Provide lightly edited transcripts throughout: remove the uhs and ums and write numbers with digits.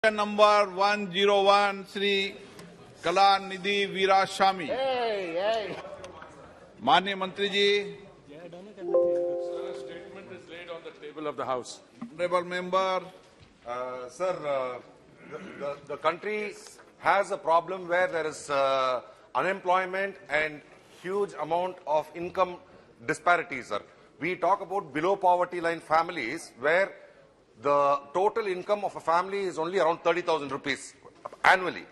Number 101, Sri Kalanidhi Veerasamy. माननीय मंत्री जी, Statement is laid on the table of the House. honorable member. Sir, the country has a problem where there is unemployment and huge amount of income disparities, sir. We talk about below poverty line families where the total income of a family is only around 30,000 rupees annually.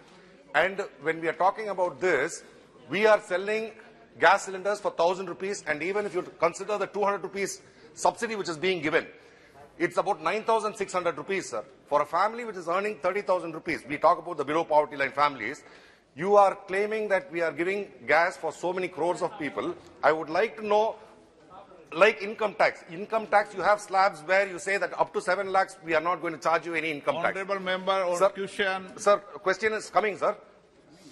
And when we are talking about this, we are selling gas cylinders for 1,000 rupees, and even if you consider the 200 rupees subsidy which is being given, it's about 9,600 rupees, sir. For a family which is earning 30,000 rupees, we talk about the below poverty line families, you are claiming that we are giving gas for so many crores of people. I would like to know, like income tax, you have slabs where you say that up to 7 lakhs, we are not going to charge you any income tax. Honorable member, or Sir, question. Sir, question is coming, sir.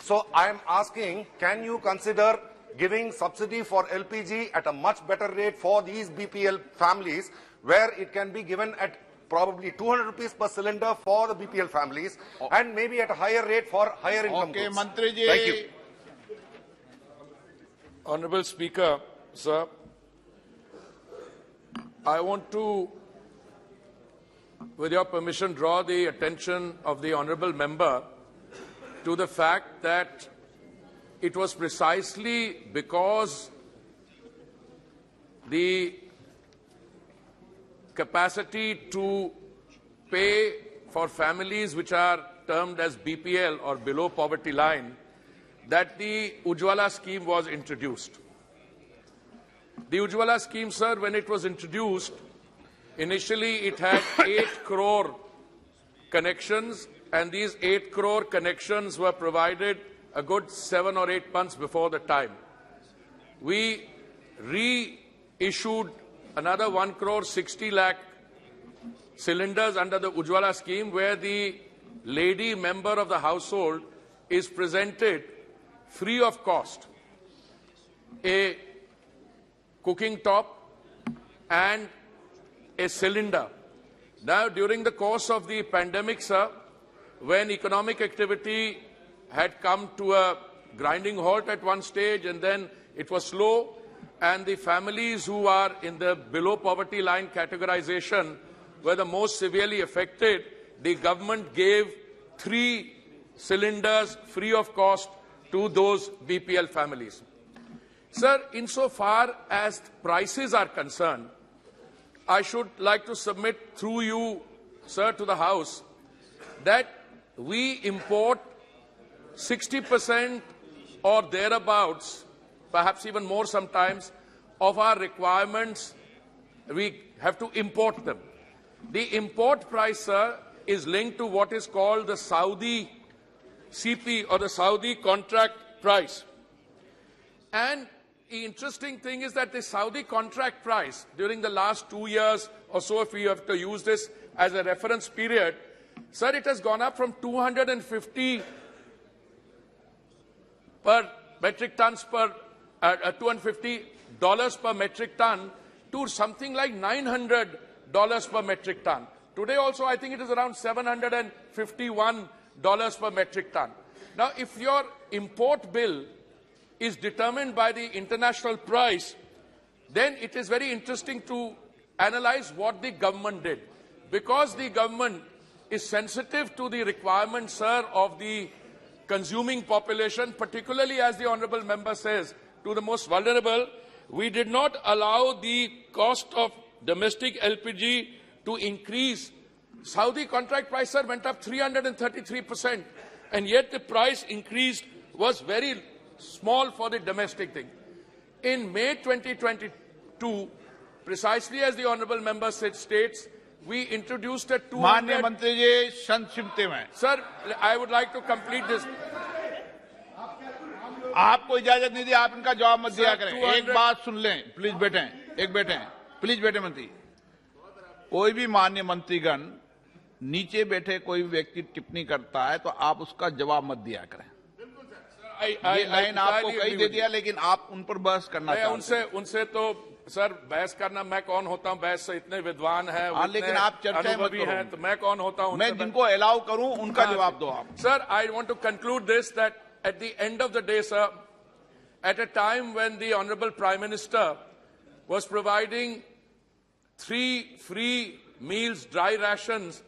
So I am asking, can you consider giving subsidy for LPG at a much better rate for these BPL families, where it can be given at probably 200 rupees per cylinder for the BPL families, and maybe at a higher rate for higher income Okay, groups? Mantri ji. Thank you. Honorable Speaker, sir, I want to, with your permission, draw the attention of the honorable member to the fact that it was precisely because the capacity to pay for families which are termed as BPL or below poverty line that the Ujjwala scheme was introduced. The Ujjwala scheme, sir, when it was introduced, initially it had 8 crore connections, and these 8 crore connections were provided a good 7 or 8 months before the time. We reissued another 1 crore 60 lakh cylinders under the Ujjwala scheme, where the lady member of the household is presented free of cost a cooking top and a cylinder. Now, during the course of the pandemic, sir, when economic activity had come to a grinding halt at one stage, and then it was slow, and the families who are in the below poverty line categorization were the most severely affected, the government gave 3 cylinders free of cost to those BPL families. Sir, insofar as prices are concerned, I should like to submit through you, sir, to the House that we import 60% or thereabouts, perhaps even more sometimes, of our requirements. We have to import them. The import price, sir, is linked to what is called the Saudi CP, or the Saudi contract price. And the interesting thing is that the Saudi contract price during the last 2 years or so, if we have to use this as a reference period, sir, it has gone up from 250 per metric tons per $250 per metric ton to something like $900 per metric ton. Today also I think it is around $751 per metric ton. Now, if your import bill is determined by the international price, then it is very interesting to analyze what the government did. Because the government is sensitive to the requirements, sir, of the consuming population, particularly, as the honorable member says, to the most vulnerable, we did not allow the cost of domestic LPG to increase. Saudi contract price, sir, went up 333%, and yet the price increase was very small for the domestic thing. In May 2022, precisely as the honorable member states, we introduced a 200... माननीय मंत्री जी, संक्षिप्त में. Sir, I would like to complete this. आपको इजाजत नहीं दी, आप इनका जवाब मत दिया करें. 200 एक बात सुन लें, प्लीज बैठें, प्लीज बैठे मंत्री. कोई भी माननीय मंत्रीगण नीचे बैठे कोई व्यक्ति टिप्पणी करता है तो आप उसका जवाब मत दिया करें. ये लाइन आपको कहीं दे दिया, लेकिन आप उन पर बहस करना चाहते हैं. उनसे तो सर बहस करना मैं कौन होता हूं, बहस से इतने विद्वान हैं, हाँ, लेकिन आप चर्चा मत करो। हैं, तो मैं कौन होता हूं? मैं जिनको अलाउ करूं उनका जवाब दो आप। Sir, I want to conclude this, that at the end of the day, sir, at a time when the Honorable Prime Minister was providing 3 free meals, dry rations,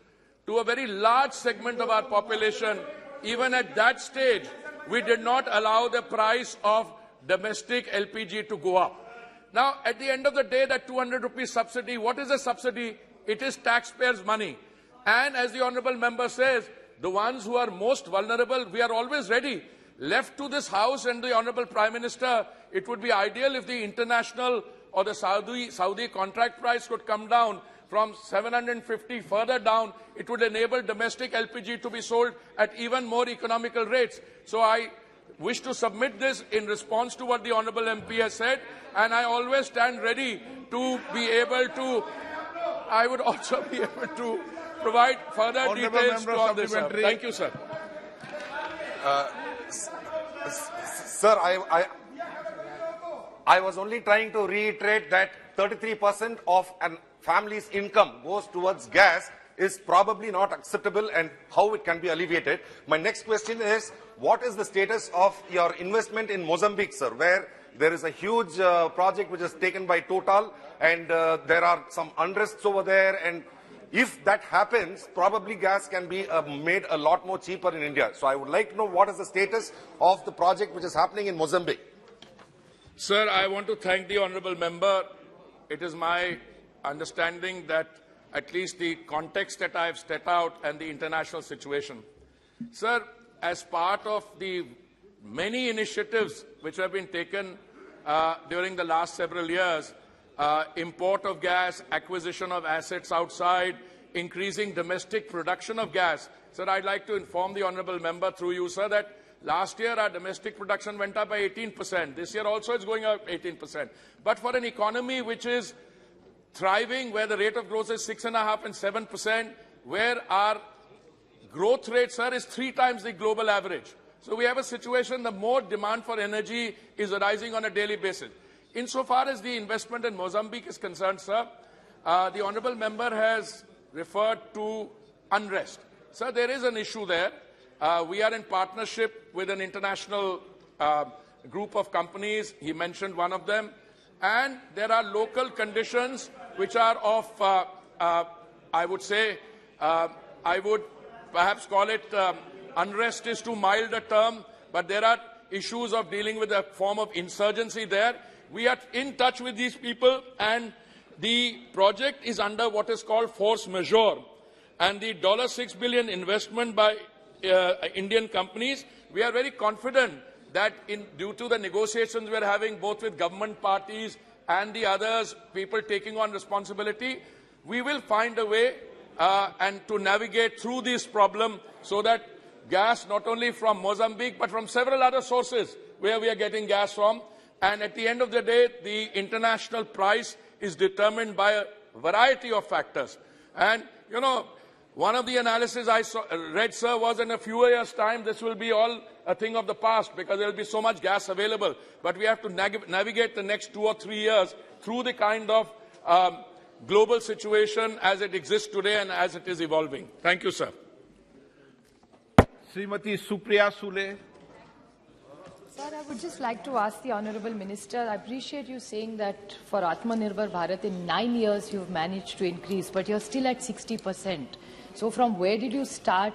to a very large segment of our population, even at that stage, we did not allow the price of domestic LPG to go up. Now, at the end of the day, that 200 rupees subsidy, what is a subsidy? It is taxpayers' money. And as the Honourable Member says, the ones who are most vulnerable, we are always ready. Left to this House and the Honourable Prime Minister, it would be ideal if the international or the Saudi contract price could come down from 750 further down. It would enable domestic LPG to be sold at even more economical rates. So I wish to submit this in response to what the Honourable MP has said, and I always stand ready to be able to, I would also be able to provide further Honourable details Member on this, sir. Supplementary. Thank you, sir. Sir, I was only trying to reiterate that 33% of a family's income goes towards gas is probably not acceptable, and how it can be alleviated. My next question is, what is the status of your investment in Mozambique, sir, where there is a huge project which is taken by Total, and there are some unrests over there, and if that happens, probably gas can be made a lot more cheaper in India. So I would like to know what is the status of the project which is happening in Mozambique. Sir, I want to thank the Honourable Member. It is my understanding that at least the context that I have set out and the international situation. Sir, as part of the many initiatives which have been taken during the last several years, import of gas, acquisition of assets outside, increasing domestic production of gas. Sir, I'd like to inform the Honourable Member through you, sir, that last year our domestic production went up by 18%. This year also it's going up 18%. But for an economy which is thriving, where the rate of growth is 6.5% and 7%, where our growth rate, sir, is 3 times the global average. So we have a situation, the more demand for energy is arising on a daily basis. Insofar as the investment in Mozambique is concerned, sir, the Honourable Member has referred to unrest. Sir, there is an issue there. We are in partnership with an international group of companies. He mentioned one of them. And there are local conditions which are of, I would say, I would perhaps call it unrest is too mild a term, but there are issues of dealing with a form of insurgency there. We are in touch with these people, and the project is under what is called force majeure. And the $6 billion investment by Indian companies, we are very confident that due to the negotiations we are having both with government parties and the others, people taking on responsibility, we will find a way and to navigate through this problem so that gas not only from Mozambique but from several other sources where we are getting gas from, and at the end of the day, the international price is determined by a variety of factors. And, you know, one of the analysis I read, sir, was in a few years' time, this will be all a thing of the past because there will be so much gas available. But we have to navigate the next 2 or 3 years through the kind of global situation as it exists today and as it is evolving. Thank you, sir. Srimati Supriya Sule. Sir, I would just like to ask the Honourable Minister, I appreciate you saying that for Atmanirbhar Bharat in 9 years you've managed to increase, but you're still at 60%. So from where did you start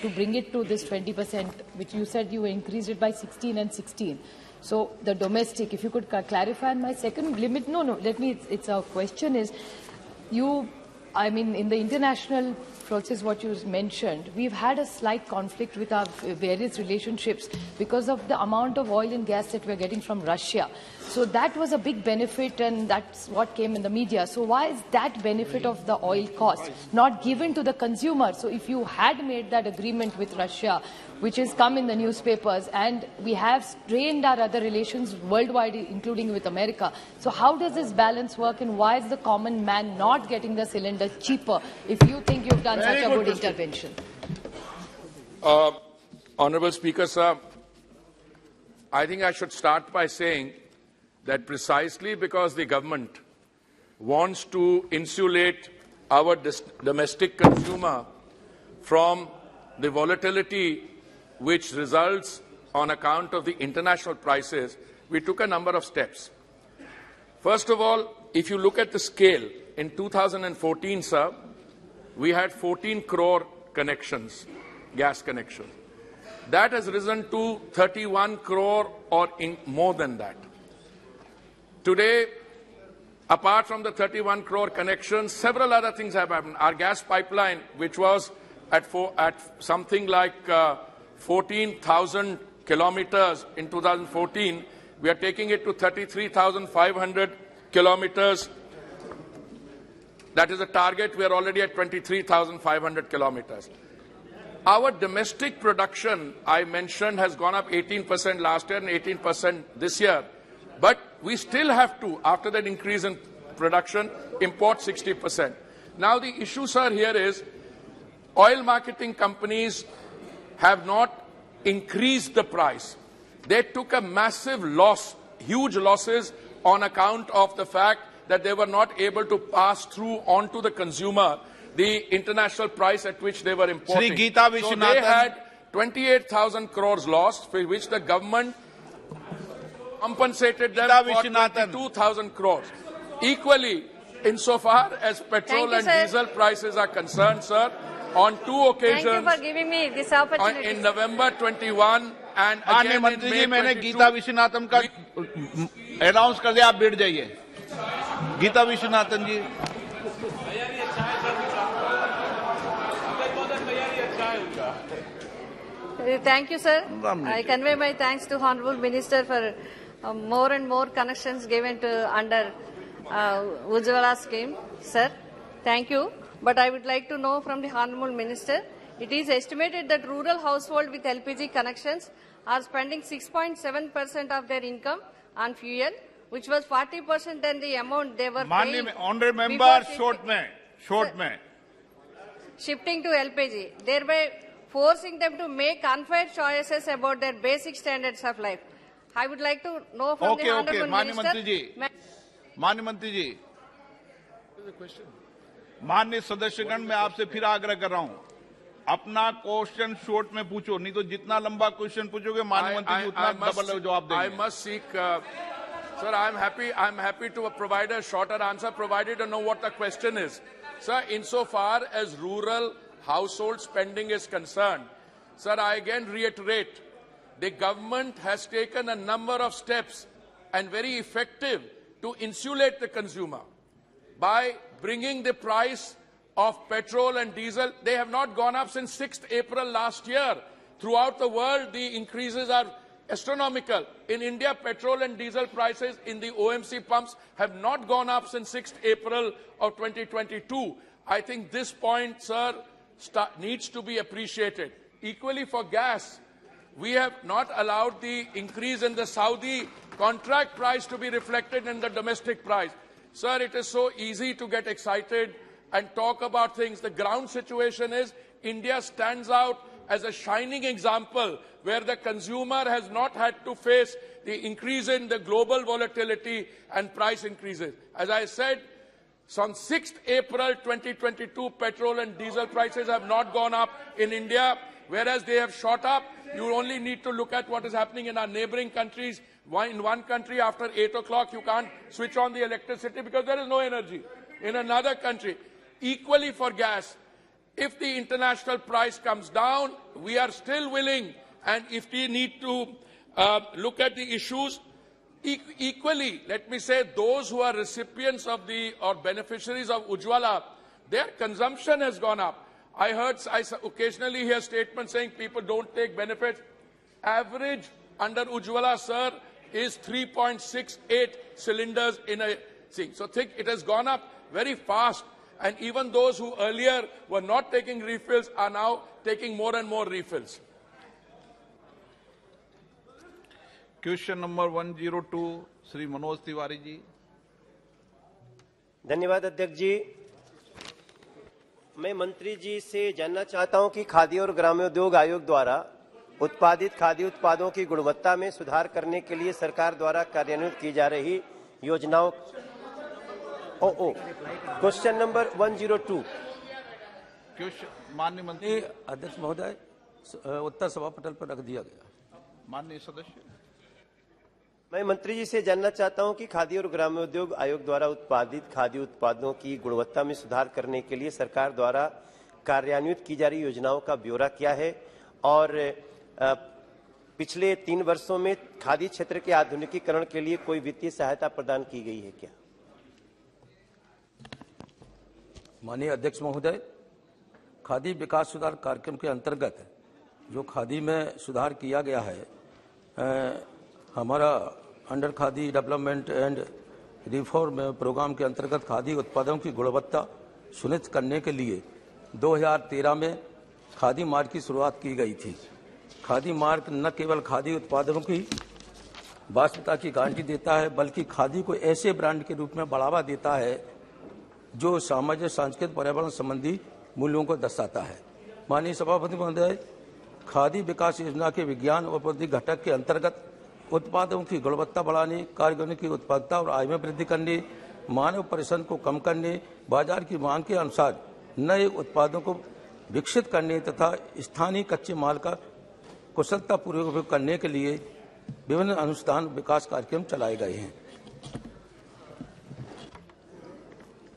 to bring it to this 20%, which you said you increased it by 16 and 16? So the domestic, if you could clarify. And my second limit, it's a question is, in the international process, what you mentioned, we've had a slight conflict with our various relationships because of the amount of oil and gas that we're getting from Russia. So that was a big benefit, and that's what came in the media. So why is that benefit of the oil cost not given to the consumer? So if you had made that agreement with Russia, which has come in the newspapers, and we have strained our other relations worldwide, including with America. So how does this balance work, and why is the common man not getting the cylinder cheaper if you think you've done such a good intervention? Honourable Speaker, sir, I think I should start by saying that precisely because the government wants to insulate our domestic consumer from the volatility which results on account of the international prices, we took a number of steps. First of all, if you look at the scale, in 2014, sir, we had 14 crore connections, gas connections. That has risen to 31 crore or more than that. Today, apart from the 31 crore connections, several other things have happened. Our gas pipeline, which was at something like 14,000 kilometers in 2014, we are taking it to 33,500 kilometers. That is a target. We are already at 23,500 kilometers. Our domestic production, I mentioned, has gone up 18% last year and 18% this year. But we still have to, after that increase in production, import 60%. Now the issue, sir, here is oil marketing companies have not increased the price. They took a massive loss, huge losses on account of the fact that they were not able to pass through onto the consumer the international price at which they were importing. So they had 28,000 crores lost, for which the government compensated them for 22,000 crores. Equally, insofar as petrol and diesel prices are concerned, sir, on two occasions, thank you for giving me this opportunity. In November 21 and again मंत्री जी, in May मैंने 22, गीता विश्वनाथन का announce कर दिया, आप बैठ जाइए. गीता विश्वनाथन जी. Thank you, sir. I convey my thanks to Honorable Minister for more and more connections given to under Ujjwala scheme. Sir, thank you. But I would like to know from the Honorable Minister, it is estimated that rural households with LPG connections are spending 6.7% of their income on fuel, which was 40% than the amount they were paying. Honorable member, short mein. Shifting to LPG, thereby forcing them to make unfair choices about their basic standards of life. I would like to know from the Honorable Minister. माननीय मंत्री जी, माननीय सदस्यगण, मैं आपसे फिर आग्रह कर रहा हूं, अपना क्वेश्चन शॉर्ट में पूछो, नहीं तो जितना लंबा क्वेश्चन पूछोगे माननीय मंत्री जी उतना डबल जवाब देंगे. I must seek, sir, I'm happy to provide a shorter answer, provided to know what the question is. Sir, insofar as rural household spending is concerned, sir, I again reiterate, the government has taken a number of steps and very effective to insulate the consumer by bringing the price of petrol and diesel. They have not gone up since 6th April last year. Throughout the world, the increases are astronomical. In India, petrol and diesel prices in the OMC pumps have not gone up since 6th April of 2022. I think this point, sir, needs to be appreciated. Equally for gas, we have not allowed the increase in the Saudi contract price to be reflected in the domestic price. Sir, it is so easy to get excited and talk about things. The ground situation is India stands out as a shining example where the consumer has not had to face the increase in the global volatility and price increases. As I said, on 6th April 2022, petrol and diesel prices have not gone up in India, whereas they have shot up. You only need to look at what is happening in our neighboring countries. In one country, after 8 o'clock, you can't switch on the electricity because there is no energy. In another country, equally for gas, if the international price comes down, we are still willing, and if we need to look at the issues, equally, let me say, those who are recipients of or beneficiaries of Ujjwala, their consumption has gone up. I occasionally hear statements saying people don't take benefits. Average under Ujjwala, sir, is 3.68 cylinders in a thing. So think it has gone up very fast. And even those who earlier were not taking refills are now taking more and more refills. Question number 102, Shri Manoj Tiwari ji. धन्यवाद अध्यक्ष जी. मैं मंत्री जी से जानना चाहता हूं कि खादी और ग्रामोद्योग आयोग द्वारा उत्पादित खाद्य उत्पादों की गुणवत्ता में सुधार करने के लिए सरकार द्वारा कार्यान्वित की जा रही योजनाओं। Question number 102। माननीय मंत्री अध्यक्ष महोदय, उत्तर सभा पटल पर रख दिया गया। माननीय सदस्य, मैं मंत्री जी से जानना चाहता हूं कि खाद्य और ग्रामोद्योग आयोग द्वारा उत्पादित खाद्य उत्पादों की गुणवत्ता में सुधार करने के लिए सरकार द्वारा कार्यान्वित की जा रही योजनाओं का ब्यौरा क्या है और पिछले 3 वर्षों में खाद्य क्षेत्र के आधुनिकीकरण के लिए कोई वित्तीय सहायता प्रदान की गई है क्या? माननीय अध्यक्ष महोदय, खादी विकास सुधार कार्यक्रम के अंतर्गत जो खादी में सुधार किया गया है, हमारा under Khadi development and reform programme के अंतर्गत खादी उत्पादों की गुणवत्ता सुनिश्चित करने के लिए 2013 में खादी मार्क की शुरुआत की गई थी। खादी मार्क न केवल खादी उत्पादों की वास्तविकता की गारंटी देता है, बल्कि खादी को ऐसे ब्रांड के रूप में बढ़ावा देता है जो सामाजिक, सांस्कृतिक, पर्यावरण संबंधी मूल्यों को दर्शाता है। माननीय सभापति महोदय, खादी विकास योजना के विज्ञान और प्रौद्योगिकी घटक के अंतर्गत उत्पादों की गुणवत्ता बढ़ाने, कारीगरों की उत्पादकता और आय में वृद्धि करने, मानव परिश्रम को कम करने, बाजार की मांग के अनुसार नए उत्पादों को विकसित करने तथा स्थानीय कच्चे माल का कुशलतापूर्वक उपयोग करने के लिए विभिन्न अनुसंधान विकास कार्यक्रम चलाए गए हैं।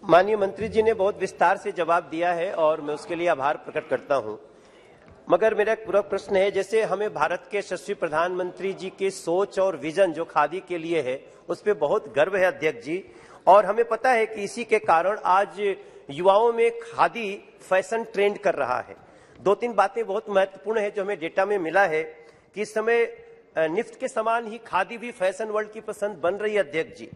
माननीय मंत्री जी ने बहुत विस्तार से जवाब दिया है और मैं उसके लिए आभार प्रकट करता हूं। मगर मेरा एक पूरा प्रश्न है, जैसे हमें भारत के यशस्वी प्रधानमंत्री जी की सोच और विजन जो खादी के लिए है उस पर बहुत गर्व है अध्यक्ष जी, और हमें पता है कि इसी के कारण आज युवाओं में खादी फैशन ट्रेंड कर रहा है। 2-3 बातें बहुत महत्वपूर्ण है जो हमें डेटा में मिला है कि इस समय निफ्ट के समान ही खादी भी फैशन वर्ल्ड की पसंद बन रही है अध्यक्ष जी,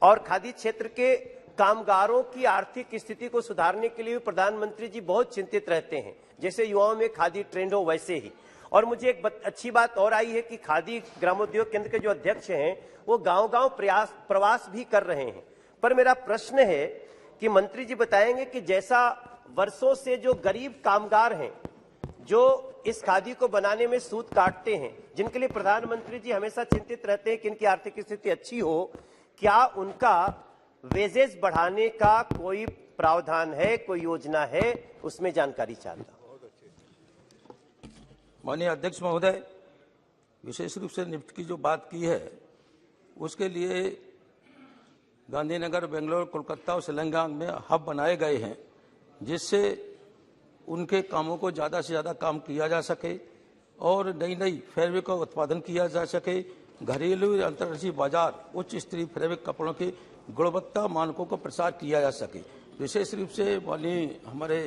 और खादी क्षेत्र के कामगारों की आर्थिक स्थिति को सुधारने के लिए प्रधानमंत्री जी बहुत चिंतित रहते हैं, जैसे युवाओं में खादी ट्रेंड हो वैसे ही। और मुझे एक अच्छी बात और आई है कि खादी ग्रामोद्योग केंद्र के जो अध्यक्ष हैं वो गांव-गांव प्रवास भी कर रहे हैं। पर मेरा प्रश्न है कि मंत्री जी बताएंगे कि जैसा वर्षों से जो गरीब कामगार हैं जो इस खादी को बनाने में सूत काटते हैं, जिनके लिए प्रधानमंत्री जी हमेशा चिंतित रहते हैं कि इनकी आर्थिक स्थिति अच्छी हो, क्या उनका वेजेस बढ़ाने का कोई प्रावधान है, कोई योजना है? उसमें जानकारी चाहता हूं। माननीय अध्यक्ष महोदय, विशेष रूप से निफ्ट की जो बात की है उसके लिए गांधीनगर, बेंगलोर, कोलकाता और तेलंगाना में हब बनाए गए हैं, जिससे उनके कामों को ज़्यादा से ज़्यादा काम किया जा सके और नई नई फैब्रिक का उत्पादन किया जा सके। घरेलू अंतर्राष्ट्रीय बाजार उच्च स्तरीय फैब्रिक कपड़ों के गुणवत्ता मानकों का प्रसार किया जा सके। विशेष रूप से हमारे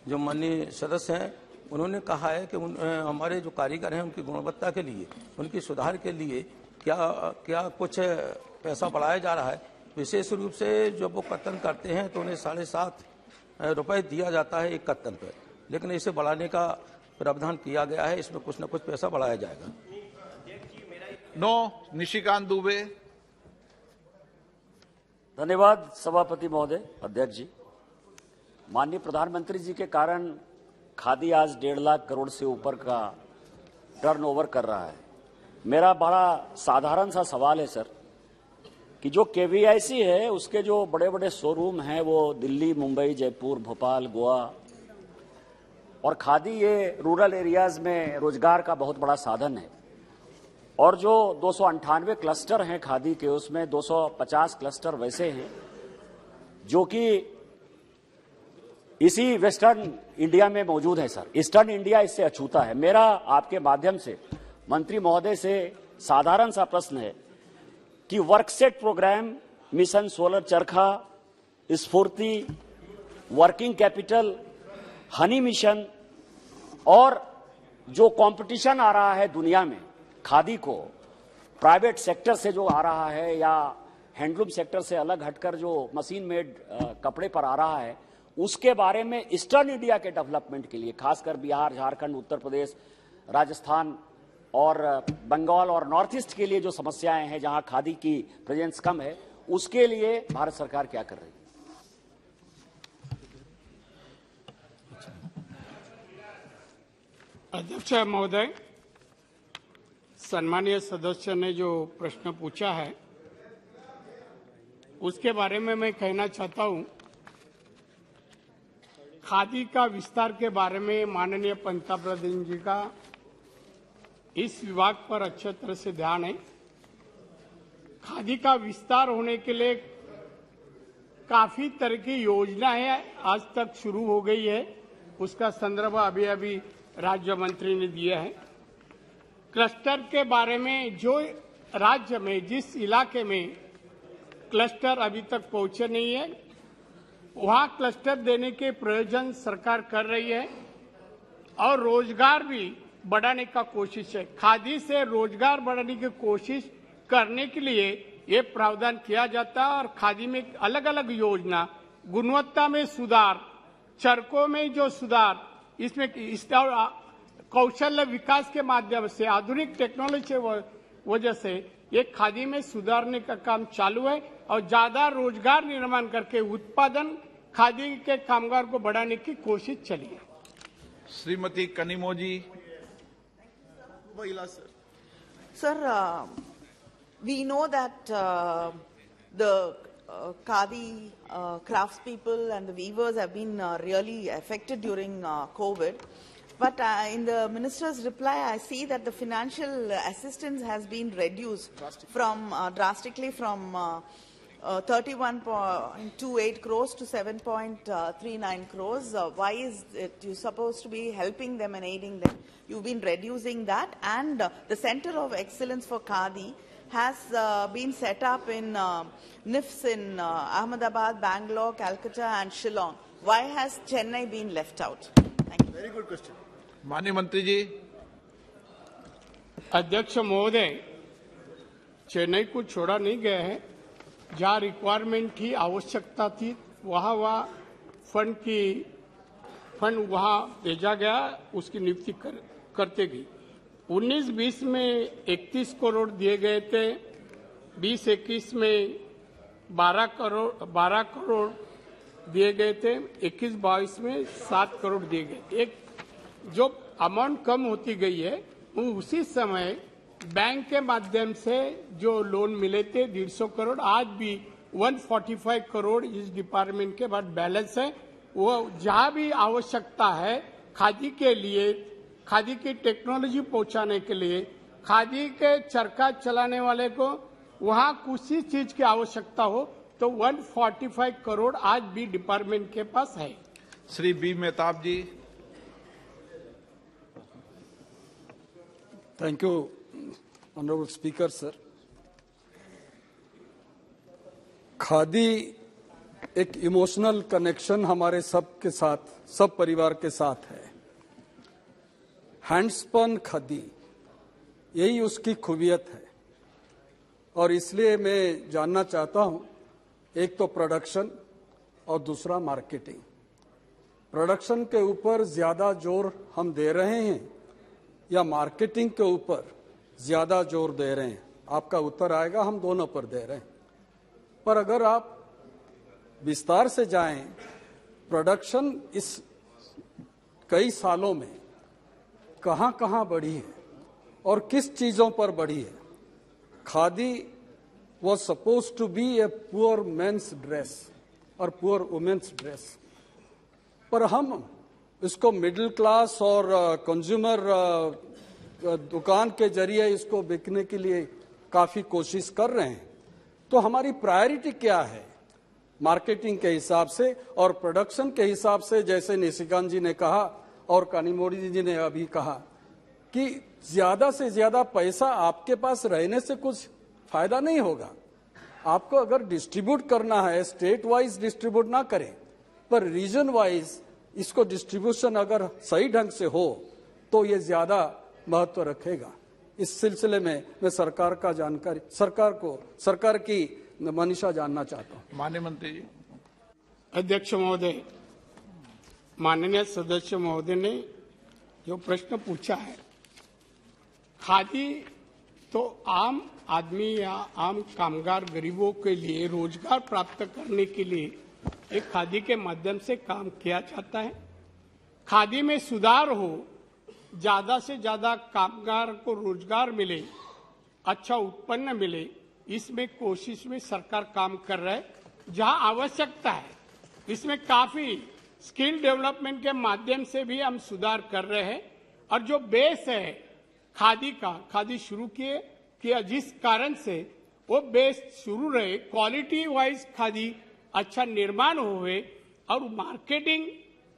जो माननीय सदस्य हैं उन्होंने कहा है कि हमारे जो कारीगर हैं उनकी गुणवत्ता के लिए, उनकी सुधार के लिए क्या कुछ पैसा बढ़ाया जा रहा है। विशेष रूप से जब वो कर्तन करते हैं तो उन्हें 7.5 रुपये दिया जाता है एक कर्तन पर, लेकिन इसे बढ़ाने का प्रावधान किया गया है, इसमें कुछ न कुछ पैसा बढ़ाया जाएगा। निशिकांत दुबे। धन्यवाद सभापति महोदय, अध्यक्ष जी। माननीय प्रधानमंत्री जी के कारण खादी आज 1.5 लाख करोड़ से ऊपर का टर्नओवर कर रहा है। मेरा बड़ा साधारण सा सवाल है सर कि जो केवीआईसी है उसके जो बड़े बड़े शोरूम हैं वो दिल्ली, मुंबई, जयपुर, भोपाल, गोवा, और खादी ये रूरल एरियाज में रोजगार का बहुत बड़ा साधन है। और जो 298 क्लस्टर हैं खादी के, उसमें 250 क्लस्टर वैसे हैं जो कि इसी वेस्टर्न इंडिया में मौजूद है सर। ईस्टर्न इंडिया इससे अछूता है। मेरा आपके माध्यम से मंत्री महोदय से साधारण सा प्रश्न है कि वर्कसेट प्रोग्राम, मिशन सोलर चरखा, स्फूर्ति, वर्किंग कैपिटल, हनी मिशन और जो कंपटीशन आ रहा है दुनिया में खादी को प्राइवेट सेक्टर से जो आ रहा है या हैंडलूम सेक्टर से अलग हटकर जो मशीन मेड कपड़े पर आ रहा है, उसके बारे में ईस्टर्न इंडिया के डेवलपमेंट के लिए, खासकर बिहार, झारखंड, उत्तर प्रदेश, राजस्थान और बंगाल और नॉर्थ ईस्ट के लिए जो समस्याएं हैं जहां खादी की प्रेजेंस कम है, उसके लिए भारत सरकार क्या कर रही है? अध्यक्ष महोदय, सम्मानीय सदस्य ने जो प्रश्न पूछा है उसके बारे में मैं कहना चाहता हूं। खादी का विस्तार के बारे में माननीय पंतप्रधान जी का इस विभाग पर अच्छे तरह से ध्यान है। खादी का विस्तार होने के लिए काफी तरह की योजनाएं आज तक शुरू हो गई है, उसका संदर्भ अभी अभी राज्य मंत्री ने दिया है। क्लस्टर के बारे में जो राज्य में जिस इलाके में क्लस्टर अभी तक पहुंचे नहीं है वहां क्लस्टर देने के प्रयोजन सरकार कर रही है और रोजगार भी बढ़ाने का कोशिश है। खादी से रोजगार बढ़ाने की कोशिश करने के लिए ये प्रावधान किया जाता है और खादी में अलग अलग योजना, गुणवत्ता में सुधार, चरकों में जो सुधार, इसमें कौशल्य विकास के माध्यम से आधुनिक टेक्नोलॉजी के वजह से ये खादी में सुधारने का काम चालू है और ज्यादा रोजगार निर्माण करके उत्पादन खादी के कामगार को बढ़ाने की कोशिश चली है। Shrimati Kanimozhi. Sir, we know that the khadi craftspeople and the weavers have been really affected during COVID. But in the minister's reply, I see that the financial assistance has been reduced drastically from 31.28 crores to 7.39 crores. Why is it you supposed to be helping them and aiding them? You've been reducing that, and the Center of Excellence for Khadi has been set up in NIFs in Ahmedabad, Bangalore, Calcutta and Shillong. Why has Chennai been left out? Thank you. Very good question. माननीय मंत्री जी। अध्यक्ष महोदय, चेन्नई को छोड़ा नहीं गया है। जहाँ रिक्वायरमेंट थी, आवश्यकता थी, वहाँ फंड वहाँ भेजा गया, उसकी नियुक्ति करते गई। 19-20 में 31 करोड़ दिए गए थे, 20-21 में 12 करोड़ दिए गए थे, 21-22 में 7 करोड़ दिए गए। एक जो अमाउंट कम होती गई है उसी समय बैंक के माध्यम से जो लोन मिले थे 150 करोड़, आज भी 145 करोड़ इस डिपार्टमेंट के बाद बैलेंस है। वो जहाँ भी आवश्यकता है खादी के लिए, खादी की टेक्नोलॉजी पहुंचाने के लिए, खादी के चरखा चलाने वाले को वहाँ कुछ ही चीज की आवश्यकता हो तो 145 करोड़ आज भी डिपार्टमेंट के पास है। Shri B Mahtab ji. Thank you, Honorable Speaker, sir. Khadi एक इमोशनल कनेक्शन हमारे सबके साथ, सब परिवार के साथ है। हैंडस्पन खादी, यही उसकी खूबियत है और इसलिए मैं जानना चाहता हूं, एक तो प्रोडक्शन और दूसरा मार्केटिंग। प्रोडक्शन के ऊपर ज्यादा जोर हम दे रहे हैं या मार्केटिंग के ऊपर ज्यादा जोर दे रहे हैं? आपका उत्तर आएगा हम दोनों पर दे रहे हैं। पर अगर आप विस्तार से जाएं, प्रोडक्शन इस कई सालों में कहां बढ़ी है और किस चीजों पर बढ़ी है? Khadi was supposed to be a poor men's dress और poor women's dress, पर हम इसको मिडिल क्लास और कंज्यूमर दुकान के जरिए इसको बिकने के लिए काफी कोशिश कर रहे हैं। तो हमारी प्रायोरिटी क्या है मार्केटिंग के हिसाब से और प्रोडक्शन के हिसाब से? जैसे निशिकांत जी ने कहा और कानीमोड़ी जी ने अभी कहा कि ज्यादा से ज्यादा पैसा आपके पास रहने से कुछ फायदा नहीं होगा। आपको अगर डिस्ट्रीब्यूट करना है, स्टेट वाइज डिस्ट्रीब्यूट ना करें पर रीजन वाइज इसको डिस्ट्रीब्यूशन अगर सही ढंग से हो तो ये ज्यादा महत्व रखेगा। इस सिलसिले में मैं सरकार की मनीषा जानना चाहता हूं। माननीय मंत्री जी। अध्यक्ष महोदय, माननीय सदस्य महोदय ने जो प्रश्न पूछा है, खादी तो आम आदमी या आम कामगार गरीबों के लिए रोजगार प्राप्त करने के लिए एक खादी के माध्यम से काम किया जाता है। खादी में सुधार हो, ज्यादा से ज्यादा कामगार को रोजगार मिले, अच्छा उत्पन्न मिले, इसमें कोशिश में सरकार काम कर रहा है। जहां आवश्यकता है इसमें काफी स्किल डेवलपमेंट के माध्यम से भी हम सुधार कर रहे हैं। और जो बेस है खादी का, खादी शुरू किया जिस कारण से वो बेस शुरू रहे, क्वालिटी वाइज खादी अच्छा निर्माण हुए, और मार्केटिंग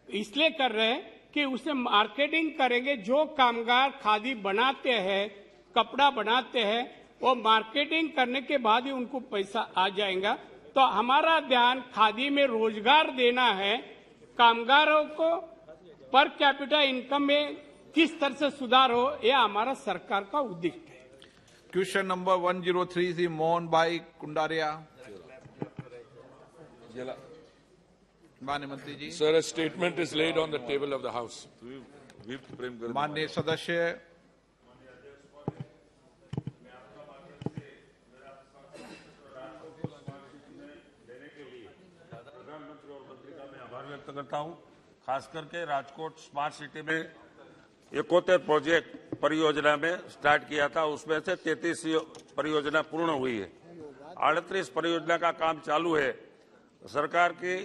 इसलिए कर रहे हैं कि उसमें मार्केटिंग करेंगे। जो कामगार खादी बनाते हैं, कपड़ा बनाते हैं, वो मार्केटिंग करने के बाद ही उनको पैसा आ जाएगा। तो हमारा ध्यान खादी में रोजगार देना है, कामगारों को पर कैपिटा इनकम में किस तरह से सुधार हो, यह हमारा सरकार का उद्देश्य है। क्वेश्चन नंबर 103 is मोहन भाई कुंडारिया। माननीय मंत्री जी। Sir, a statement is laid on the table of the House. माननीय सदस्य। प्रधानमंत्री और मंत्री का मैं आभार व्यक्त करता हूं। खास करके राजकोट स्मार्ट सिटी में 71 प्रोजेक्ट परियोजना में स्टार्ट किया था, उसमें से 33 परियोजना पूर्ण हुई है। 38 परियोजना का काम चालू है। सरकार की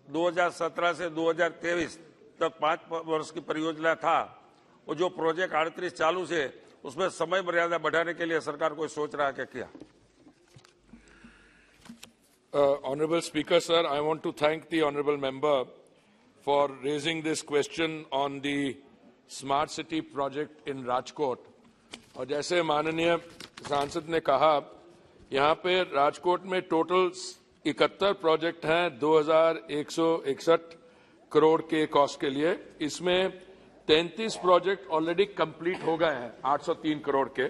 2017 से 2023 तक 5 वर्ष की परियोजना था। वो जो प्रोजेक्ट 38 चालू से, उसमें समय मर्यादा बढ़ाने के लिए सरकार कोई सोच रहा है क्या? Honorable Speaker, sir, I want to thank the honorable member for raising this question on the Smart City project in Rajkot. और जैसे माननीय सांसद ने कहा, यहाँ पे राजकोट में टोटल 71 प्रोजेक्ट हैं 2161 करोड़ के कॉस्ट के लिए। इसमें 33 प्रोजेक्ट ऑलरेडी कंप्लीट हो गए हैं 803 करोड़ के,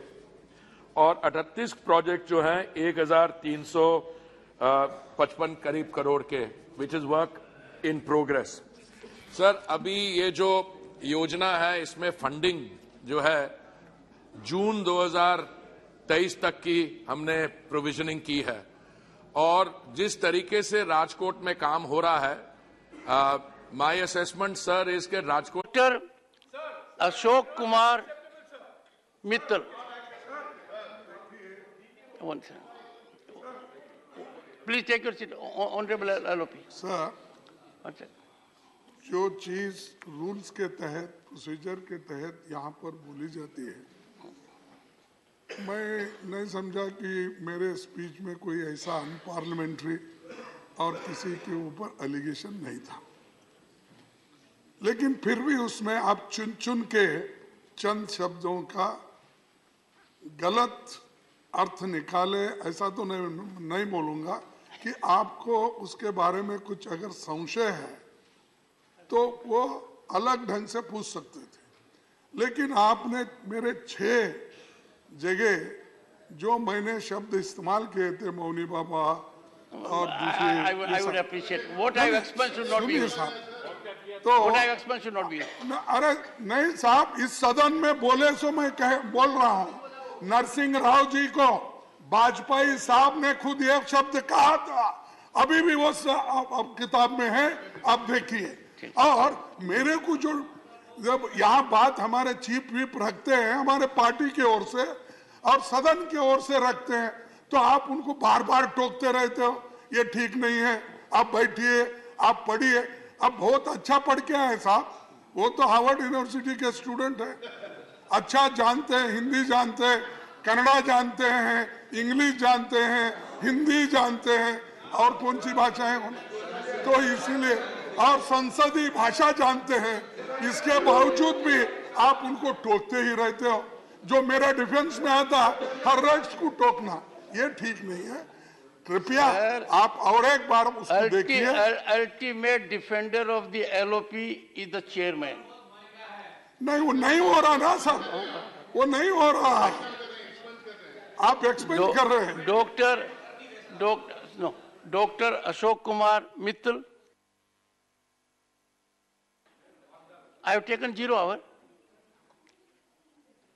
और 38 प्रोजेक्ट जो हैं 1355 करीब करोड़ के, which is work in progress. Sir, अभी ये जो योजना है इसमें फंडिंग जो है जून 2023 तक की हमने प्रोविजनिंग की है, और जिस तरीके से राजकोट में काम हो रहा है, माय असेसमेंट सर इज के Rajkot. Doctor Ashok Kumar Mittal, please take your seat, honourable LOP. Sir, जो चीज रूल्स के तहत, प्रोसीजर के तहत यहाँ पर बोली जाती है, मैं नहीं समझा कि मेरे स्पीच में कोई ऐसा अनपार्लियामेंट्री और किसी के ऊपर एलिगेशन नहीं था। लेकिन फिर भी उसमें आप चुन चुन के चंद शब्दों का गलत अर्थ निकाले, ऐसा तो नहीं बोलूंगा कि आपको उसके बारे में कुछ अगर संशय है तो वो अलग ढंग से पूछ सकते थे। लेकिन आपने मेरे 6 जगह जो मैंने शब्द इस्तेमाल किए थे, मौनी बाबा और अरे नहीं साहब, इस सदन में बोले सो मैं बोल रहा हूँ। नरसिंह राव जी को वाजपेयी साहब ने खुद एक शब्द कहा था, अभी भी वो अब किताब में है, आप देखिए। और मेरे को जो जब यहाँ बात हमारे चीफ व्हिप रखते हैं हमारे पार्टी की ओर से और सदन की ओर से रखते हैं, तो आप उनको बार बार टोकते रहते हो, ये ठीक नहीं है, आप बैठिए, आप पढ़िए। अब बहुत अच्छा पढ़ के आए साहब, वो तो हार्वर्ड यूनिवर्सिटी के स्टूडेंट है, अच्छा जानते हैं, हिंदी जानते हैं, कन्नड़ा जानते हैं, इंग्लिश जानते हैं, हिंदी जानते हैं, और कौन सी भाषाएं, तो इसीलिए, और संसदीय भाषा जानते हैं। इसके बावजूद भी आप उनको टोकते ही रहते हो। जो मेरा डिफेंस में आता हर राइट्स को टोकना, ये ठीक नहीं है। कृपया आप और एक बार उसको देखिए। Ultimate defender of the LOP is the chairman. नहीं, वो नहीं हो रहा ना सर, वो नहीं हो रहा है, आप एक्सपेक्ट कर रहे हैं। Doctor Ashok Kumar Mittal, I have taken 0 hour,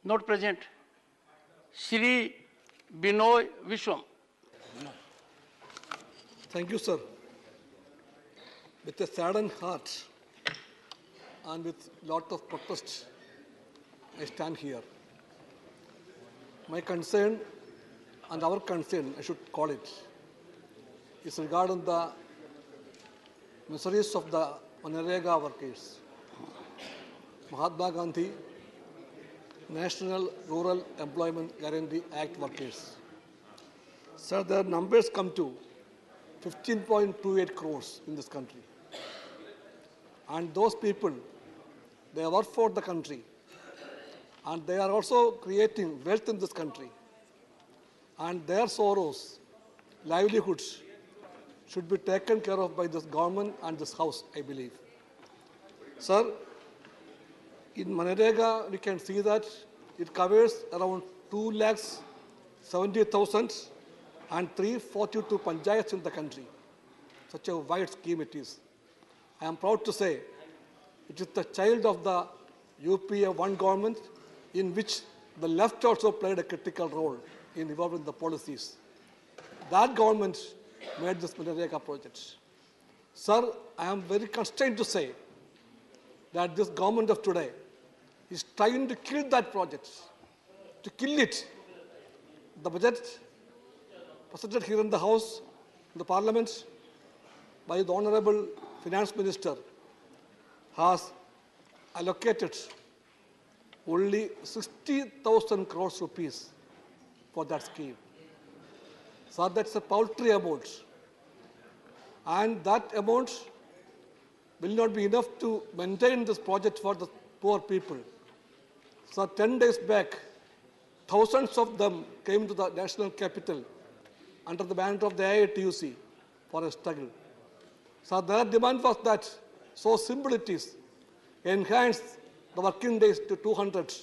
not present. Shri Binoy Vishwam. Thank you, sir. With a saddened heart and with lot of protest, I stand here. My concern and our concern, I should call it, is regarding the miseries of the Manrega workers. Mahatma Gandhi, National Rural Employment Guarantee Act workers. Sir, their numbers come to 15.28 crores in this country. And those people, they work for the country. And they are also creating wealth in this country. And their sorrows, livelihoods, should be taken care of by this government and this house, I believe. Sir, in Manrega, we can see that it covers around 2,70,000 and 342 panchayats in the country. Such a wide scheme it is. I am proud to say it is the child of the UPA 1 government, in which the left also played a critical role in evolving the policies. That government made this Manrega project. Sir, I am very constrained to say that this government of today is trying to kill that project, to kill it. The budget presented here in the House, in the Parliament, by the Honorable Finance Minister has allocated only 60,000 crores rupees for that scheme. So that's a paltry amount. And that amount will not be enough to maintain this project for the poor people. So 10 days back, thousands of them came to the national capital under the banner of the AITUC for a struggle. So their demand was that, so simple it is, enhance the working days to 200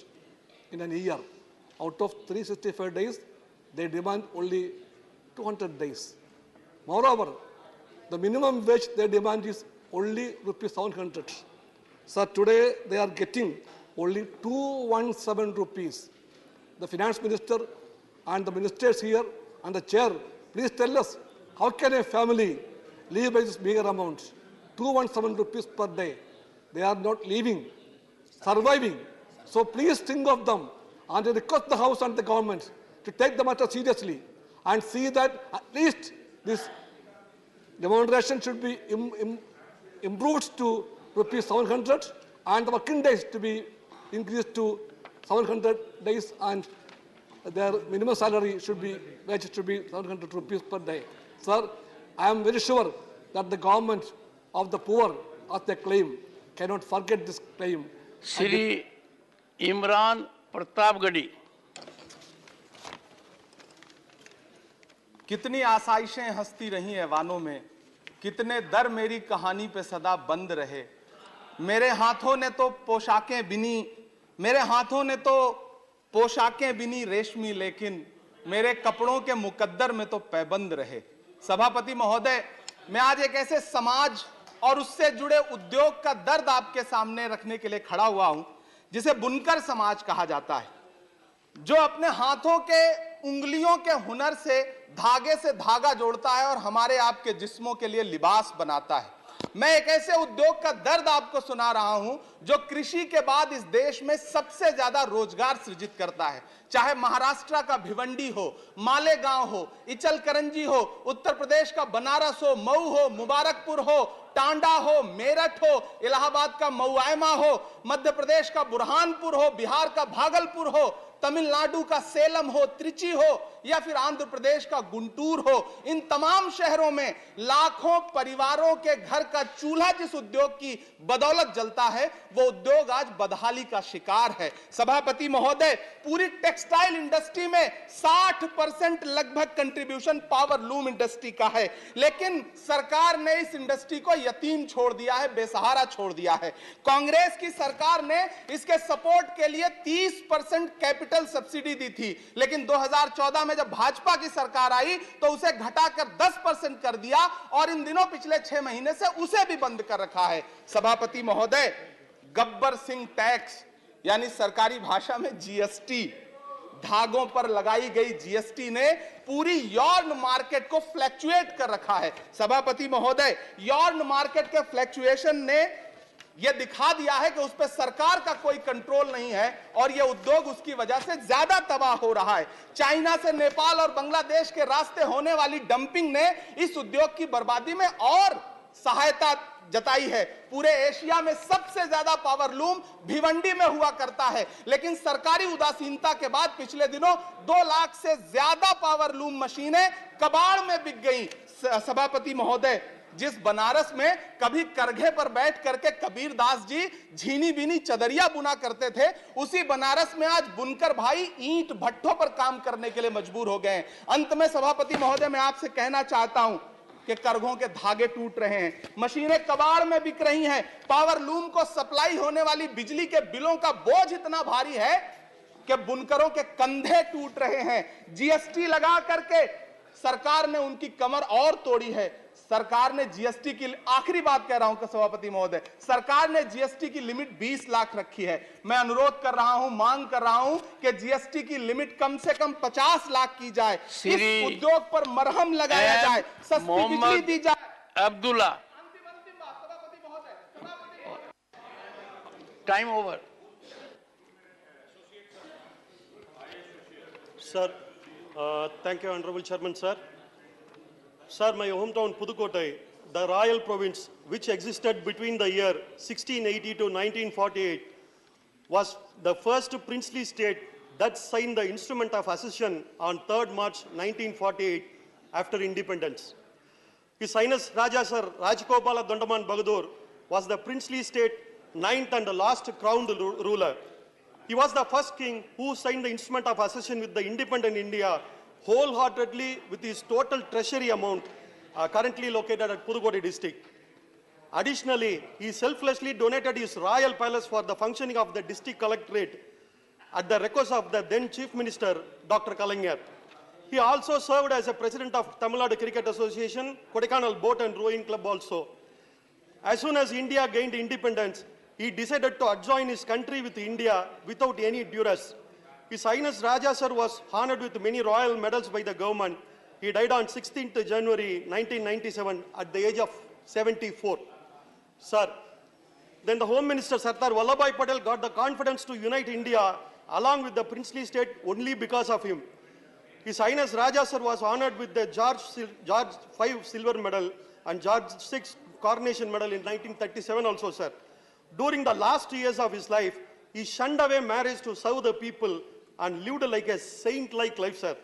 in a year. Out of 365 days, they demand only 200 days. Moreover, the minimum wage they demand is only rupees 700. So today they are getting only 217 rupees. The finance minister and the ministers here and the chair, please tell us, how can a family live by this bigger amount? 217 rupees per day. They are not living, surviving. So please think of them and request the House and the government to take the matter seriously and see that at least this remuneration should be improved to rupees 700 and the working days to be increased to 700 days and their minimum salary should be, wage should be 700 rupees per day. Sir, I am very sure that the government of the poor, as they claim, cannot forget this claim. Shri Imran Pratapgadi. कितनी आशाइशें हंसती रही ऐवानों में, कितने दर मेरी कहानी पे सदा बंद रहे। मेरे हाथों ने तो पोशाकें बिनी, मेरे हाथों ने तो पोशाकें बिनी रेशमी, लेकिन मेरे कपड़ों के मुकद्दर में तो पैबंद रहे। सभापति महोदय, मैं आज एक ऐसे समाज और उससे जुड़े उद्योग का दर्द आपके सामने रखने के लिए खड़ा हुआ हूं, जिसे बुनकर समाज कहा जाता है, जो अपने हाथों के उंगलियों के हुनर से धागे से धागा जोड़ता है और हमारे आपके जिस्मों के लिए लिबास बनाता है। मैं एक ऐसे उद्योग का दर्द आपको सुना रहा हूं जो कृषि के बाद इस देश में सबसे ज्यादा रोजगार सृजित करता है। चाहे महाराष्ट्र का भिवंडी हो, मालेगांव हो, इचलकरंजी हो, उत्तर प्रदेश का बनारस हो, मऊ हो, मुबारकपुर हो, टांडा हो, मेरठ हो, इलाहाबाद का मऊआयमा हो, मध्य प्रदेश का बुरहानपुर हो, बिहार का भागलपुर हो, तमिलनाडु का सेलम हो, त्रिची हो या फिर आंध्र प्रदेश का गुंटूर हो, इन तमाम शहरों में लाखों परिवारों के घर का चूल्हा जिस उद्योग की बदौलत जलता है, वो उद्योग आज बदहाली का शिकार है। सभापति महोदय, पूरी टेक्सटाइल इंडस्ट्री में 60% लगभग कंट्रीब्यूशन पावर लूम इंडस्ट्री का है, लेकिन सरकार ने इस इंडस्ट्री को यतीम छोड़ दिया है, बेसहारा छोड़ दिया है। कांग्रेस की सरकार ने इसके सपोर्ट के लिए 30% कैपिटल सब्सिडी दी थी, लेकिन 2014 में जब भाजपा की सरकार आई तो उसे घटाकर 10% कर दिया और इन दिनों पिछले 6 महीने से उसे भी बंद कर रखा है। सभापति महोदय, गब्बर सिंह टैक्स यानी सरकारी भाषा में जीएसटी, धागों पर लगाई गई जीएसटी ने पूरी यॉर्न मार्केट को फ्लैक्चुएट कर रखा है। सभापति महोदय, यॉर्न मार्केट के फ्लैक्चुएशन ने ये दिखा दिया है कि उस पर सरकार का कोई कंट्रोल नहीं है और ये उद्योग उसकी वजह से ज्यादा तबाह हो रहा है। चाइना से नेपाल और बांग्लादेश के रास्ते होने वाली डंपिंग ने इस उद्योग की बर्बादी में और सहायता जताई है। पूरे एशिया में सबसे ज्यादा पावर लूम भिवंडी में हुआ करता है, लेकिन सरकारी उदासीनता के बाद पिछले दिनों 2 लाख से ज्यादा पावर लूम मशीनें कबाड़ में बिक गई। सभापति महोदय, जिस बनारस में कभी करघे पर बैठ करके कबीरदास जी झीनी बीनी चदरिया बुना करते थे, उसी बनारस में आज बुनकर भाई ईंट भट्ठों पर काम करने के लिए मजबूर हो गए। अंत में सभापति महोदय, मैं आपसे कहना चाहता हूं कि करघों के धागे टूट रहे हैं, मशीनें कबाड़ में बिक रही हैं, पावर लूम को सप्लाई होने वाली बिजली के बिलों का बोझ इतना भारी है कि बुनकरों के कंधे टूट रहे हैं। जीएसटी लगा करके सरकार ने उनकी कमर और तोड़ी है। सरकार ने जीएसटी की, आखिरी बात कह रहा हूं सभापति महोदय, सरकार ने जीएसटी की लिमिट 20 लाख रखी है। मैं अनुरोध कर रहा हूं, मांग कर रहा हूं कि जीएसटी की लिमिट कम से कम 50 लाख की जाए, इस उद्योग पर मरहम लगाया जाए, सस्ती बिजली दी जाए। Abdullah, time over. Sir, thank you, Honorable Chairman, sir. Sir, my hometown Pudukkottai, the royal province which existed between the year 1680 to 1948, was the first princely state that signed the instrument of accession on 3rd March 1948 after independence. His Highness Raja Sir Rajgopala Dandaman Bahadur was the princely state 9th and last crowned ruler. He was the first king who signed the instrument of accession with the independent India wholeheartedly with his total treasury amount currently located at Pudukkottai district. Additionally, he selflessly donated his royal palace for the functioning of the district collectorate at the request of the then Chief Minister, Dr. Kalaignar. He also served as a president of Tamil Nadu Cricket Association, Kodaikanal Boat and Rowing Club also. As soon as India gained independence, he decided to adjoin his country with India without any duress. His Highness Raja Sir was honored with many royal medals by the government. He died on 16th January 1997 at the age of 74. Sir, then the Home Minister Sardar Vallabhbhai Patel got the confidence to unite India along with the princely state only because of him. His Highness Raja Sir was honored with the George V Silver Medal and George VI Coronation Medal in 1937 also, sir. During the last years of his life, he shunned away marriage to serve the people and lived like a saint-like life, sir.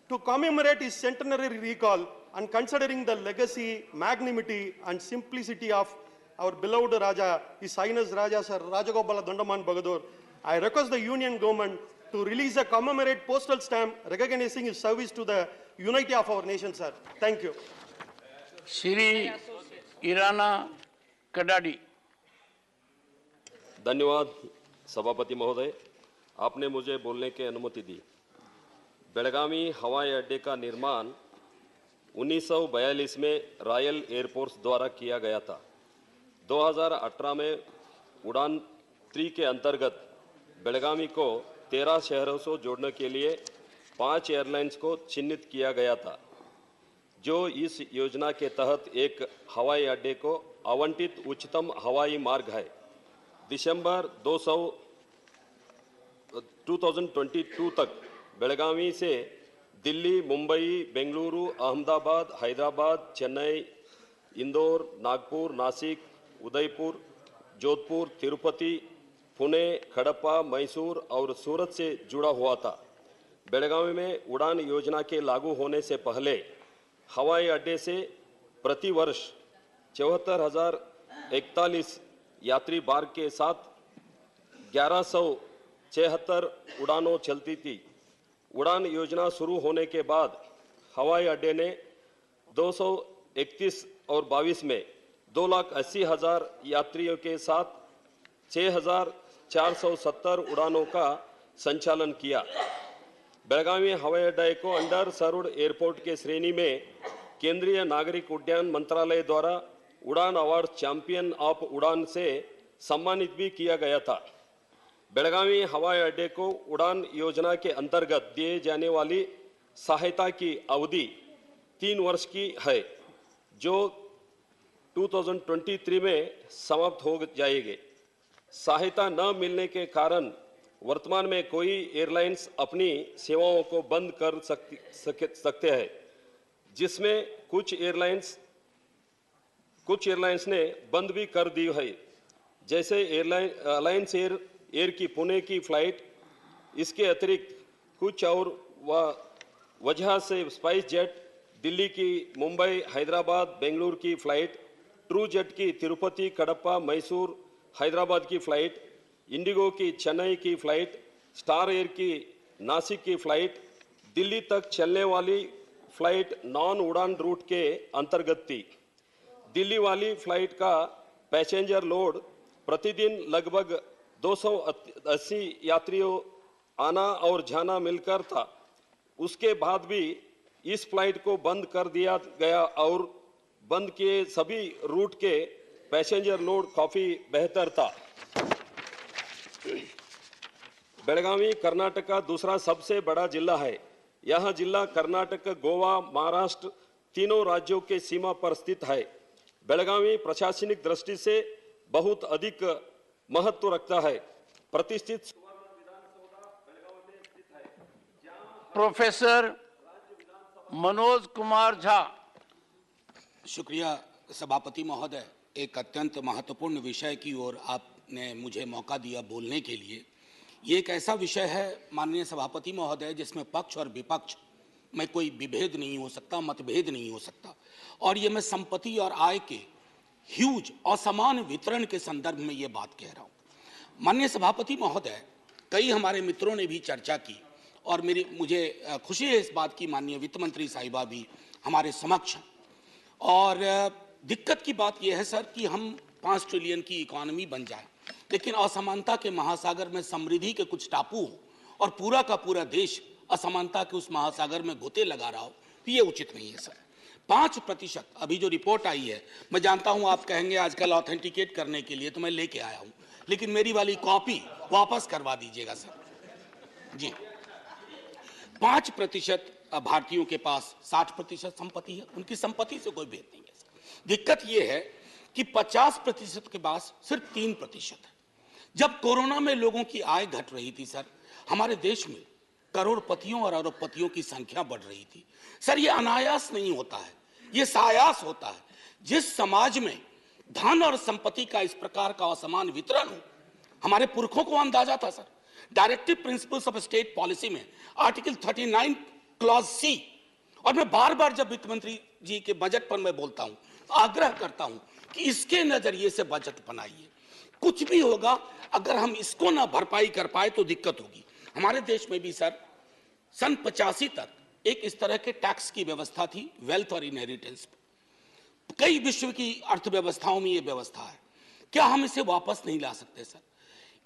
To commemorate his centenary recall and considering the legacy, magnanimity and simplicity of our beloved Raja, His Highness Raja Sir Rajagopala Dandaman Bahadur, I request the Union Government to release a commemorate postal stamp recognizing his service to the unity of our nation, sir. Thank you. Shri Eranna Kadadi. धन्यवाद सभापति महोदय, आपने मुझे बोलने की अनुमति दी। बेलगावी हवाई अड्डे का निर्माण 1942 में रॉयल एयरफोर्स द्वारा किया गया था। 2018 में उड़ान 3 के अंतर्गत बेलगावी को 13 शहरों से जोड़ने के लिए 5 एयरलाइंस को चिन्हित किया गया था, जो इस योजना के तहत एक हवाई अड्डे को आवंटित उच्चतम हवाई मार्ग है। दिसंबर 2022 तक बेलगावी से दिल्ली, मुंबई, बेंगलुरु, अहमदाबाद, हैदराबाद, चेन्नई, इंदौर, नागपुर, नासिक, उदयपुर, जोधपुर, तिरुपति, पुणे, खड़प्पा, मैसूर और सूरत से जुड़ा हुआ था। बेलगावी में उड़ान योजना के लागू होने से पहले हवाई अड्डे से प्रति वर्ष 74,041 यात्री मार्ग के साथ 1176 उड़ानों चलती थी। उड़ान योजना शुरू होने के बाद हवाई अड्डे ने 231 और 22 में 2,80,000 यात्रियों के साथ 6,470 उड़ानों का संचालन किया। बेलगावी हवाई अड्डे को अंडर सर्व्ड एयरपोर्ट के श्रेणी में केंद्रीय नागरिक उड्डयन मंत्रालय द्वारा उड़ान अवार्ड चैंपियन ऑफ उड़ान से सम्मानित भी किया गया था। बेलगावी हवाई अड्डे को उड़ान योजना के अंतर्गत दिए जाने वाली सहायता की अवधि 3 वर्ष की है, जो 2023 में समाप्त हो जाएंगे। सहायता न मिलने के कारण वर्तमान में कोई एयरलाइंस अपनी सेवाओं को बंद कर सकते हैं, जिसमें कुछ एयरलाइंस ने बंद भी कर दी है, जैसे अलायंस एयर की पुणे की फ्लाइट। इसके अतिरिक्त कुछ और वजह से स्पाइस जेट दिल्ली की मुंबई, हैदराबाद, बेंगलुरु की फ्लाइट, ट्रू जेट की तिरुपति, कडप्पा, मैसूर, हैदराबाद की फ्लाइट, इंडिगो की चेन्नई की फ्लाइट, स्टार एयर की नासिक की फ्लाइट, दिल्ली तक चलने वाली फ्लाइट नॉन उड़ान रूट के अंतर्गत थी। दिल्ली वाली फ्लाइट का पैसेंजर लोड प्रतिदिन लगभग 280 यात्रियों आना और जाना मिलकर था। उसके बाद भी इस फ्लाइट को बंद कर दिया गया और बंद किए सभी रूट के पैसेंजर लोड काफी बेहतर था। बेलगावी कर्नाटक का दूसरा सबसे बड़ा जिला है। यह जिला कर्नाटक, गोवा, महाराष्ट्र तीनों राज्यों के सीमा पर स्थित है। बेलगावी प्रशासनिक दृष्टि से बहुत अधिक महत्व रखता है। प्रतिष्ठित प्रोफेसर मनोज कुमार झा। शुक्रिया सभापति महोदय। एक अत्यंत महत्वपूर्ण विषय की ओर आपने मुझे मौका दिया बोलने के लिए। ये एक ऐसा विषय है माननीय सभापति महोदय जिसमें पक्ष और विपक्ष में कोई विभेद नहीं हो सकता, मतभेद नहीं हो सकता। और ये मैं संपत्ति और आय के ह्यूज असमान वितरण के संदर्भ में ये बात कह रहा हूँ। माननीय सभापति महोदय, कई हमारे मित्रों ने भी चर्चा की और मुझे खुशी है इस बात की माननीय वित्त मंत्री साहिबा भी हमारे समक्ष हैं। और दिक्कत की बात यह है सर कि हम 5 ट्रिलियन की इकोनॉमी बन जाए, लेकिन असमानता के महासागर में समृद्धि के कुछ टापू हो और पूरा का पूरा देश असमानता के उस महासागर में गोते लगा रहा हो, तो ये उचित नहीं है सर। 5% अभी जो रिपोर्ट आई है, मैं जानता हूं आप कहेंगे आजकल ऑथेंटिकेट करने के लिए, तो मैं लेके आया हूं, लेकिन मेरी वाली कॉपी वापस करवा दीजिएगा सर जी। 5% भारतीयों के पास 60% संपत्ति है, उनकी संपत्ति से कोई भेद नहीं है सर। दिक्कत यह है कि 50% के पास सिर्फ 3% है। जब कोरोना में लोगों की आय घट रही थी सर, हमारे देश में करोड़पतियों और अरबपतियों की संख्या बढ़ रही थी सर। ये अनायास नहीं होता है, ये सायास होता है। जिस समाज में धन और संपत्ति का इस प्रकार का असमान वितरण हो, हमारे पुरखों को अंदाजा था sir. Directive principles of state policy में आर्टिकल 39 क्लॉज C, और मैं बार बार जब वित्त मंत्री जी के बजट पर मैं बोलता हूं, आग्रह करता हूं कि इसके नजरिए से बजट बनाइए। कुछ भी होगा, अगर हम इसको ना भरपाई कर पाए तो दिक्कत होगी। हमारे देश में भी सर सन 85 तक एक इस तरह के टैक्स की व्यवस्था थी, वेल्थ और इनहेरिटेंस पर। कई विश्व की अर्थव्यवस्थाओं में यह व्यवस्था है, क्या हम इसे वापस नहीं ला सकते सर?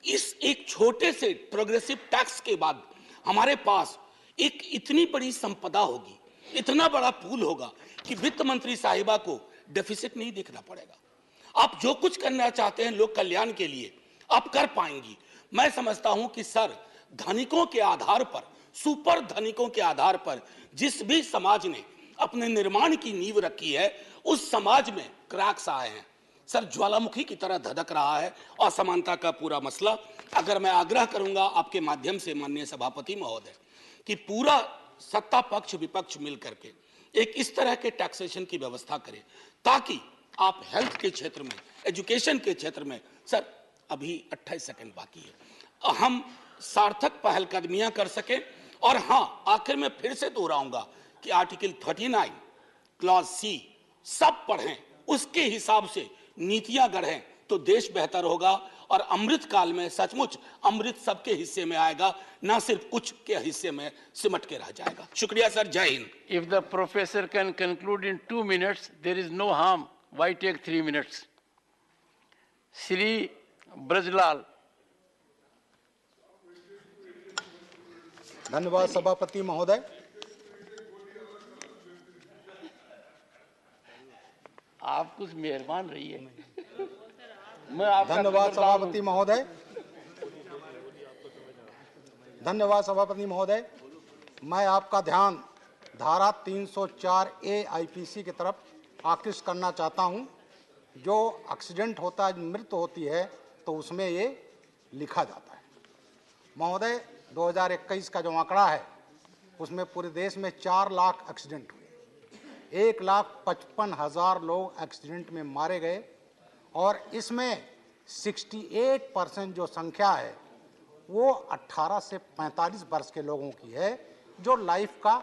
इस एक छोटे से प्रोग्रेसिव टैक्स के बाद हमारे पास एक इतनी बड़ी संपदा होगी, इतना बड़ा पूल होगा कि वित्त मंत्री साहिबा को डेफिसिट नहीं देखना पड़ेगा। आप जो कुछ करना चाहते हैं लोक कल्याण के लिए, आप कर पाएंगी। मैं समझता हूं कि सर, धनिकों के आधार पर, सुपर धनिकों के आधार पर जिस भी समाज ने अपने निर्माण की नींव रखी है, उस समाज में क्रैक्स आए हैं सर। ज्वालामुखी की तरह धधक रहा है असमानता का पूरा मसला। अगर मैं आग्रह करूंगा आपके माध्यम से माननीय सभापति महोदय कि पूरा सत्ता पक्ष विपक्ष मिलकर के एक इस तरह के टैक्सेशन की व्यवस्था करें, ताकि आप हेल्थ के क्षेत्र में, एजुकेशन के क्षेत्र में, सर अभी 28 सेकंड बाकी है, हम सार्थक पहलकदमियां कर सकें। और हां, आखिर में फिर से दोहराऊंगा कि आर्टिकल 39 क्लॉज C सब पढ़ें, उसके हिसाब से नीतियां गढ़ें तो देश बेहतर होगा। और अमृत काल में सचमुच अमृत सबके हिस्से में आएगा, ना सिर्फ कुछ के हिस्से में सिमट के रह जाएगा। शुक्रिया सर, जय Hind. If the professor can conclude in 2 minutes, there is no harm. Why take 3 minutes? Shri Brajlal. धन्यवाद सभापति महोदय। आप कुछ मेहरबान रहिए। मैं आपका धन्यवाद सभापति महोदय। धन्यवाद सभापति महोदय। मैं आपका ध्यान धारा 304A IPC की तरफ आकृष्ट करना चाहता हूं। जो एक्सीडेंट होता है, मृत्यु होती है, तो उसमें ये लिखा जाता है। महोदय, 2021 का जो आंकड़ा है उसमें पूरे देश में 4 लाख एक्सीडेंट हुए, 1,55,000 लोग एक्सीडेंट में मारे गए और इसमें 68% जो संख्या है वो 18 से 45 वर्ष के लोगों की है, जो लाइफ का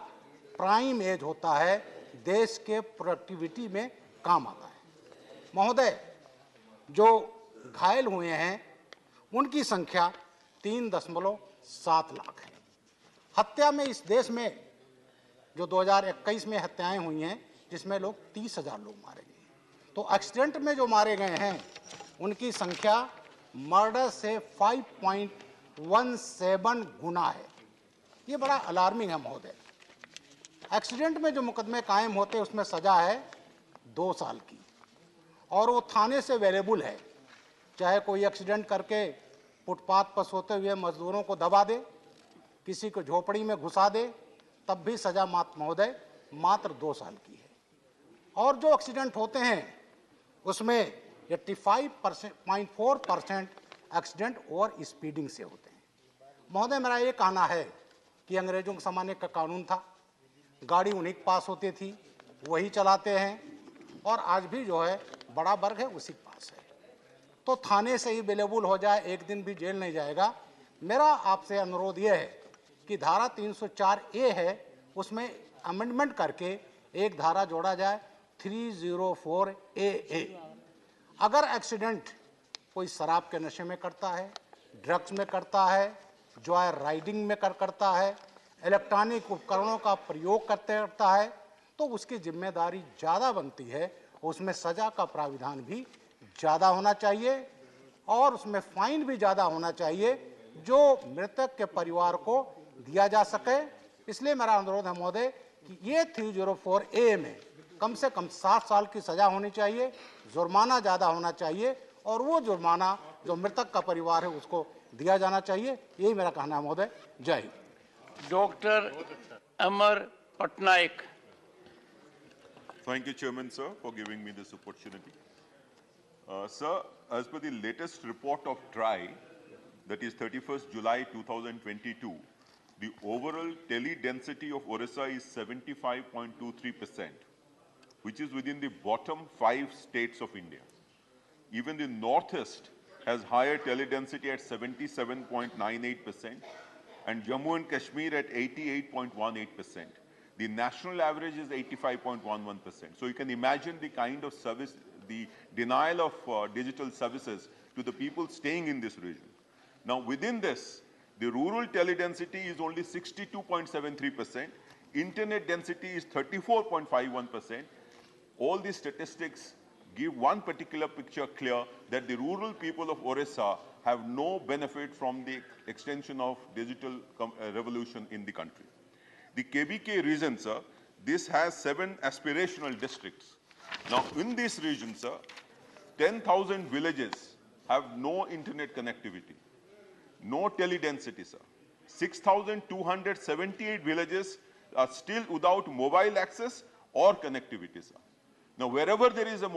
प्राइम एज होता है, देश के प्रोडक्टिविटी में काम आता है। महोदय, जो घायल हुए हैं उनकी संख्या 3.7 लाख है। हत्या में इस देश में जो 2021 में हत्याएं हुई हैं, जिसमें लोग 30,000 लोग मारे गए, तो एक्सीडेंट में जो मारे गए हैं उनकी संख्या मर्डर से 5.17 गुना है। ये बड़ा अलार्मिंग है महोदय। एक्सीडेंट में जो मुकदमे कायम होते हैं उसमें सजा है 2 साल की और वो थाने से अवेलेबल है। चाहे कोई एक्सीडेंट करके फुटपाथ पर सोते हुए मजदूरों को दबा दे, किसी को झोपड़ी में घुसा दे, तब भी सजा महोदय मात्र 2 साल की है। और जो एक्सीडेंट होते हैं उसमें 85.4% एक्सीडेंट ओवर स्पीडिंग से होते हैं। महोदय, मेरा ये कहना है कि अंग्रेजों के ज़माने का कानून था, गाड़ी उन्हीं के पास होती थी, वही चलाते हैं, और आज भी जो है बड़ा वर्ग है उसी के पास है, तो थाने से ही अवेलेबल हो जाए, एक दिन भी जेल नहीं जाएगा। मेरा आपसे अनुरोध ये है कि धारा 304A है, उसमें अमेंडमेंट करके एक धारा जोड़ा जाए 304AA। अगर एक्सीडेंट कोई शराब के नशे में करता है, ड्रग्स में करता है, जॉय राइडिंग में करता है, इलेक्ट्रॉनिक उपकरणों का प्रयोग करता है, तो उसकी जिम्मेदारी ज़्यादा बनती है, उसमें सजा का प्राविधान भी ज़्यादा होना चाहिए और उसमें फाइन भी ज़्यादा होना चाहिए, जो मृतक के परिवार को दिया जा सके। इसलिए मेरा अनुरोध है महोदय कि ये 304A में कम से कम 7 साल की सजा होनी चाहिए, जुर्माना ज़्यादा होना चाहिए और वो जुर्माना जो मृतक का परिवार है उसको दिया जाना चाहिए। यही मेरा कहना है महोदय। जय Hind. Doctor Amar Patnaik. Thank you, Chairman, sir, for giving me this opportunity. Sir, as per the latest report of TRI, that is 31st July 2022, the overall tele density of Orissa is 75.23%, which is within the bottom 5 states of India. Even the Northeast has higher tele density at 77.98% and Jammu and Kashmir at 88.18%. The national average is 85.11%. So you can imagine the kind of service, the denial of digital services to the people staying in this region. Now within this, the rural tele-density is only 62.73%, internet density is 34.51%. All these statistics give one particular picture clear that the rural people of Orissa have no benefit from the extension of digital revolution in the country. The KBK region, sir, this has 7 aspirational districts. Now, in this region, sir, 10,000 villages have no internet connectivity, no tele-density, sir. 6,278 villages are still without mobile access or connectivity, sir. Now, wherever there is a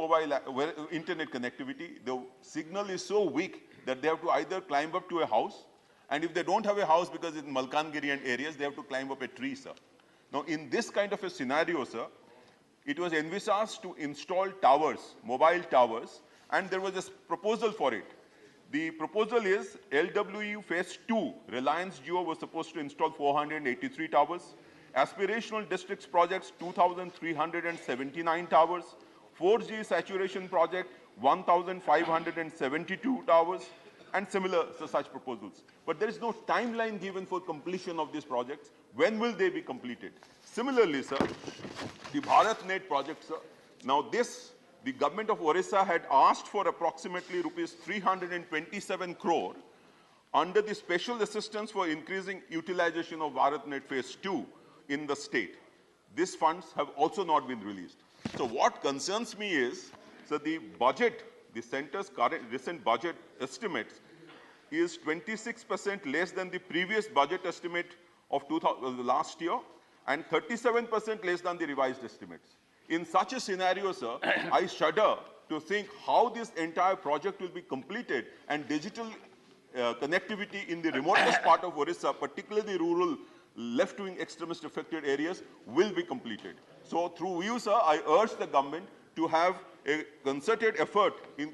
internet connectivity, the signal is so weak that they have to either climb up to a house, and if they don't have a house because it's in Malkangiri and areas, they have to climb up a tree, sir. Now, in this kind of a scenario, sir, it was envisaged to install towers, mobile towers, and there was a proposal for it. The proposal is LWU Phase 2, Reliance Jio was supposed to install 483 towers. Aspirational districts projects, 2,379 towers. 4G saturation project, 1,572 towers, and similar such proposals. But there is no timeline given for completion of these projects. When will they be completed? Similarly, sir, the BharatNet project, sir, now this, the government of Orissa had asked for approximately rupees 327 crore under the special assistance for increasing utilization of BharatNet Phase 2 in the state. These funds have also not been released. So what concerns me is, so the budget, the center's current recent budget estimates is 26% less than the previous budget estimate of last year and 37% less than the revised estimates. In such a scenario, sir, I shudder to think how this entire project will be completed and digital connectivity in the remotest part of Orissa, particularly rural left-wing extremist affected areas, will be completed. So through you, sir, I urge the government to have a concerted effort in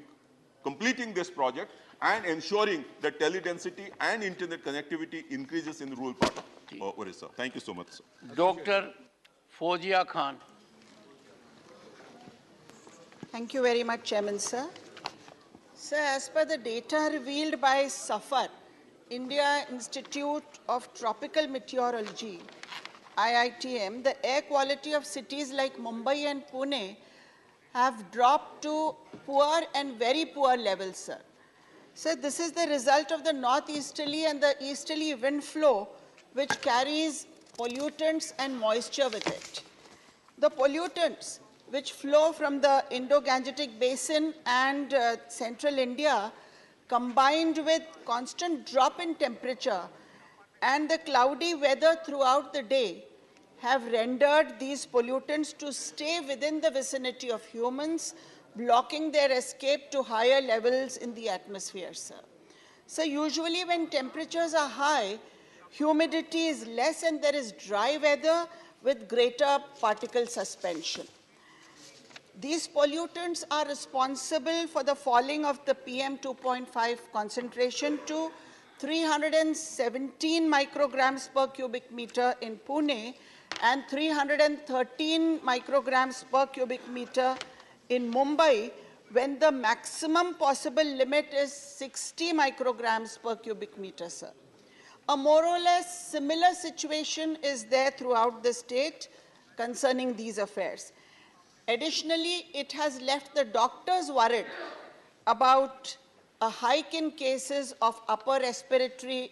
completing this project and ensuring that tele-density and internet connectivity increases in the rural part of Orissa. Thank you so much, sir. Dr. Fozia Khan. Thank you very much, Chairman, sir. Sir, as per the data revealed by SAFAR, India Institute of Tropical Meteorology, IITM, the air quality of cities like Mumbai and Pune have dropped to poor and very poor levels, sir. Sir, this is the result of the northeasterly and the easterly wind flow, which carries pollutants and moisture with it. The pollutants which flow from the Indo-Gangetic Basin and central India, combined with constant drop in temperature and the cloudy weather throughout the day, have rendered these pollutants to stay within the vicinity of humans, blocking their escape to higher levels in the atmosphere, sir. So usually when temperatures are high, humidity is less and there is dry weather with greater particle suspension. These pollutants are responsible for the falling of the PM 2.5 concentration to 317 micrograms per cubic meter in Pune and 313 micrograms per cubic meter in Mumbai, when the maximum possible limit is 60 micrograms per cubic meter, sir. A more or less similar situation is there throughout the state concerning these affairs. Additionally, it has left the doctors worried about a hike in cases of upper respiratory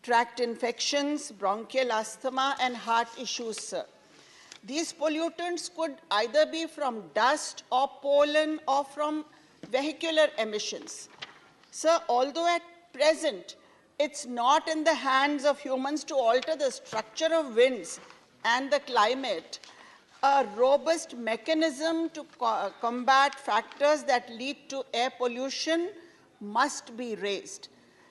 tract infections, bronchial asthma, and heart issues, sir. These pollutants could either be from dust or pollen or from vehicular emissions. Sir, although at present it's not in the hands of humans to alter the structure of winds and the climate, a robust mechanism to combat factors that lead to air pollution must be raised,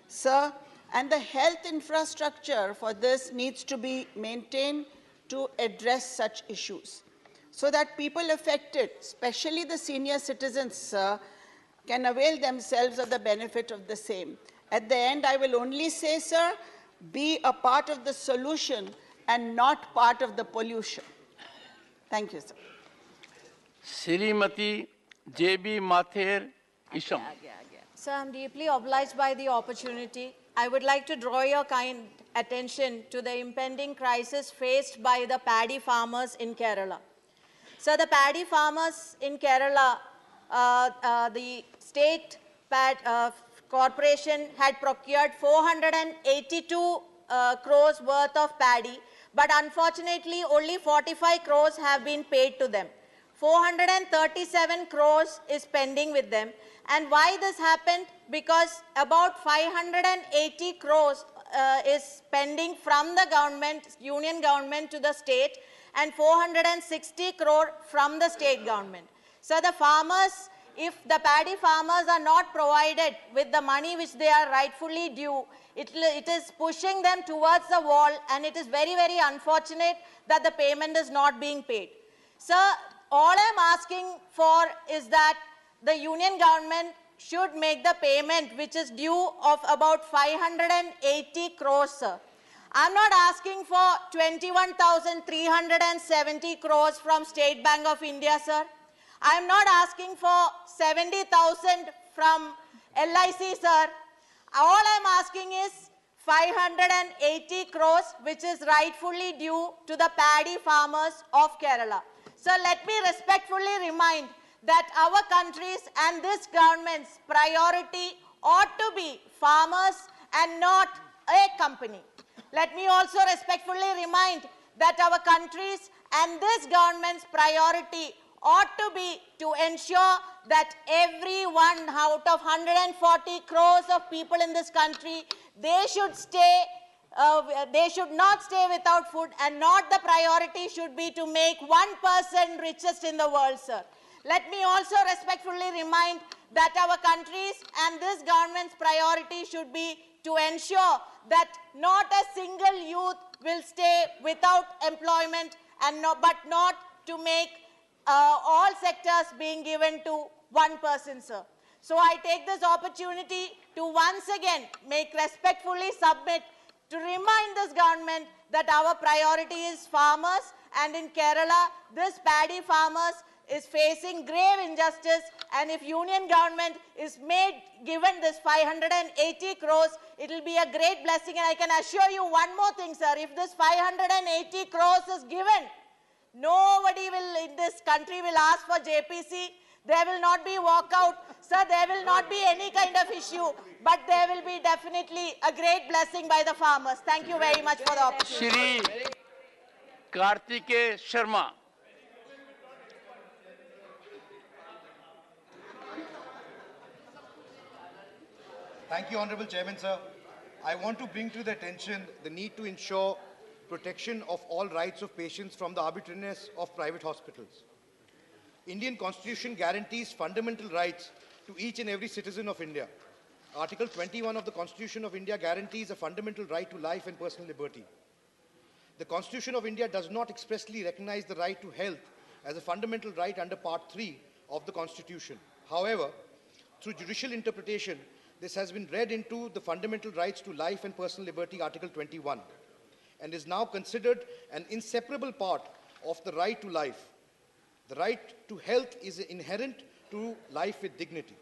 sir, and the health infrastructure for this needs to be maintained to address such issues, so that people affected, especially the senior citizens, sir, can avail themselves of the benefit of the same. At the end, I will only say, sir, be a part of the solution and not part of the pollution. Thank you, sir. Srimati J.B. Mathur Isham. Sir, I'm deeply obliged by the opportunity. I would like to draw your kind attention to the impending crisis faced by the paddy farmers in Kerala. So the paddy farmers in Kerala, the state corporation had procured 482 crores worth of paddy, but unfortunately only 45 crores have been paid to them. 437 crores is pending with them. And why this happened? Because about 580 crores is pending from the government, union government to the state, and 460 crore from the state government. So the farmers, if the paddy farmers are not provided with the money which they are rightfully due, it is pushing them towards the wall, and it is very, very unfortunate that the payment is not being paid. So all I'm asking for is that the union government should make the payment which is due of about 580 crores, sir. I'm not asking for 21,370 crores from State Bank of India, sir. I'm not asking for 70,000 from LIC, sir. All I'm asking is 580 crores, which is rightfully due to the paddy farmers of Kerala. So let me respectfully remind that our country's and this government's priority ought to be farmers and not a company. Let me also respectfully remind that our country's and this government's priority ought to be to ensure that every one out of 140 crores of people in this country, they should not stay without food, and not the priority should be to make 1% richest in the world, sir. Let me also respectfully remind that our country's and this government's priority should be to ensure that not a single youth will stay without employment, and but not to make all sectors being given to one person, sir. So I take this opportunity to once again respectfully submit to remind this government that our priority is farmers, and in Kerala, this paddy farmers is facing grave injustice, and if union government is given this 580 crores, it will be a great blessing. And I can assure you one more thing, sir, if this 580 crores is given, nobody in this country will ask for JPC. There will not be walkout, sir, there will not be any kind of issue, but there will be definitely a great blessing by the farmers. Thank you very much for the opportunity. Shri Kartike Sharma. Thank you, Honorable Chairman, sir. I want to bring to the attention the need to ensure protection of all rights of patients from the arbitrariness of private hospitals. Indian Constitution guarantees fundamental rights to each and every citizen of India. Article 21 of the Constitution of India guarantees a fundamental right to life and personal liberty. The Constitution of India does not expressly recognize the right to health as a fundamental right under Part 3 of the Constitution. However, through judicial interpretation, this has been read into the fundamental rights to life and personal liberty, Article 21, and is now considered an inseparable part of the right to life. The right to health is inherent to life with dignity.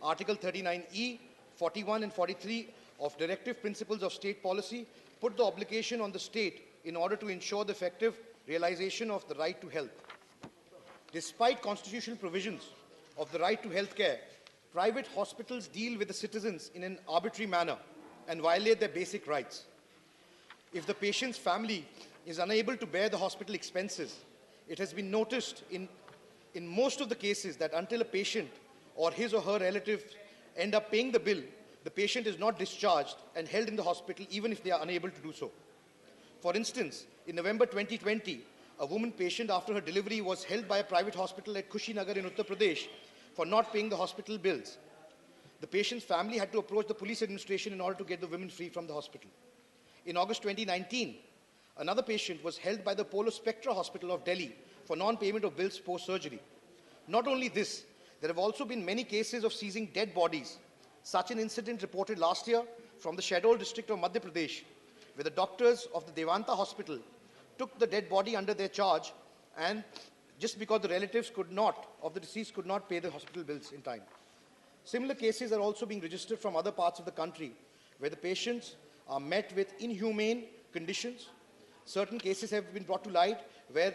Article 39E, 41 and 43 of Directive Principles of State Policy put the obligation on the state in order to ensure the effective realization of the right to health. Despite constitutional provisions of the right to health care, private hospitals deal with the citizens in an arbitrary manner and violate their basic rights. If the patient's family is unable to bear the hospital expenses, it has been noticed in most of the cases that until a patient or his or her relative end up paying the bill, the patient is not discharged and held in the hospital even if they are unable to do so. For instance, in November 2020, a woman patient after her delivery was held by a private hospital at Kushinagar in Uttar Pradesh for not paying the hospital bills. The patient's family had to approach the police administration in order to get the women free from the hospital. In August 2019, another patient was held by the Polo Spectra Hospital of Delhi for non-payment of bills post-surgery. Not only this, there have also been many cases of seizing dead bodies. Such an incident reported last year from the Shahdol district of Madhya Pradesh, where the doctors of the Devanta hospital took the dead body under their charge, and just because the relatives of the deceased could not pay the hospital bills in time. Similar cases are also being registered from other parts of the country, where the patients are met with inhumane conditions. Certain cases have been brought to light where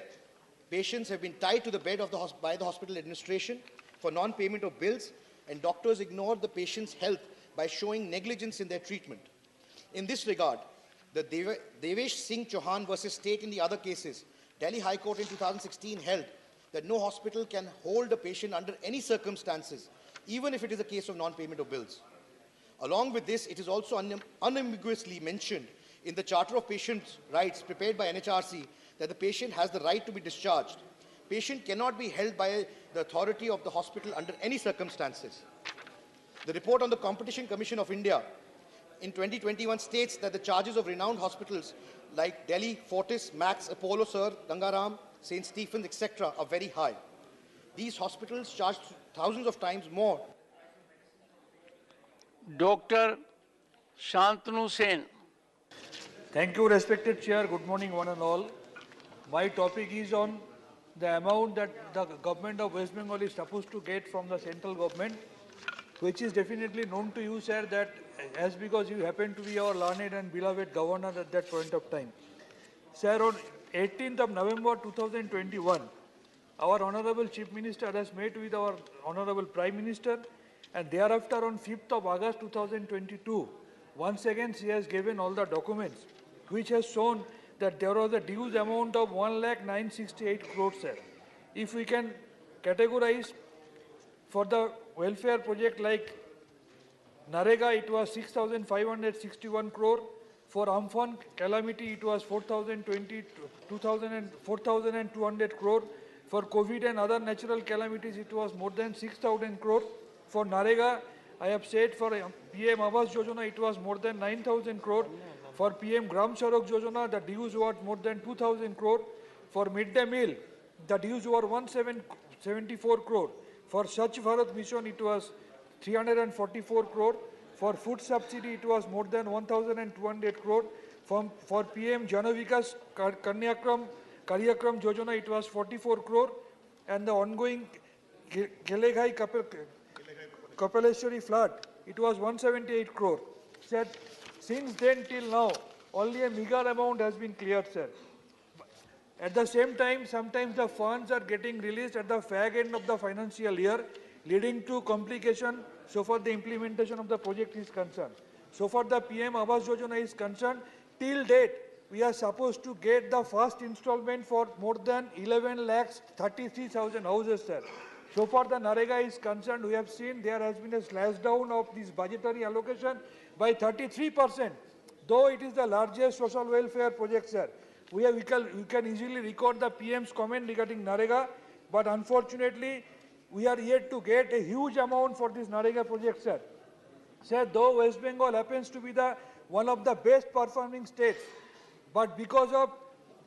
patients have been tied to the bed by the hospital administration for non-payment of bills, and doctors ignored the patient's health by showing negligence in their treatment. In this regard, the Devesh Singh Chauhan versus State in the other cases, Delhi High Court in 2016 held that no hospital can hold a patient under any circumstances, even if it is a case of non-payment of bills. Along with this, it is also unambiguously mentioned in the Charter of Patients' Rights prepared by NHRC that the patient has the right to be discharged. Patient cannot be held by the authority of the hospital under any circumstances. The report on the Competition Commission of India in 2021 states that the charges of renowned hospitals like Delhi, Fortis, Max, Apollo, Sir, Gangaram, St. Stephen's, etc. are very high. These hospitals charge thousands of times more. Dr. Shantanu Sen. Thank you, respected Chair. Good morning, one and all. My topic is on the amount that the government of West Bengal is supposed to get from the central government, which is definitely known to you, sir, that as because you happen to be our learned and beloved governor at that point of time. Sir, on 18th of November 2021, our Honorable Chief Minister has met with our Honorable Prime Minister, and thereafter on 5th of August 2022, once again she has given all the documents, which has shown that there was a dues amount of 1,968 crores, sir. If we can categorize for the welfare project like Narega, it was 6,561 crore. For Amphan calamity, it was 4,200 crore. For COVID and other natural calamities, it was more than 6,000 crore. For Narega, I have said for PM Awas Yojana, it was more than 9,000 crore. For PM Gram Sadak Yojana, the dues were more than 2,000 crore. For midday meal, the dues were 174 crore. For Swachh Bharat Mission, it was 344 crore. For food subsidy, it was more than 1,200 crore. For PM Janavikas Karyakram Yojana, it was 44 crore. And the ongoing Geleghai Kapaleshwari flood, it was 178 crore. Said, since then till now, only a meager amount has been cleared, sir. At the same time, sometimes the funds are getting released at the fag end of the financial year, leading to complication so far the implementation of the project is concerned. So far the PM Awas Yojana is concerned, till date, we are supposed to get the first installment for more than 11 lakhs 33,000 houses, sir. So far the Narega is concerned, we have seen there has been a slash down of this budgetary allocation by 33%, though it is the largest social welfare project, sir. We can easily record the PM's comment regarding Narega, but unfortunately, we are yet to get a huge amount for this Narega project, sir. Sir, though West Bengal happens to be one of the best performing states, but because of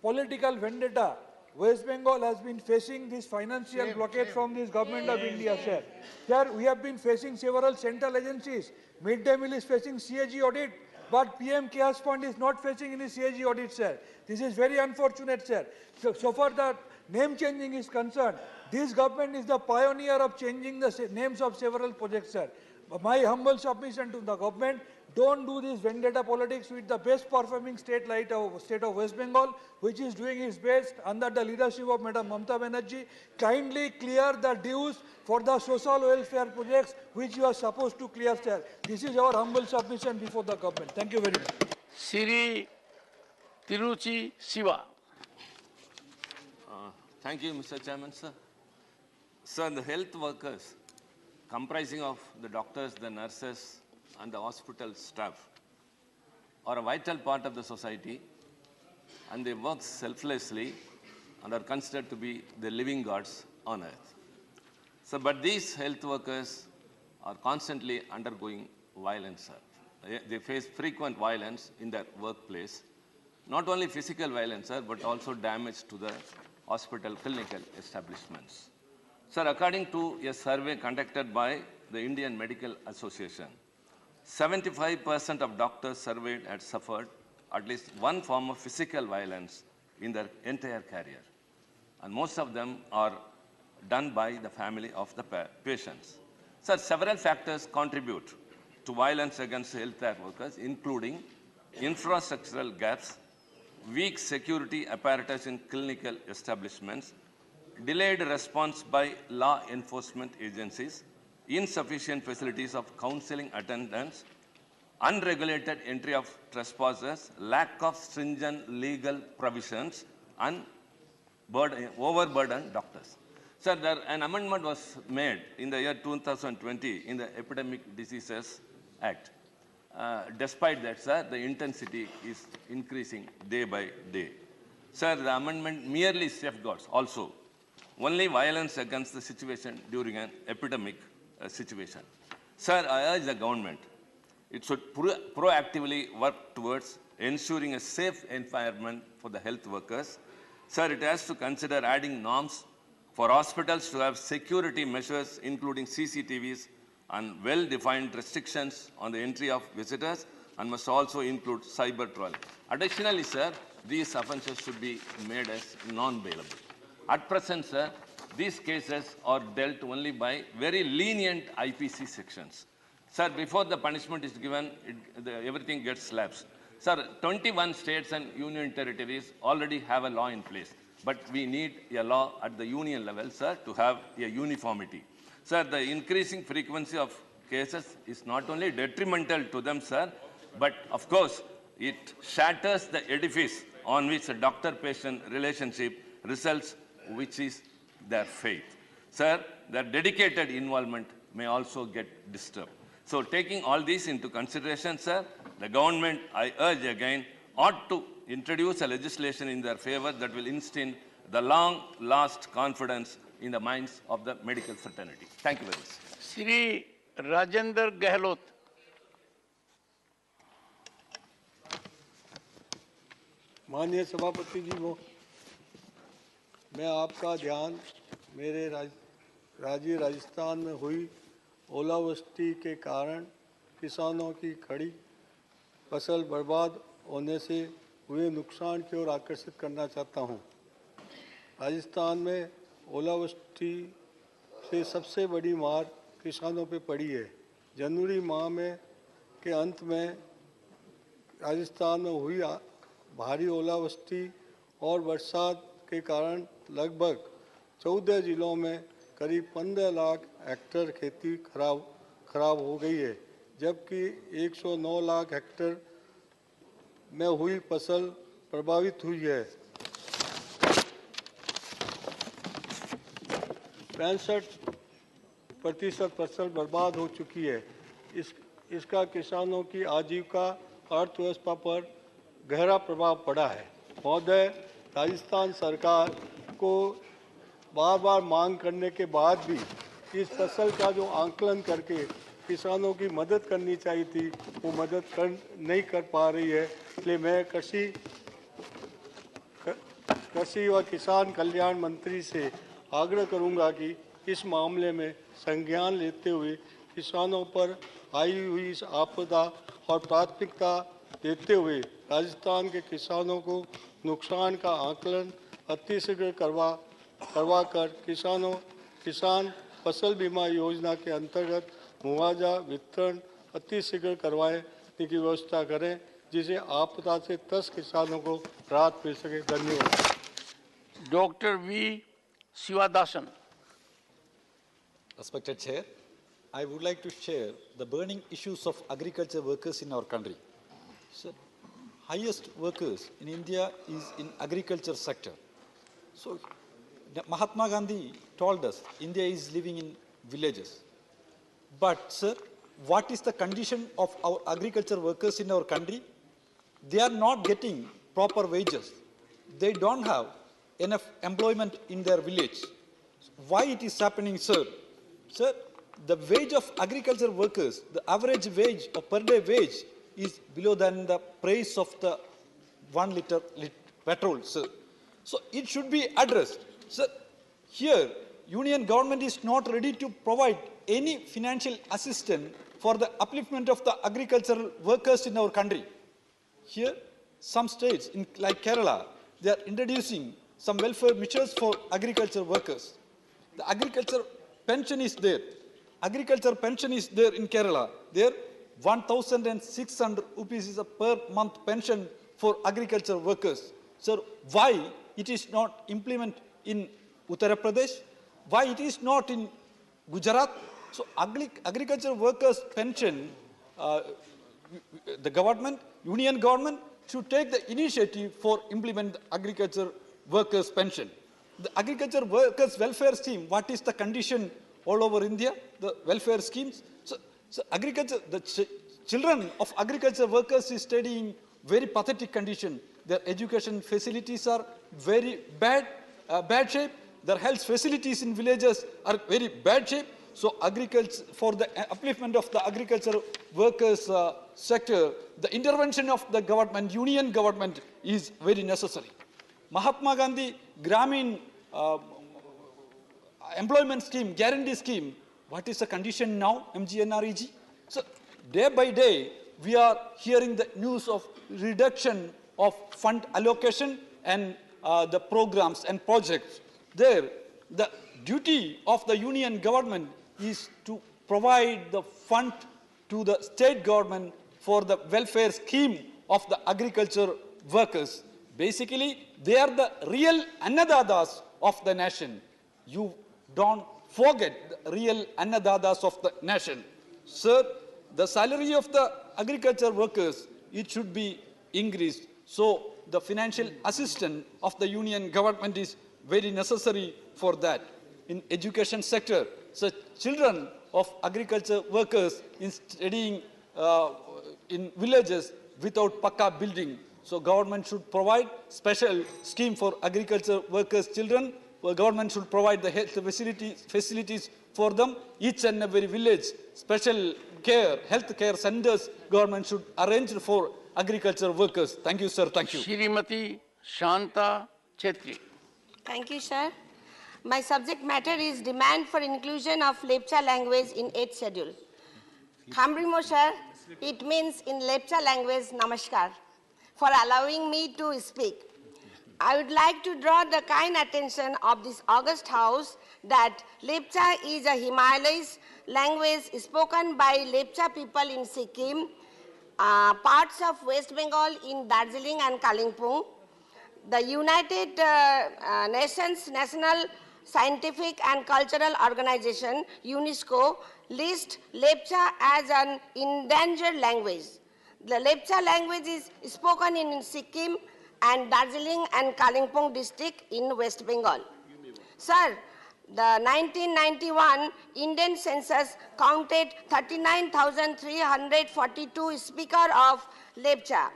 political vendetta, West Bengal has been facing this financial blockade from this government of India, sir. Sir, we have been facing several central agencies. Midday meal is facing CAG audit, but PM Chaos Fund is not facing any CAG audit, sir. This is very unfortunate, sir. So far the name changing is concerned, this government is the pioneer of changing the names of several projects, sir. My humble submission to the government, don't do this vendetta politics with the best performing state like state of West Bengal, which is doing its best under the leadership of Madam Mamata Banerjee. Kindly clear the dues for the social welfare projects which you are supposed to clear, sir. This is our humble submission before the government. Thank you very much. Sri Tiruchi Siva. Thank you, Mr. Chairman, sir. Sir, the health workers, comprising of the doctors, the nurses, and the hospital staff, are a vital part of the society, and they work selflessly and are considered to be the living gods on earth. So, but these health workers are constantly undergoing violence, sir. They face frequent violence in their workplace, not only physical violence, sir, but also damage to the hospital clinical establishments. Sir, according to a survey conducted by the Indian Medical Association, 75% of doctors surveyed had suffered at least one form of physical violence in their entire career. And most of them are done by the family of the patients. Sir, several factors contribute to violence against healthcare workers, including infrastructural gaps, weak security apparatus in clinical establishments, delayed response by law enforcement agencies, insufficient facilities of counseling attendance, unregulated entry of trespassers, lack of stringent legal provisions, and overburdened doctors. Sir, an amendment was made in the year 2020 in the Epidemic Diseases Act. Despite that, sir, the intensity is increasing day by day. Sir, the amendment merely safeguards also only violence against the situation during an epidemic situation. Sir, I urge the government, it should proactively work towards ensuring a safe environment for the health workers. Sir, it has to consider adding norms for hospitals to have security measures, including CCTVs, and well-defined restrictions on the entry of visitors, and must also include cyber trolling. Additionally, sir, these offences should be made as non-bailable. At present, sir, these cases are dealt only by very lenient IPC sections. Sir, before the punishment is given, everything gets lapsed. Sir, 21 states and union territories already have a law in place, but we need a law at the union level, sir, to have a uniformity. Sir, the increasing frequency of cases is not only detrimental to them, sir, but of course, it shatters the edifice on which a doctor-patient relationship results, which is their faith. Sir, their dedicated involvement may also get disturbed. So taking all these into consideration, sir, the government, I urge again, ought to introduce a legislation in their favor that will instill the long lost confidence in the minds of the medical fraternity. Thank you very much. Shri Rajendra Gehlot. माननीय सभापति जी, मैं आपका ध्यान मेरे राज्य राजस्थान में हुई ओलावृष्टि के कारण किसानों की खड़ी फसल बर्बाद होने से हुए नुकसान की ओर आकर्षित करना चाहता हूं। राजस्थान में ओलावृष्टि से सबसे बड़ी मार किसानों पे पड़ी है। जनवरी माह में के अंत में राजस्थान में हुई भारी ओलावृष्टि और बरसात के कारण लगभग 14 जिलों में करीब 15 लाख हेक्टेयर खेती खराब हो गई है, जबकि 109 लाख हेक्टेयर में हुई फसल प्रभावित हुई है। 65% फसल बर्बाद हो चुकी है। इसका किसानों की आजीविका अर्थव्यवस्था पर गहरा प्रभाव पड़ा है। महोदय, राजस्थान सरकार को बार बार मांग करने के बाद भी इस फसल का जो आंकलन करके किसानों की मदद करनी चाहिए थी, वो मदद नहीं कर पा रही है। इसलिए मैं कृषि व किसान कल्याण मंत्री से आग्रह करूंगा कि इस मामले में संज्ञान लेते हुए किसानों पर आई हुई इस आपदा और प्राथमिकता देते हुए राजस्थान के किसानों को नुकसान का आकलन अतिशीघ्र करवा कर किसान फसल बीमा योजना के अंतर्गत मुआवजा वितरण अतिशीघ्र करवाने की व्यवस्था करें, जिसे आपदा से 10 किसानों को राहत मिल सके। धन्यवाद। Dr. V. Sivadasan. Respected Chair, I would like to share the burning issues of agriculture workers in our country. So, highest workers in India is in agriculture sector. So, Mahatma Gandhi told us India is living in villages. But, sir, what is the condition of our agriculture workers in our country? They are not getting proper wages. They don't have enough employment in their village. Why it is happening, sir? Sir, the wage of agriculture workers, the average wage or per day wage is below than the price of the 1 liter petrol, sir. So it should be addressed. Sir, here, Union government is not ready to provide any financial assistance for the upliftment of the agricultural workers in our country. Here, some states, like Kerala, they are introducing some welfare measures for agriculture workers. The agriculture pension is there. Agriculture pension is there in Kerala. There, 1,600 rupees is a per month pension for agriculture workers. Sir, why it is not implemented in Uttar Pradesh? Why it is not in Gujarat? So, agriculture workers pension, the government, union government should take the initiative for implement agriculture workers pension. The agriculture workers welfare scheme, what is the condition all over India, the welfare schemes? So agriculture, the children of agriculture workers is studying very pathetic condition. Their education facilities are very bad shape. Their health facilities in villages are very bad shape. So agriculture, for the upliftment of the agriculture workers sector, the intervention of the government, union government is very necessary. Mahatma Gandhi Gramin employment scheme, guarantee scheme, what is the condition now, MGNREG? So day by day, we are hearing the news of reduction of fund allocation and the programs and projects. There, the duty of the union government is to provide the fund to the state government for the welfare scheme of the agriculture workers. Basically, they are the real annadatas of the nation. You don't forget the real annadatas of the nation. Sir, the salary of the agriculture workers, it should be increased. So the financial assistance of the union government is very necessary for that. In education sector, so children of agriculture workers in studying in villages without pakka building, So government should provide special scheme for agriculture workers' children. Well, government should provide the health facilities for them. Each and every village, special care, health care centers, government should arrange for agriculture workers. Thank you, sir. Thank you. Shrimati Shanta Chetri. Thank you, sir. My subject matter is demand for inclusion of Lepcha language in 8th schedule. Khambrimo, sir, it means in Lepcha language, namaskar, for allowing me to speak. I would like to draw the kind attention of this august house that Lepcha is a Himalayas language spoken by Lepcha people in Sikkim, parts of West Bengal in Darjeeling and Kalimpong. The United Nations National Scientific and Cultural Organization, UNESCO, lists Lepcha as an endangered language. The Lepcha language is spoken in Sikkim and Darjeeling and Kalimpong district in West Bengal. Sir, the 1991 Indian census counted 39,342 speakers of Lepcha.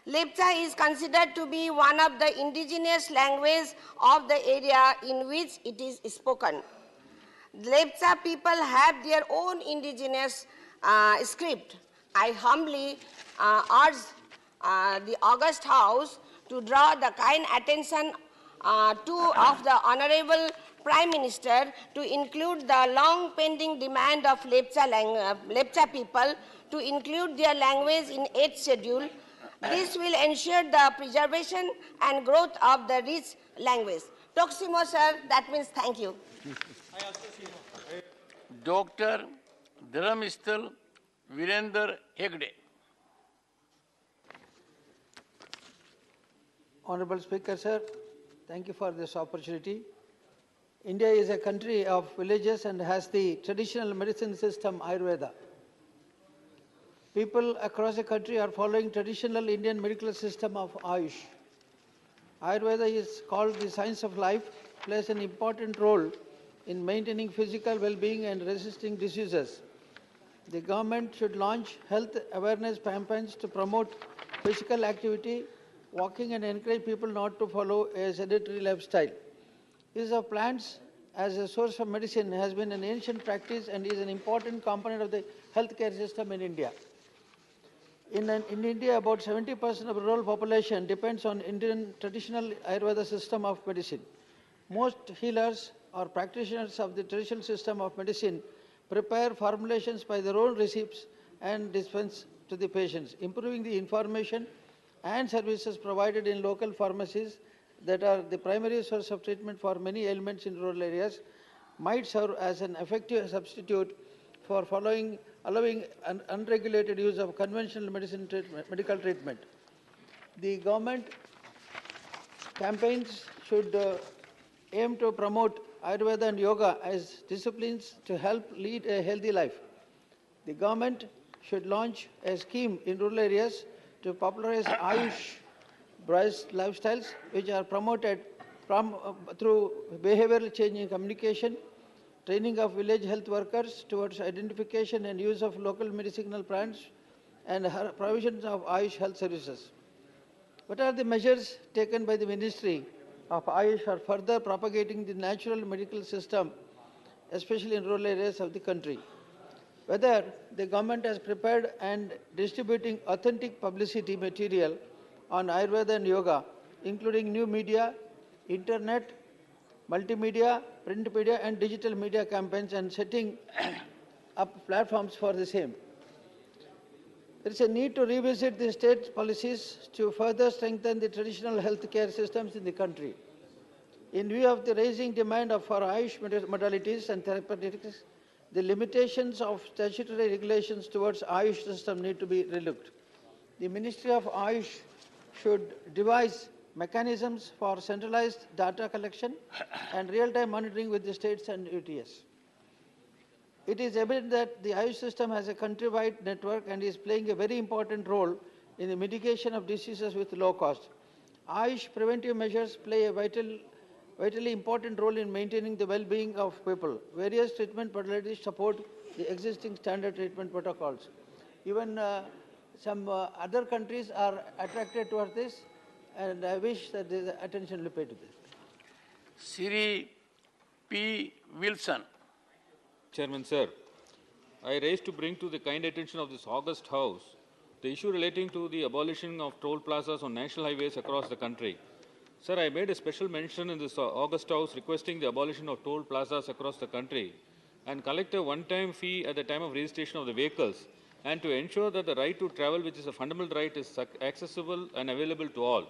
Lepcha is considered to be one of the indigenous languages of the area in which it is spoken. Lepcha people have their own indigenous script. I humbly urge the august house to draw the kind attention of the Honorable Prime Minister to include the long pending demand of Lepcha people to include their language in 8th schedule. This will ensure the preservation and growth of the rich language. Toksimo, sir, that means thank you. Dr. Dharamistal Virender Hegde. Honorable Speaker, sir, thank you for this opportunity. India is a country of villages and has the traditional medicine system Ayurveda. People across the country are following traditional Indian medical system of Ayush. Ayurveda is called the science of life, plays an important role in maintaining physical well-being and resisting diseases. The government should launch health awareness campaigns to promote physical activity, walking, and encourage people not to follow a sedentary lifestyle. Use of plants as a source of medicine has been an ancient practice and is an important component of the healthcare system in India. In India, about 70% of the rural population depends on Indian traditional Ayurveda system of medicine. Most healers or practitioners of the traditional system of medicine prepare formulations by their own recipes and dispense to the patients, improving the information and services provided in local pharmacies that are the primary source of treatment for many ailments in rural areas might serve as an effective substitute for allowing an unregulated use of conventional medical treatment. The government campaigns should aim to promote Ayurveda and Yoga as disciplines to help lead a healthy life. The government should launch a scheme in rural areas to popularize Ayush-based lifestyles, which are promoted through behavioral change in communication, training of village health workers towards identification and use of local medicinal plants, and provisions of Ayush health services. What are the measures taken by the Ministry of Ayush for further propagating the natural medical system, especially in rural areas of the country? Whether the government has prepared and distributing authentic publicity material on Ayurveda and Yoga, including new media, internet, multimedia, print media, and digital media campaigns, and setting up platforms for the same. There is a need to revisit the state policies to further strengthen the traditional healthcare systems in the country. In view of the rising demand for Ayush modalities and therapeutics, the limitations of statutory regulations towards Ayush system need to be relooked. The Ministry of Ayush should devise mechanisms for centralized data collection and real-time monitoring with the states and UTS. It is evident that the Ayush system has a countrywide network and is playing a very important role in the mitigation of diseases with low cost. Ayush preventive measures play a vitally important role in maintaining the well-being of people. Various treatment modalities support the existing standard treatment protocols. Even some other countries are attracted towards this, and I wish that there is attention will be paid to this. Sri P. Wilson. Chairman, sir, I raised to bring to the kind attention of this august House the issue relating to the abolition of toll plazas on national highways across the country. Sir, I made a special mention in this august House requesting the abolition of toll plazas across the country and collect a one-time fee at the time of registration of the vehicles, and to ensure that the right to travel, which is a fundamental right, is accessible and available to all.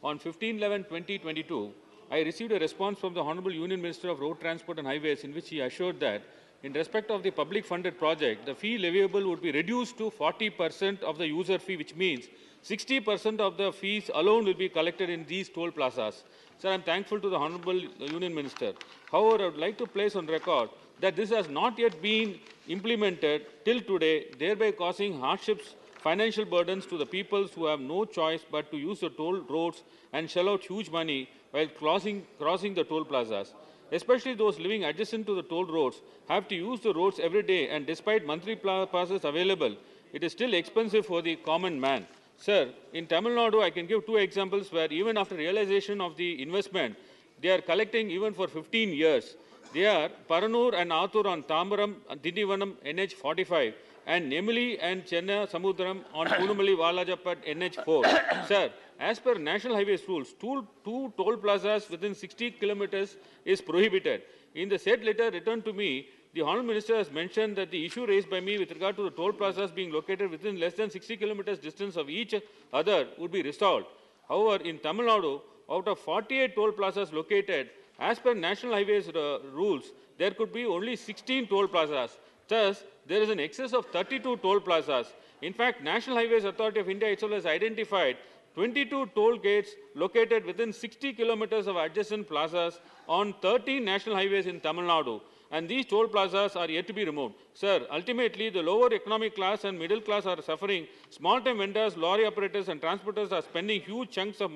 On 15/11/2022, I received a response from the Honorable Union Minister of Road Transport and Highways in which he assured that in respect of the public-funded project, the fee leviable would be reduced to 40% of the user fee, which means 60% of the fees alone will be collected in these toll plazas. Sir, I am thankful to the Honorable Union Minister. However, I would like to place on record that this has not yet been implemented till today, thereby causing hardships, financial burdens to the people who have no choice but to use the toll roads and shell out huge money while crossing the toll plazas. Especially those living adjacent to the toll roads have to use the roads every day, and despite monthly passes available, it is still expensive for the common man. Sir, in Tamil Nadu, I can give two examples where even after realization of the investment, they are collecting even for 15 years. They are Paranur and Athur on Tambaram, Dindivanam, NH 45, and Nemili and Chennai Samudram on Punumali Valajapat, NH 4. Sir, as per National Highways rules, two toll plazas within 60 kilometers is prohibited. In the said letter returned to me, the Honourable Minister has mentioned that the issue raised by me with regard to the toll plazas being located within less than 60 kilometers distance of each other would be resolved. However, in Tamil Nadu, out of 48 toll plazas located, as per National Highways rules, there could be only 16 toll plazas. Thus, there is an excess of 32 toll plazas. In fact, National Highways Authority of India itself has identified 22 toll gates located within 60 kilometers of adjacent plazas on 13 national highways in Tamil Nadu. And these toll plazas are yet to be removed. Sir, ultimately, the lower economic class and middle class are suffering. Small-time vendors, lorry operators and transporters are spending huge chunks of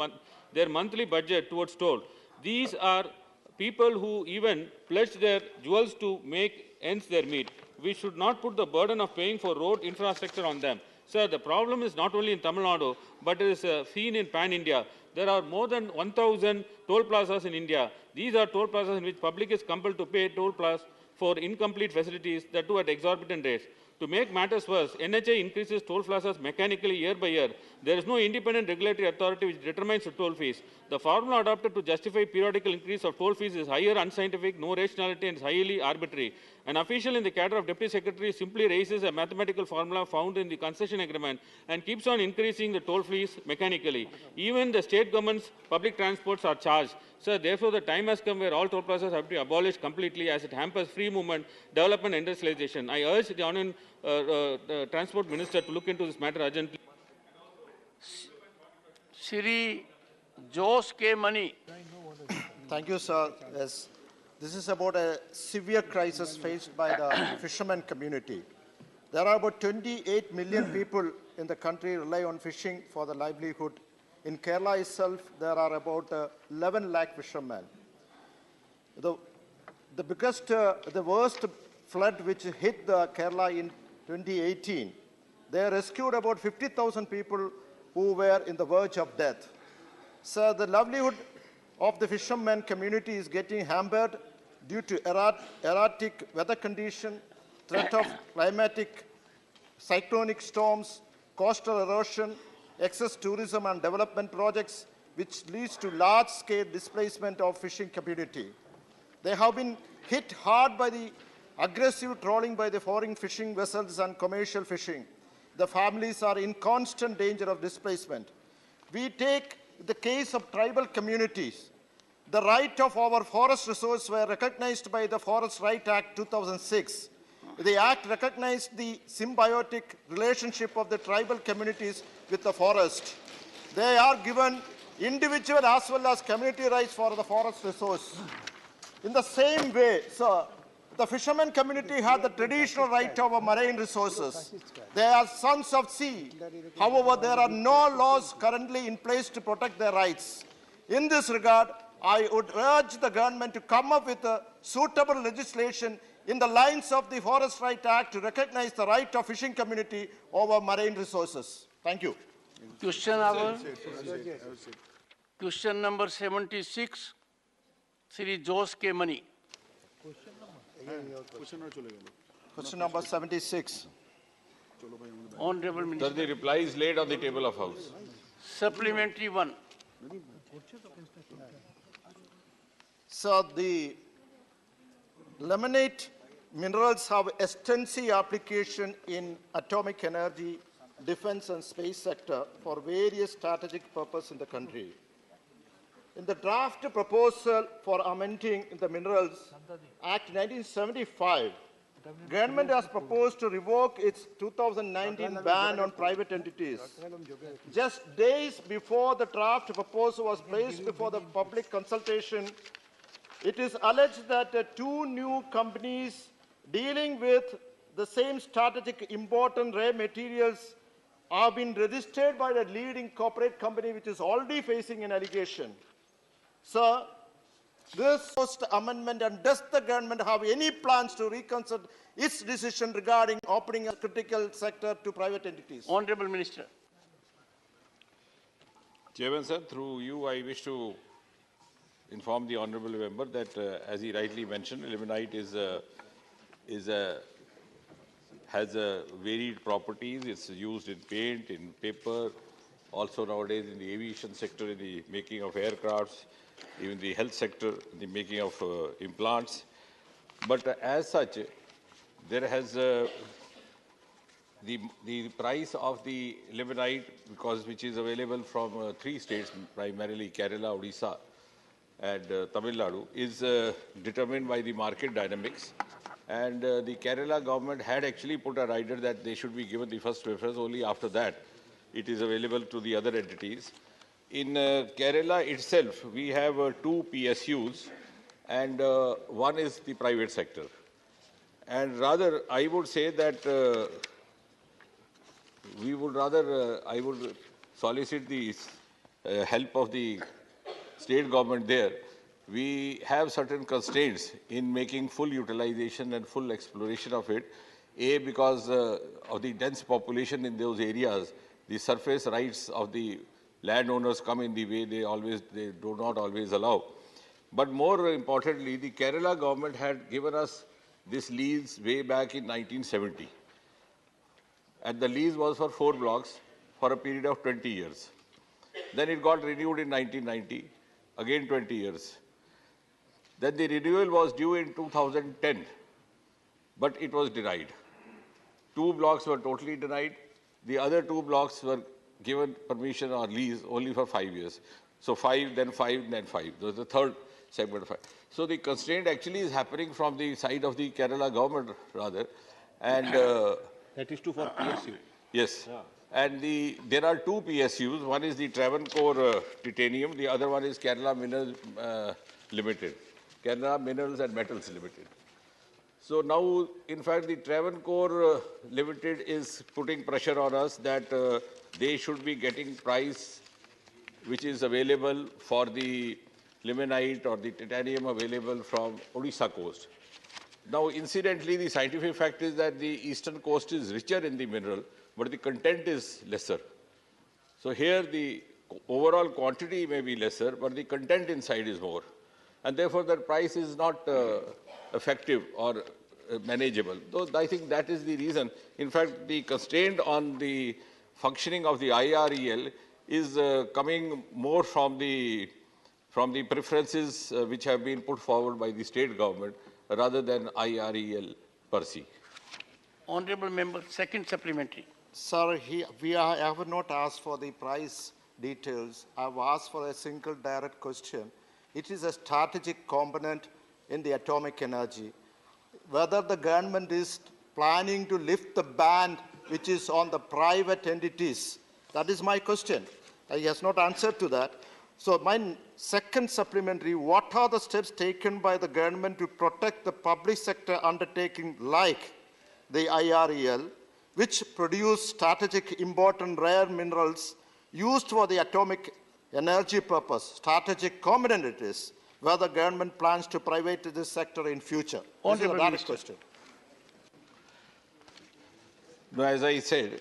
their monthly budget towards toll. These are people who even pledged their jewels to make ends their meet. We should not put the burden of paying for road infrastructure on them. Sir, the problem is not only in Tamil Nadu, but it is seen in pan-India. There are more than 1,000 toll plazas in India. These are toll plazas in which public is compelled to pay toll plazas for incomplete facilities, that too at exorbitant rates. To make matters worse, NHA increases toll plazas mechanically year by year. There is no independent regulatory authority which determines the toll fees. The formula adopted to justify periodical increase of toll fees is higher unscientific, no rationality, and is highly arbitrary. An official in the cadre of Deputy Secretary simply raises a mathematical formula found in the concession agreement and keeps on increasing the toll fees mechanically. Even the state government's public transports are charged. Sir, therefore, the time has come where all toll plazas have to be abolished completely, as it hampers free movement, development, and industrialization. I urge the Honourable Transport Minister to look into this matter urgently. Sri Jose K. Mani. Thank you, sir. Yes. This is about a severe crisis faced by the fishermen community. There are about 28 million people in the country rely on fishing for their livelihood. In Kerala itself, there are about 11 lakh fishermen. The worst flood which hit the Kerala in 2018, they rescued about 50,000 people who were in the verge of death. So the livelihood of the fishermen community is getting hampered due to erratic weather condition, threat of climatic cyclonic storms, coastal erosion, excess tourism and development projects, which leads to large-scale displacement of fishing community. They have been hit hard by the aggressive trawling by the foreign fishing vessels and commercial fishing. The families are in constant danger of displacement. We take the case of tribal communities. The right of our forest resources were recognized by the Forest Right Act 2006. The Act recognized the symbiotic relationship of the tribal communities with the forest. They are given individual as well as community rights for the forest resource. In the same way, sir, the fishermen community had the traditional right over marine resources. They are sons of sea. However, there are no laws currently in place to protect their rights. In this regard, I would urge the government to come up with a suitable legislation in the lines of the Forest Right Act to recognize the right of fishing community over marine resources. Thank you. Question number 76, Sri Jose K. Mani. Question number 76. Honorable Minister. Sir, the reply is laid on the table of House. Supplementary one. So the limonite minerals have extensive application in atomic energy, defense and space sector for various strategic purposes in the country. In the draft proposal for amending the Minerals Act 1975, government has proposed to revoke its 2019 ban on private entities. Just days before the draft proposal was placed before the public consultation, it is alleged that two new companies dealing with the same strategic important rare materials have been registered by the leading corporate company which is already facing an allegation. Sir, this first amendment, and does the government have any plans to reconsider its decision regarding opening a critical sector to private entities? Honorable Minister. Chairman, sir, through you, I wish to inform the honourable member that, as he rightly mentioned, limonite has varied properties. It's used in paint, in paper, also nowadays in the aviation sector, in the making of aircrafts, even the health sector, in the making of implants. But as such, there has the price of the limonite, which is available from three states, primarily Kerala, Odisha, and Tamil Nadu, is determined by the market dynamics. And the Kerala government had actually put a rider that they should be given the first preference. Only after that it is available to the other entities. In Kerala itself, we have two PSUs, and one is the private sector. And rather, I would say that I would solicit the help of the state government there. We have certain constraints in making full utilization and full exploration of it. A, because of the dense population in those areas, the surface rights of the landowners come in the way they do not always allow. But more importantly, the Kerala government had given us this lease way back in 1970. And the lease was for 4 blocks for a period of 20 years. Then it got renewed in 1990, again 20 years. Then the renewal was due in 2010, but it was denied. 2 blocks were totally denied. The other 2 blocks were given permission or lease only for 5 years. So 5, then 5, then 5. That was the third segment of 5. So the constraint actually is happening from the side of the Kerala government, rather. And that is true for PSU. Yes. Yeah. And there are 2 PSUs. One is the Travancore Titanium. The other one is Kerala Minerals Limited. Kerala Minerals and Metals Limited. So now, in fact, the Travancore Limited is putting pressure on us that they should be getting price which is available for the limonite or the titanium available from Odisha coast. Now, incidentally, the scientific fact is that the eastern coast is richer in the mineral, but the content is lesser. So here the overall quantity may be lesser, but the content inside is more. And therefore, the price is not effective or manageable. Though I think that is the reason. In fact, the constraint on the functioning of the IREL is coming more from the preferences which have been put forward by the state government rather than IREL per se. Honourable Member, second supplementary. Sir, I have not asked for the price details. I have asked for a single direct question. It is a strategic component in the atomic energy. Whether the government is planning to lift the ban which is on the private entities, that is my question. He has not answered to that. So my second supplementary, what are the steps taken by the government to protect the public sector undertaking like the IREL, which produce strategic important rare minerals used for the atomic energy purpose, strategic component it is, whether the government plans to privatize this sector in future. This is a direct question. No, as I said,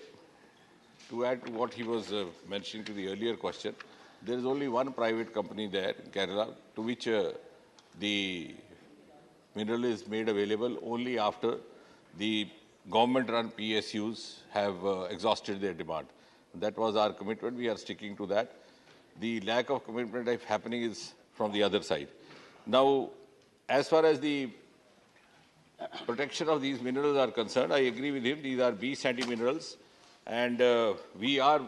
to add to what he was mentioning to the earlier question, there is only one private company there in Kerala to which the mineral is made available only after the government-run PSUs have exhausted their demand. That was our commitment. We are sticking to that. The lack of commitment if happening is from the other side. Now, as far as the protection of these minerals are concerned, I agree with him. These are B sandy minerals, and we are,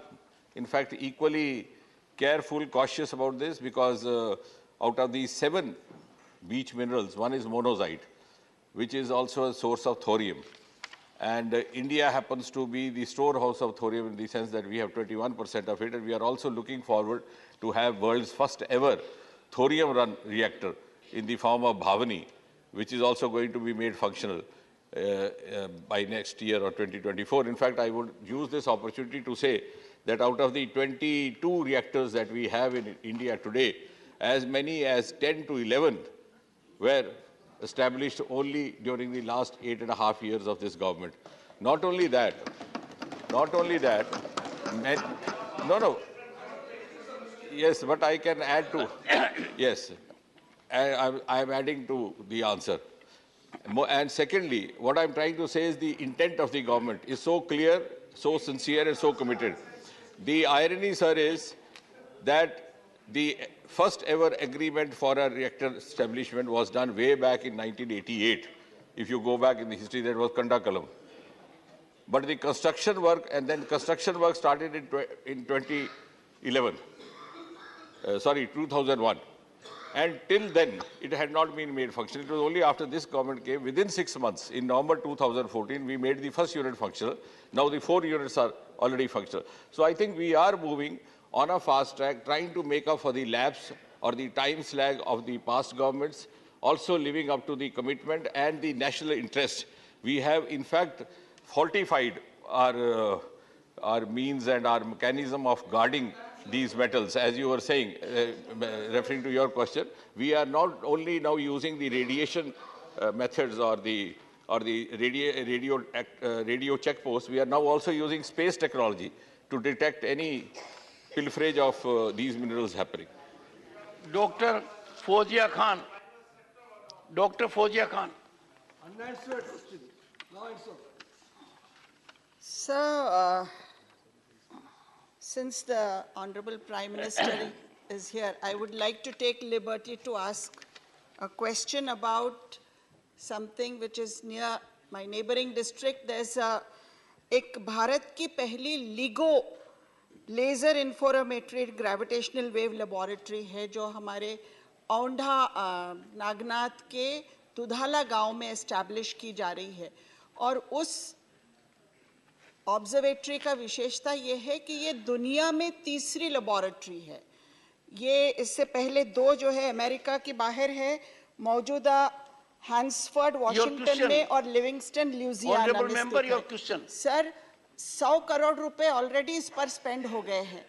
in fact, equally careful, cautious about this because out of these 7 beach minerals, one is monazite, which is also a source of thorium. And India happens to be the storehouse of thorium in the sense that we have 21% of it, and we are also looking forward to have world's first ever thorium-run reactor in the form of Bhavani, which is also going to be made functional by next year or 2024. In fact, I would use this opportunity to say that out of the 22 reactors that we have in India today, as many as 10 to 11 were established only during the last 8.5 years of this government. Not only that, yes, but I can add to, yes, I'm adding to the answer. And secondly, what I'm trying to say is the intent of the government is so clear, so sincere and so committed. The irony, sir, is that the first ever agreement for a reactor establishment was done way back in 1988. If you go back in the history, that was Kandakalam. But the construction work, and then construction work started in 2011. 2001. And till then, it had not been made functional. It was only after this government came, within 6 months, in November 2014, we made the first unit functional. Now the 4 units are already functional. So I think we are moving on a fast track, trying to make up for the lapse or the time slag of the past governments, also living up to the commitment and the national interest. We have, in fact, fortified our means and our mechanism of guarding these metals, as you were saying, referring to your question. We are not only now using the radiation methods or the radio checkposts, we are now also using space technology to detect any pilferage of these minerals happening. Dr. Fozia Khan. Dr. Fozia Khan. Unanswered question. No answer. Sir, since the Honorable Prime Minister is here, I would like to take liberty to ask a question about something which is near my neighboring district. There's एक भारत की पहली LIGO laser interferometry gravitational wave laboratory है जो हमारे औंढा नागनाथ के दुधाला गांव में एस्टैब्लिश की जा रही है और उस ऑब्जर्वेटरी का विशेषता ये है कि ये दुनिया में तीसरी लेबोरेटरी है। ये इससे पहले 2 जो है अमेरिका की बाहर है, मौजूदा हैंसफोर्ड वॉशिंगटन में और लिविंगस्टन ल्यूजियाना में स्थित है। सर 100 करोड़ रुपए ऑलरेडी इस पर स्पेंड हो गए हैं।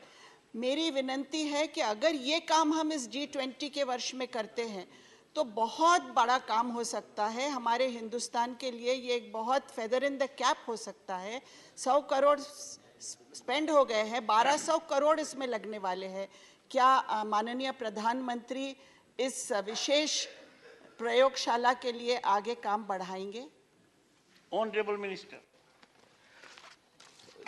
मेरी विनंती है कि अगर ये काम हम इस G20 के वर्ष में करते हैं तो बहुत बड़ा काम हो सकता है हमारे हिंदुस्तान के लिए। ये एक बहुत फेदर इन द कैप हो सकता है। 100 करोड़ स्पेंड हो गए हैं, 1200 करोड़ इसमें लगने वाले हैं। क्या माननीय प्रधानमंत्री इस विशेष प्रयोगशाला के लिए आगे काम बढ़ाएंगे? Honorable Minister.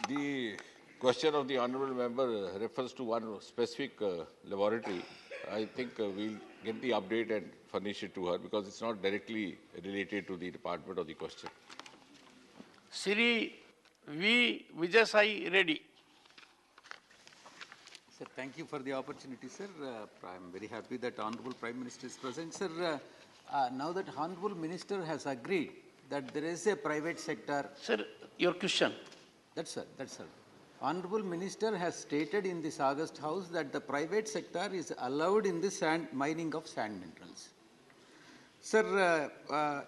The question of the honourable member refers to one specific laboratory. I think we'll get the update and furnish it to her because it's not directly related to the department of the question. Sri V. Vijay Reddy. Sir, thank you for the opportunity, sir. I'm very happy that Honorable Prime Minister is present. Sir, now that Honorable Minister has agreed that there is a private sector... Sir, your question. That's sir. Honorable Minister has stated in this August House that the private sector is allowed in the mining of sand minerals. Sir,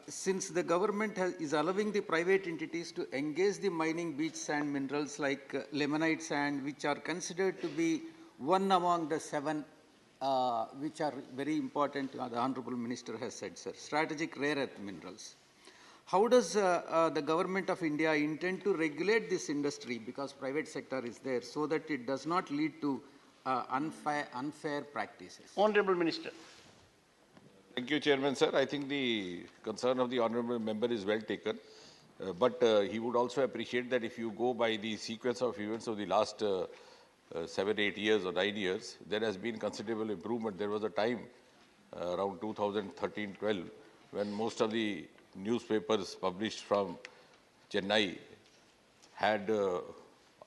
since the government is allowing the private entities to engage the mining beach sand minerals like limonite sand, which are considered to be one among the 7 which are very important, the Honorable Minister has said, sir, strategic rare earth minerals. How does the government of India intend to regulate this industry, because private sector is there, so that it does not lead to unfair practices? Honorable Minister. Thank you, Chairman, sir. I think the concern of the honourable member is well taken. But he would also appreciate that if you go by the sequence of events of the last 7, 8 years or 9 years, there has been considerable improvement. There was a time around 2013-12 when most of the newspapers published from Chennai had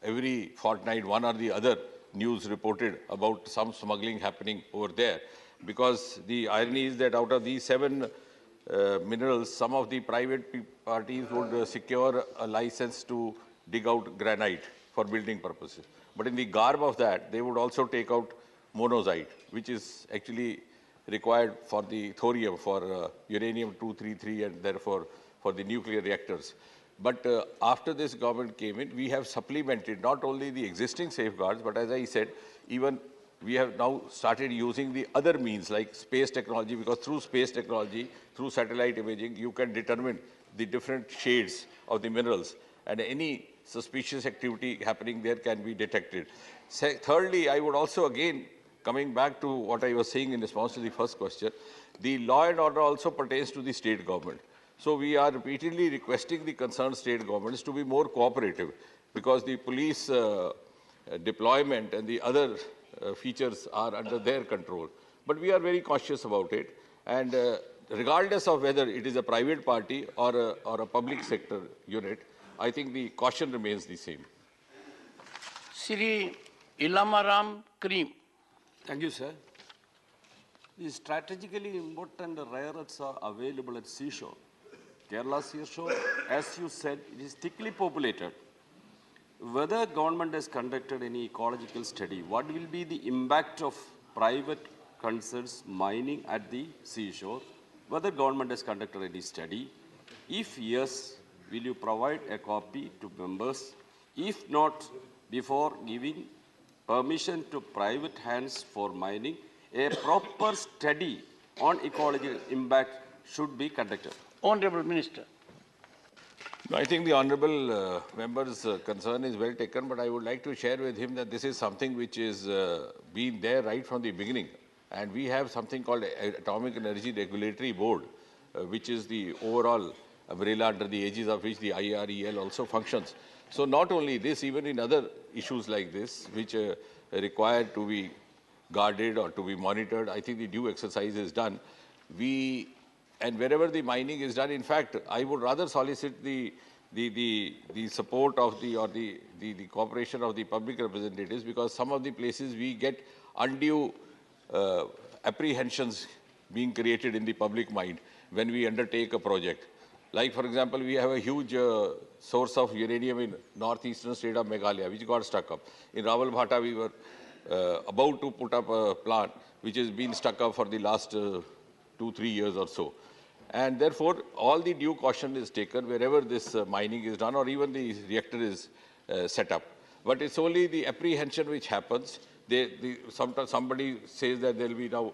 every fortnight one or the other news reported about some smuggling happening over there. Because the irony is that out of these 7 minerals, some of the private parties would secure a license to dig out granite for building purposes. But in the garb of that, they would also take out monazite, which is actually required for the thorium, for uranium-233, and therefore for the nuclear reactors. But after this government came in, we have supplemented not only the existing safeguards, but as I said, even we have now started using the other means like space technology, because through space technology, through satellite imaging, you can determine the different shades of the minerals, and any suspicious activity happening there can be detected. Thirdly, I would also again, coming back to what I was saying in response to the first question, the law and order also pertains to the state government. So we are repeatedly requesting the concerned state governments to be more cooperative, because the police deployment and the other features are under their control. But we are very cautious about it, and regardless of whether it is a private party or a public sector unit, I think the caution remains the same. Shri Ilamaram Karim. Thank you, sir. The strategically important rare earths are available at seashore. Kerala seashore, as you said, it is thickly populated. Whether government has conducted any ecological study, what will be the impact of private concerns mining at the seashore? Whether government has conducted any study? If yes, will you provide a copy to members? If not, before giving permission to private hands for mining, a proper study on ecological impact should be conducted. Honorable Minister. I think the honourable member's concern is well taken, but I would like to share with him that this is something which is been there right from the beginning. And we have something called Atomic Energy Regulatory Board, which is the overall umbrella under the aegis of which the IREL also functions. So not only this, even in other issues like this, which require to be guarded or to be monitored, I think the due exercise is done. And wherever the mining is done, in fact, I would rather solicit the support of the cooperation of the public representatives, because some of the places we get undue apprehensions being created in the public mind when we undertake a project. Like, for example, we have a huge source of uranium in northeastern state of Meghalaya, which got stuck up. In Rawalbhata, we were about to put up a plant which has been stuck up for the last 2-3 years or so. And therefore, all the due caution is taken wherever this mining is done, or even the reactor is set up. But it's only the apprehension which happens. Sometimes somebody says that there will be now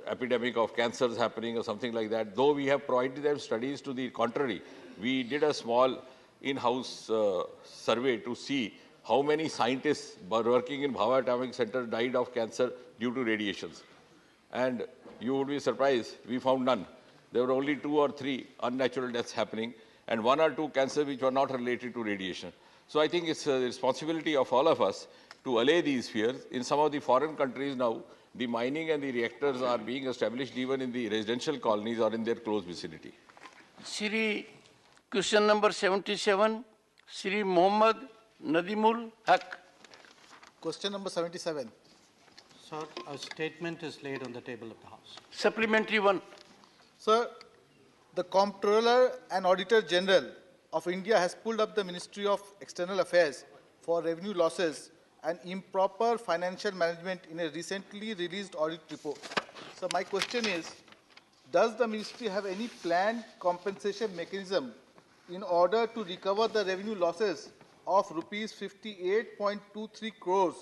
epidemic of cancers happening or something like that. Though we have provided them studies to the contrary, we did a small in-house survey to see how many scientists working in Bhava Atomic Center died of cancer due to radiations. And you would be surprised, we found none. There were only 2 or 3 unnatural deaths happening, and 1 or 2 cancers which were not related to radiation. So I think it's a responsibility of all of us to allay these fears. In some of the foreign countries now, the mining and the reactors are being established even in the residential colonies or in their close vicinity. Shri, question number 77, Shri Mohammad Nadimul Haq. Question number 77. Sir, a statement is laid on the table of the House. Supplementary one. Sir, the Comptroller and Auditor General of India has pulled up the Ministry of External Affairs for revenue losses and improper financial management in a recently released audit report. So my question is, does the ministry have any planned compensation mechanism in order to recover the revenue losses of rupees 58.23 crores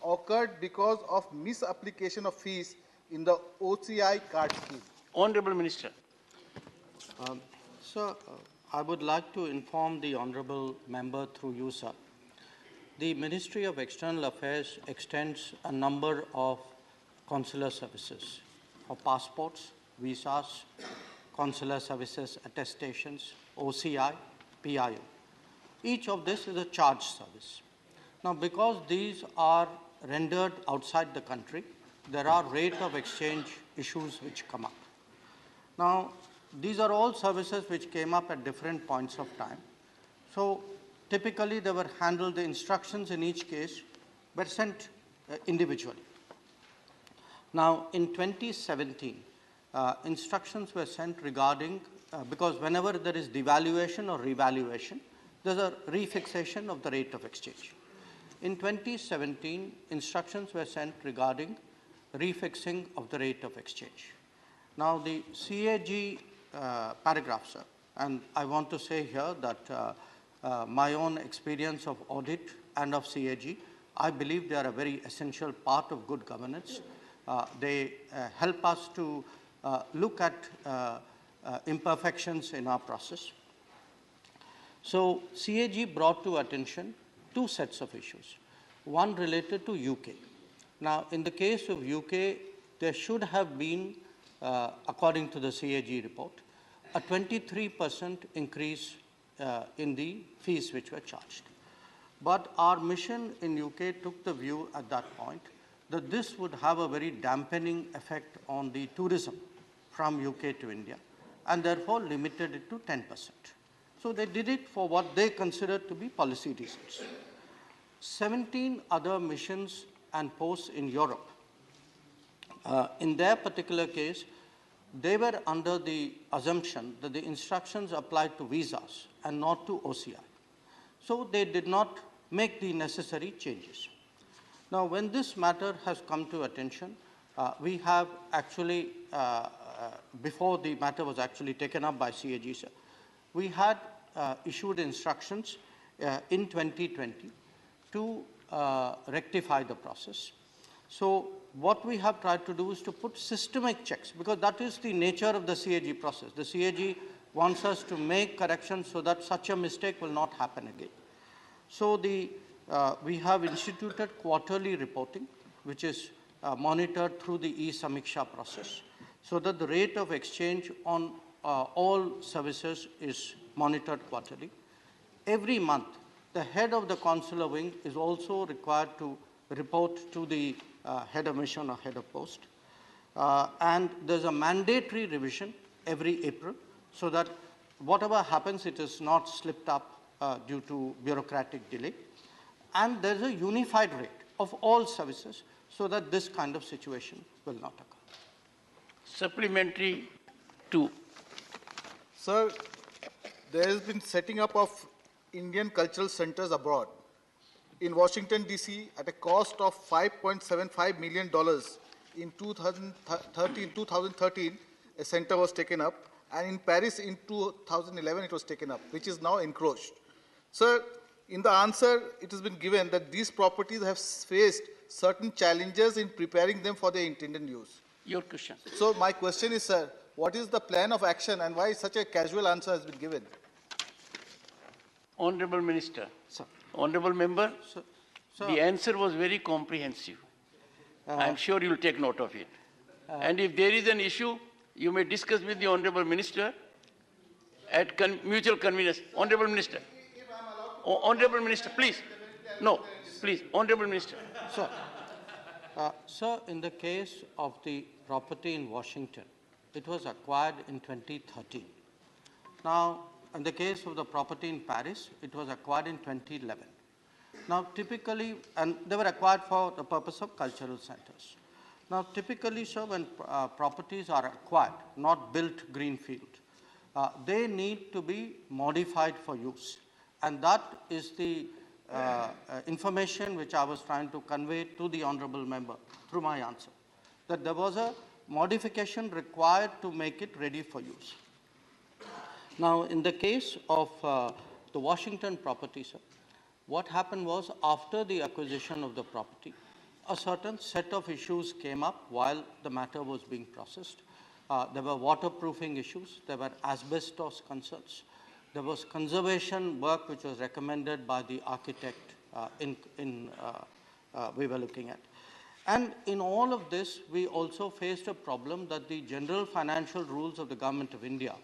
occurred because of misapplication of fees in the OCI card scheme? Honorable Minister. Sir, I would like to inform the Honorable Member through you, sir. The Ministry of External Affairs extends a number of consular services for passports, visas, consular services, attestations, OCI, PIO. Each of this is a charged service. Now, because these are rendered outside the country, there are rate of exchange issues which come up. Now, these are all services which came up at different points of time. So, typically they were handled, the instructions in each case were sent individually. Now, in 2017, instructions were sent regarding, because whenever there is devaluation or revaluation, there's a refixation of the rate of exchange. In 2017, instructions were sent regarding refixing of the rate of exchange. Now, the CAG paragraph, sir, and I want to say here that my own experience of audit and of CAG, I believe they are a very essential part of good governance. They help us to look at imperfections in our process. So, CAG brought to attention two sets of issues. One related to UK. Now, in the case of UK, there should have been, according to the CAG report, a 23% increase in the fees which were charged. But our mission in UK took the view at that point that this would have a very dampening effect on the tourism from UK to India, and therefore limited it to 10%. So they did it for what they considered to be policy reasons. 17 other missions and posts in Europe, in their particular case, they were under the assumption that the instructions applied to visas and not to OCI. So they did not make the necessary changes. Now, when this matter has come to attention, we have actually, before the matter was actually taken up by CAG, sir, we had issued instructions in 2020 to rectify the process. So what we have tried to do is to put systemic checks, because that is the nature of the CAG process. The CAG wants us to make corrections so that such a mistake will not happen again. So we have instituted quarterly reporting, which is monitored through the e-Samiksha process, so that the rate of exchange on all services is monitored quarterly. Every month, the head of the consular wing is also required to report to the head of mission or head of post. And there's a mandatory revision every April, so that whatever happens, it is not slipped up due to bureaucratic delay. And there's a unified rate of all services, so that this kind of situation will not occur. Supplementary 2. Sir, there has been setting up of Indian cultural centers abroad. In Washington, D.C., at a cost of $5.75 million in 2013, a center was taken up, and in Paris in 2011, it was taken up, which is now encroached. Sir, in the answer, it has been given that these properties have faced certain challenges in preparing them for their intended use. Your question. So my question is, sir, what is the plan of action and why such a casual answer has been given? Honorable Minister. Sir. Honorable Member, Sir. The answer was very comprehensive. I'm sure you'll take note of it. And if there is an issue, you may discuss with the Honorable Minister at mutual convenience. Honorable Minister. Honorable Minister, please. No, please. Honorable Minister. Sir, sir, in the case of the property in Washington, it was acquired in 2013. Now, in the case of the property in Paris, it was acquired in 2011. Now, typically, and they were acquired for the purpose of cultural centers. Now, typically, sir, when properties are acquired, not built greenfield, they need to be modified for use. And that is the information which I was trying to convey to the Honorable Member through my answer, that there was a modification required to make it ready for use. Now, in the case of the Washington property, sir, What happened was, after the acquisition of the property, a certain set of issues came up while the matter was being processed. There were waterproofing issues, there were asbestos concerns, there was conservation work which was recommended by the architect we were looking at. And in all of this, we also faced a problem that the general financial rules of the Government of India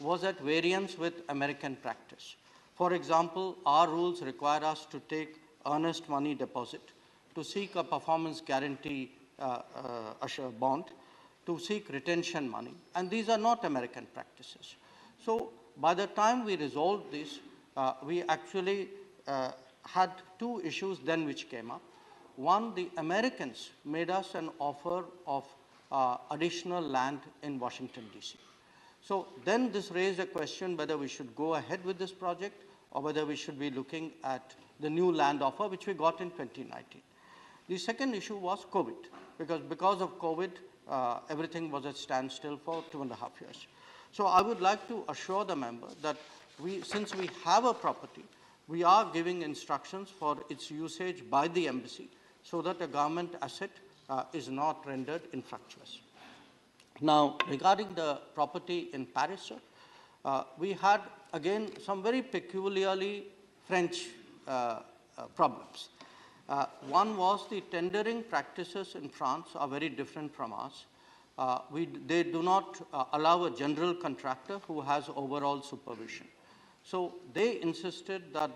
was at variance with American practice. For example, our rules require us to take earnest money deposit, to seek a performance guarantee bond, to seek retention money, and these are not American practices. So by the time we resolved this, we actually had two issues then which came up. One, the Americans made us an offer of additional land in Washington, D.C. So then this raised a question whether we should go ahead with this project or whether we should be looking at the new land offer, which we got in 2019. The second issue was COVID, because of COVID, everything was at standstill for 2.5 years. So I would like to assure the member that since we have a property, we are giving instructions for its usage by the embassy so that a government asset is not rendered infructuous. Now, regarding the property in Paris, sir, we had, again, some very peculiarly French problems. One was the tendering practices in France are very different from ours. They do not allow a general contractor who has overall supervision. So they insisted that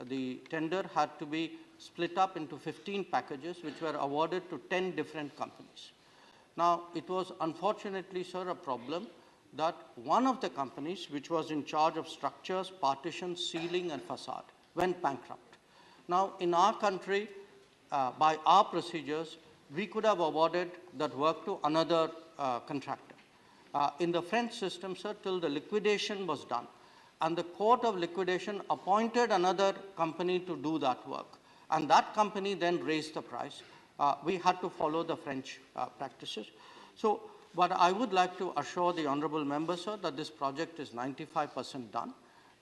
the tender had to be split up into 15 packages, which were awarded to 10 different companies. Now, it was unfortunately, sir, a problem that one of the companies, which was in charge of structures, partitions, ceiling, and facade, went bankrupt. Now, in our country, by our procedures, we could have awarded that work to another contractor. In the French system, sir, till the liquidation was done, and the court of liquidation appointed another company to do that work, and that company then raised the price. We had to follow the French practices. So, but I would like to assure the honourable member, sir, that this project is 95% done.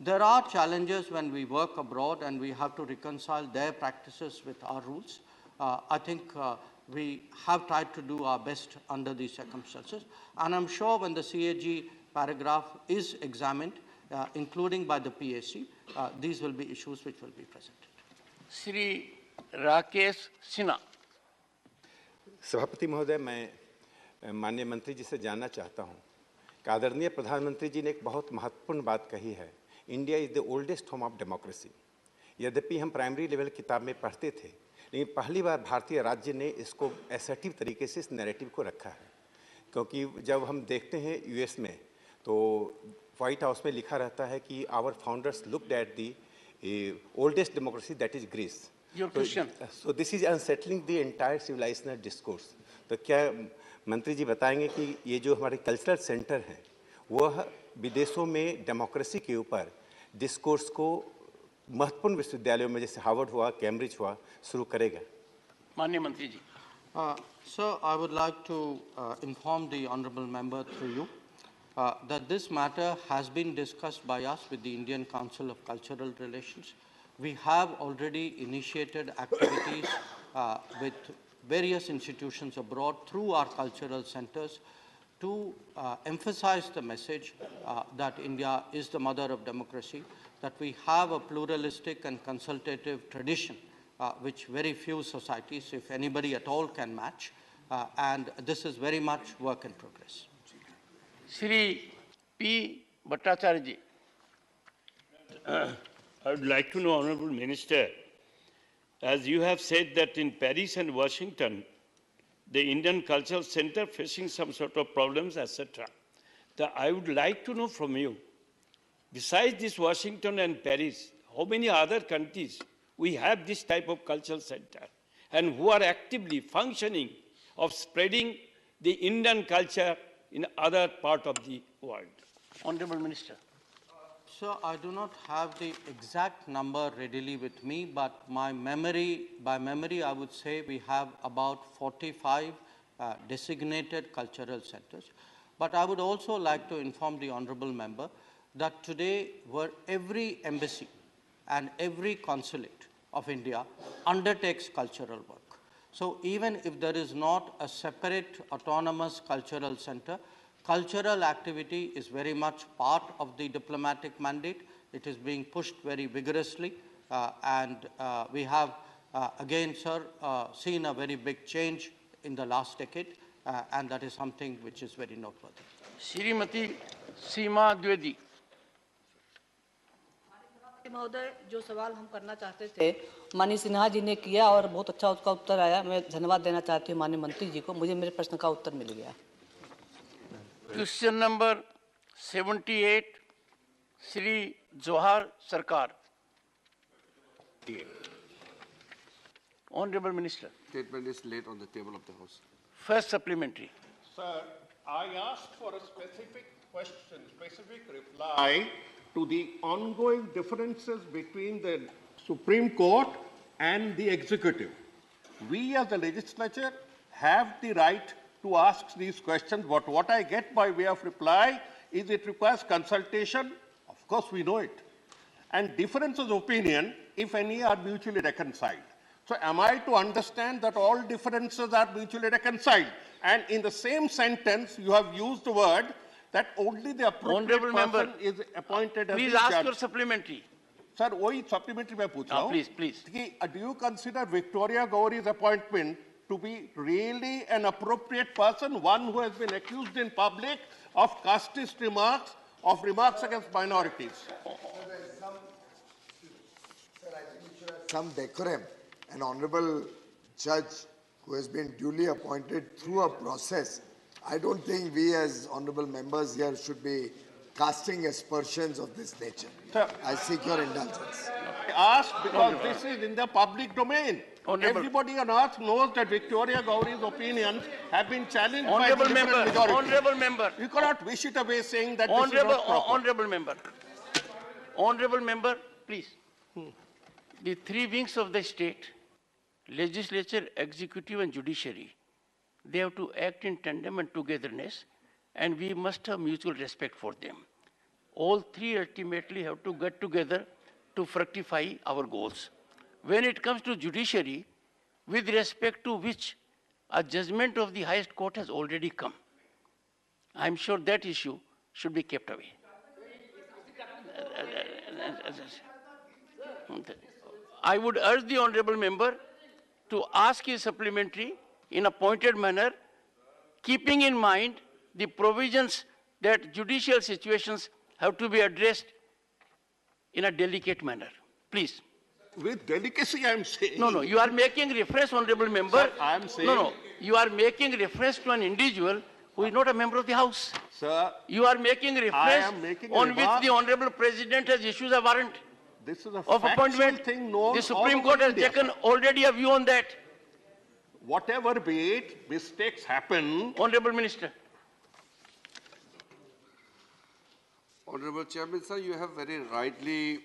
There are challenges when we work abroad and we have to reconcile their practices with our rules. I think we have tried to do our best under these circumstances. And I'm sure when the CAG paragraph is examined, including by the PAC, these will be issues which will be presented. Shri Rakesh Sinha. सभापति महोदय, मैं माननीय मंत्री जी से जानना चाहता हूं कि आदरणीय प्रधानमंत्री जी ने एक बहुत महत्वपूर्ण बात कही है, India is the oldest home of democracy. यद्यपि हम प्राइमरी लेवल किताब में पढ़ते थे, लेकिन पहली बार भारतीय राज्य ने इसको असर्टिव तरीके से इस नैरेटिव को रखा है। क्योंकि जब हम देखते हैं यूएस में, तो व्हाइट हाउस में लिखा रहता है कि our founders looked at the oldest democracy, that is Greece. So this is unsettling the entire civilizational discourse. तो क्या मंत्री जी बताएंगे कि ये जो हमारे कल्चरल सेंटर हैं, वह विदेशों में डेमोक्रेसी के ऊपर डिस्कोर्स को महत्वपूर्ण विश्वविद्यालयों में जैसे हार्वर्ड हुआ, कैम्ब्रिज हुआ, शुरू करेगा? माननीय मंत्री जी। Sir, I would like to inform the honourable member through you that this matter has been discussed by us with the Indian Council of Cultural Relations. We have already initiated activities with various institutions abroad through our cultural centers to emphasize the message that India is the mother of democracy, that we have a pluralistic and consultative tradition which very few societies, if anybody at all, can match, and this is very much work in progress. Shri P. Bhattacharya ji. I would like to know, Honorable Minister, as you have said that in Paris and Washington, the Indian Cultural Center facing some sort of problems, etc. I would like to know from you, besides this Washington and Paris, how many other countries we have this type of cultural center and who are actively functioning of spreading the Indian culture in other part of the world? Honorable Minister. Sir, I do not have the exact number readily with me, but by memory, I would say we have about 45 designated cultural centers. But I would also like to inform the honourable member that today every embassy and every consulate of India undertakes cultural work. So even if there is not a separate autonomous cultural center, cultural activity is very much part of the diplomatic mandate. It is being pushed very vigorously, and we have again, sir, seen a very big change in the last decade, and that is something which is very noteworthy. Shrimati Seema Dwivedi. महोदय, जो सवाल हम करना चाहते थे माननीय सिन्हा जी ने किया और बहुत अच्छा उसका उत्तर आया। मैं धन्यवाद देना चाहती हूँ माननीय मंत्री जी को, मुझे मेरे प्रश्न का उत्तर मिल गया। Question number 78, Shri Johar Sarkar. Honorable Minister. Statement is laid on the table of the House. First supplementary. Sir, I asked for a specific question, specific reply to the ongoing differences between the Supreme Court and the executive. We as the legislature have the right to ask these questions, but what I get by way of reply is it requires consultation. Of course, we know it. And differences of opinion, if any, are mutually reconciled. So am I to understand that all differences are mutually reconciled? And in the same sentence, you have used the word that only the appropriate person is appointed as the judge. Please ask your supplementary. Sir, वही supplementary मैं पूछ रहा हूँ. Please, please. Do you consider Victoria Gowrie's appointment to be really an appropriate person, one who has been accused in public of casteist remarks, of remarks against minorities? Some decorum. An honorable judge who has been duly appointed through a process. I don't think we as honorable members here should be casting aspersions of this nature. Sir, I seek your indulgence. I ask because this is in the public domain. Everybody on earth knows that Victoria Gowrie's opinions have been challenged by the different majority. Honorable member. You cannot wish it away saying that this is not proper. Honorable member. Honorable member, please. The three wings of the state, legislature, executive and judiciary, they have to act in tandem and togetherness, and we must have mutual respect for them. All three ultimately have to get together to fructify our goals. When it comes to judiciary, with respect to which a judgment of the highest court has already come, I'm sure that issue should be kept away. I would urge the honorable member to ask his supplementary in a pointed manner, keeping in mind the provisions that judicial situations have to be addressed in a delicate manner. Please. With delicacy, I am saying. No, you are making reference, honorable member. Sir, I am saying. No, you are making reference to an individual who is not a member of the House. Sir, you are making reference on which the honorable president has issued a warrant. This is a of appointment. Thing known the Supreme Court has taken already a view on that. Whatever be it, mistakes happen. Honorable Minister. Honorable Chairman, sir, you have very rightly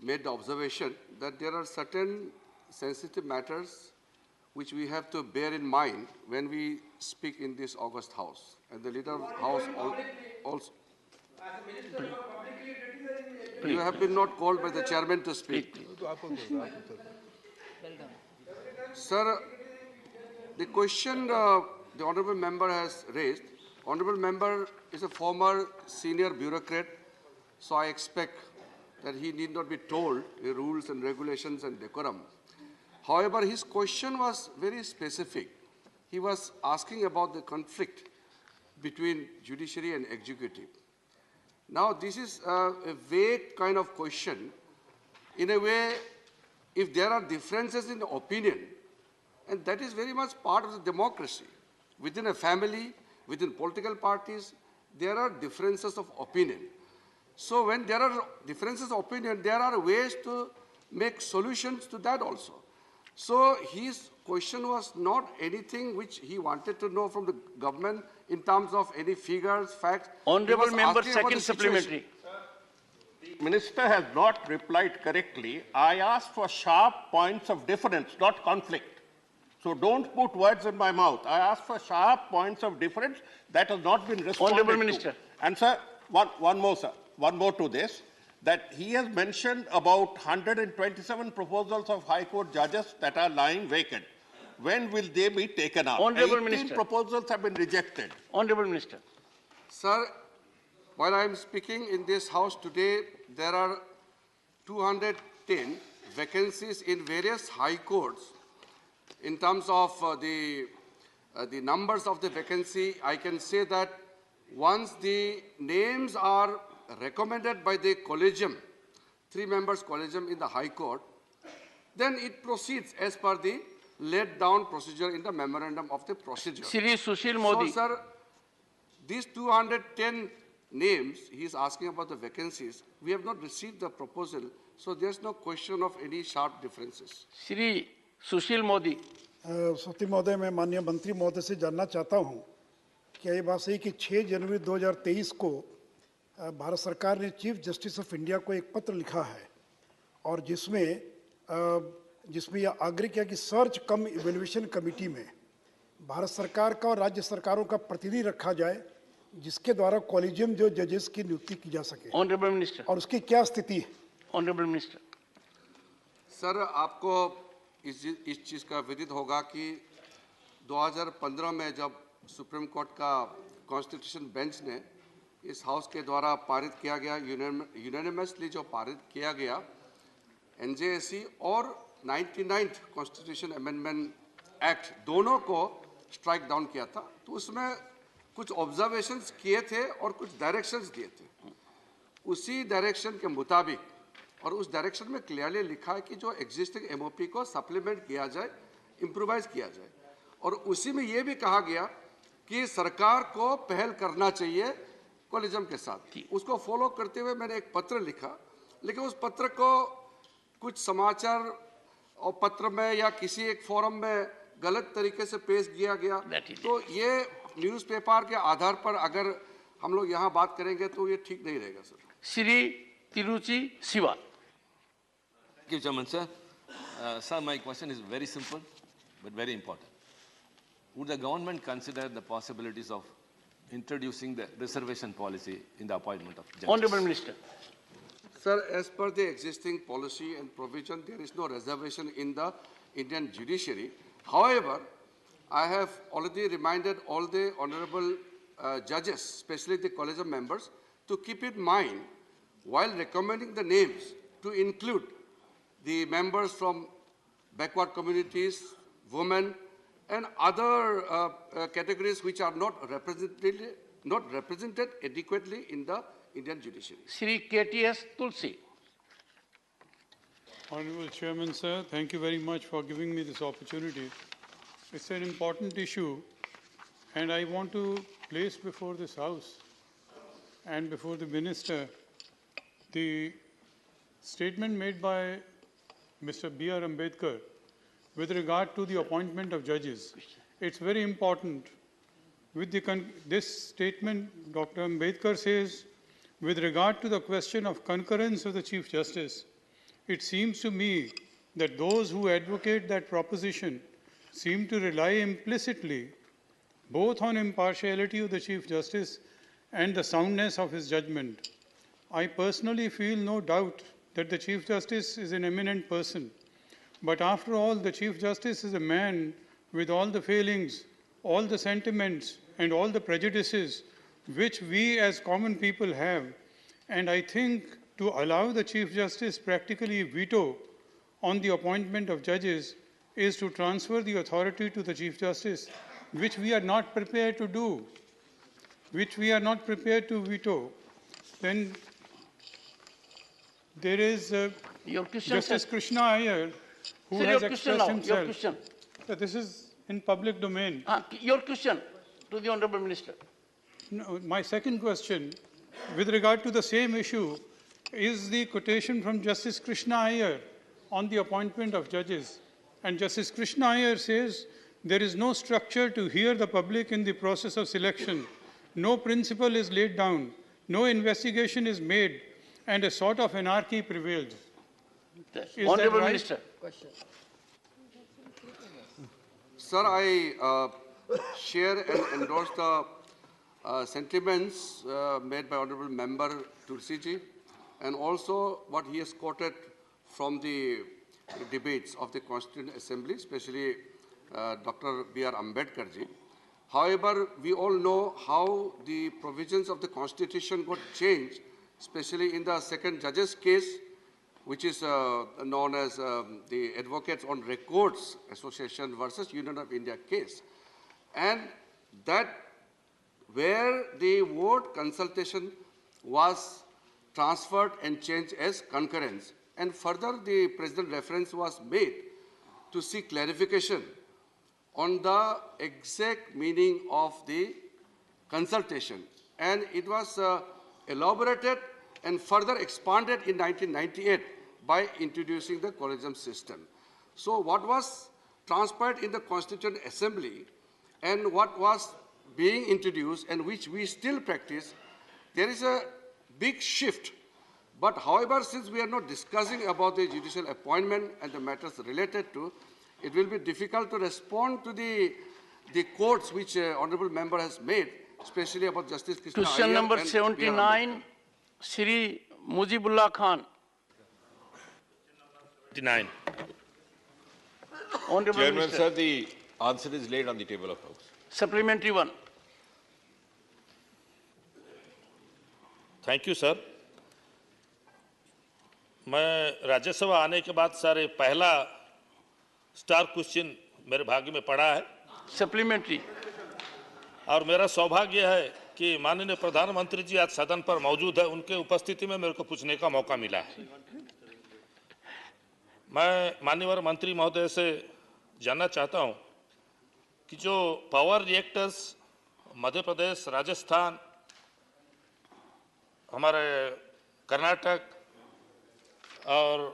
made the observation that there are certain sensitive matters which we have to bear in mind when we speak in this august House. And the leader of the House also. You have been not called by the chairman to speak. Sir, the question the honorable member has raised, honorable member is a former senior bureaucrat, so I expect that he need not be told the rules and regulations and decorum. However, his question was very specific. He was asking about the conflict between judiciary and executive. Now, this is a vague kind of question. In a way, if there are differences in opinion, and that is very much part of the democracy. Within a family, within political parties, there are differences of opinion. So when there are differences of opinion, there are ways to make solutions to that also. So his question was not anything which he wanted to know from the government in terms of any figures, facts. Honorable member, second supplementary. The minister has not replied correctly. I asked for sharp points of difference, not conflict. So don't put words in my mouth. I asked for sharp points of difference. That has not been responded Honorable to. Minister. And sir, one more, sir. One more to this. that he has mentioned about 127 proposals of High Court judges that are lying vacant. When will they be taken up? Honorable 18 Minister. proposals have been rejected. Honorable Minister. Sir, while I am speaking in this House today, there are 210 vacancies in various high courts. In terms of the numbers of the vacancy, I can say that once the names are recommended by the collegium, 3 members collegium in the High Court, then it proceeds as per the laid down procedure in the memorandum of the procedure. Shri Sushil Modi. So, sir, these 210 names, he is asking about the vacancies. We have not received the proposal, so there's no question of any sharp differences. Shri Sushil Modi. सती महोदय, मैं माननीय मंत्री महोदय से जानना चाहता हूं कि ये बात सही कि 6 जनवरी 2023 को भारत सरकार ने चीफ जस्टिस ऑफ इंडिया को एक पत्र लिखा है और जिसमें यह आग्रह किया कि सर्च कम इवैल्यूएशन कमेटी में भारत सरकार का और राज्य सरकारों का प्रतिनिधि रखा जाए, जिसके द्वारा कॉलेजियम जो जजेस की नियुक्ति की जा सके। Honourable minister. और उसकी क्या स्थिति है? Honourable minister. सर, आपको इस चीज़ का विदित होगा कि 2015 में जब सुप्रीम कोर्ट का कॉन्स्टिट्यूशन बेंच ने इस हाउस के द्वारा पारित किया गया, यूनानिमसली जो पारित किया गया एनजेएसी और 99th कॉन्स्टिट्यूशन अमेंडमेंट एक्ट दोनों को स्ट्राइक डाउन किया था, तो उसमें कुछ ऑब्जर्वेशंस किए थे और कुछ डायरेक्शंस दिए थे। उसी डायरेक्शन के मुताबिक और उस डायरेक्शन में क्लियरली लिखा है कि जो एग्जिस्टिंग एमओपी को सप्लीमेंट किया जाए, इम्प्रोवाइज किया जाए, और उसी में ये भी कहा गया कि सरकार को पहल करना चाहिए कॉलेजियम के साथ। उसको फॉलो करते हुए मैंने एक पत्र लिखा, लेकिन उस पत्र को कुछ समाचार और पत्र में या किसी एक फोरम में गलत तरीके से पेश किया गया, तो ये न्यूज़पेपर के आधार पर अगर हम लोग यहाँ बात करेंगे तो ये ठीक नहीं रहेगा sir. Shri Tiruchi Shiva. Thank you, Chairman, sir. Sir, my question is very simple but very important. Would the government consider the possibilities of introducing the reservation policy in the appointment of judges? Honorable Minister. Sir, as per the existing policy and provision, there is no reservation in the Indian judiciary. However, I have already reminded all the honorable judges, especially the collegium members, to keep in mind while recommending the names to include the members from backward communities, women, and other categories which are not represented adequately in the Indian judiciary. Shri KTS Tulsi. Honorable Chairman, sir, thank you very much for giving me this opportunity. It's an important issue, and I want to place before this House and before the Minister the statement made by Mr. B.R. Ambedkar with regard to the appointment of judges. It's very important. With this statement, Dr. Ambedkar says, with regard to the question of concurrence of the Chief Justice, it seems to me that those who advocate that proposition seem to rely implicitly both on impartiality of the Chief Justice and the soundness of his judgment. I personally feel no doubt that the Chief Justice is an eminent person, but after all, the Chief Justice is a man with all the failings, all the sentiments, and all the prejudices which we as common people have. And I think to allow the Chief Justice practically veto on the appointment of judges is to transfer the authority to the Chief Justice, which we are not prepared to do, which we are not prepared to veto. Then there is Justice Krishna Iyer, who has expressed himself. This is in public domain. Your question to the Honorable Minister. No, my second question, with regard to the same issue, is the quotation from Justice Krishna Iyer on the appointment of judges. And Justice Krishna Iyer says, there is no structure to hear the public in the process of selection. No principle is laid down. No investigation is made. And a sort of anarchy prevails. Is Honorable that right? Minister. Sir, I share and endorse the sentiments made by Honorable Member Tulsi ji. and also what he has quoted from the debates of the Constituent Assembly, especially Dr. B.R. Ambedkarji. However, we all know how the provisions of the Constitution got changed, especially in the second judge's case, which is known as the Advocates on Records Association versus Union of India case. And that where the word consultation was transferred and changed as concurrence. And further, the President reference was made to seek clarification on the exact meaning of the consultation. And it was elaborated and further expanded in 1998 by introducing the collegium system. So what was transpired in the Constituent Assembly and what was being introduced and which we still practice, there is a big shift. But however, since we are not discussing about the judicial appointment and the matters related to, it will be difficult to respond to the quotes which honorable member has made, especially about Justice Krishna Question Iyer number and 79, Shri Mujibullah Khan. 79. Honorable Chairman, Minister. sir, the answer is laid on the table of House. Supplementary one. Thank you sir. मैं राज्यसभा आने के बाद sir ये पहला star question मेरे भाग्य में पड़ा है। सप्लीमेंट्री। और मेरा सौभाग्य है कि माननीय प्रधानमंत्री जी आज सदन पर मौजूद है, उनके उपस्थिति में मेरे को पूछने का मौका मिला है। मैं माननीय मंत्री महोदय से जानना चाहता हूं कि जो पावर रिएक्टर्स मध्य प्रदेश, राजस्थान, हमारे कर्नाटक और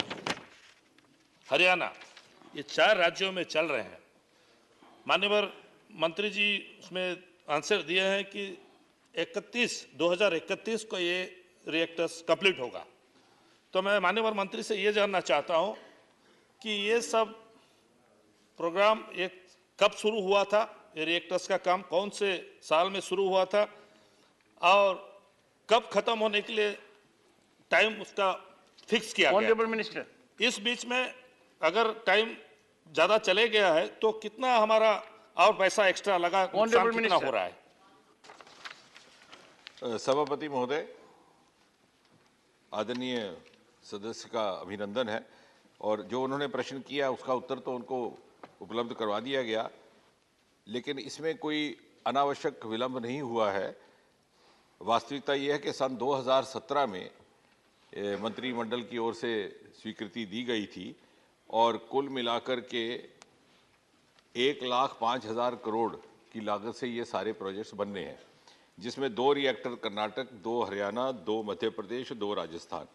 हरियाणा, ये 4 राज्यों में चल रहे हैं। माननीय मंत्री जी उसमें आंसर दिए हैं कि 2031 को ये रिएक्टर्स कंप्लीट होगा। तो मैं माननीय मंत्री से ये जानना चाहता हूं कि ये सब प्रोग्राम कब शुरू हुआ था, ये रिएक्टर्स का काम कौन से साल में शुरू हुआ था और कब खत्म होने के लिए टाइम उसका फिक्स किया गया। ऑनरेबल मिनिस्टर, इस बीच में अगर टाइम ज्यादा चले गया है तो कितना हमारा और पैसा एक्स्ट्रा लगा, नुकसान कितना हो रहा है। सभापति महोदय, आदरणीय सदस्य का अभिनंदन है और जो उन्होंने प्रश्न किया उसका उत्तर तो उनको उपलब्ध करवा दिया गया, लेकिन इसमें कोई अनावश्यक विलंब नहीं हुआ है। वास्तविकता ये है कि सन 2017 में मंत्रिमंडल की ओर से स्वीकृति दी गई थी और कुल मिलाकर के 1,05,000 करोड़ की लागत से ये सारे प्रोजेक्ट्स बनने हैं, जिसमें 2 रिएक्टर कर्नाटक, 2 हरियाणा, 2 मध्य प्रदेश, 2 राजस्थान।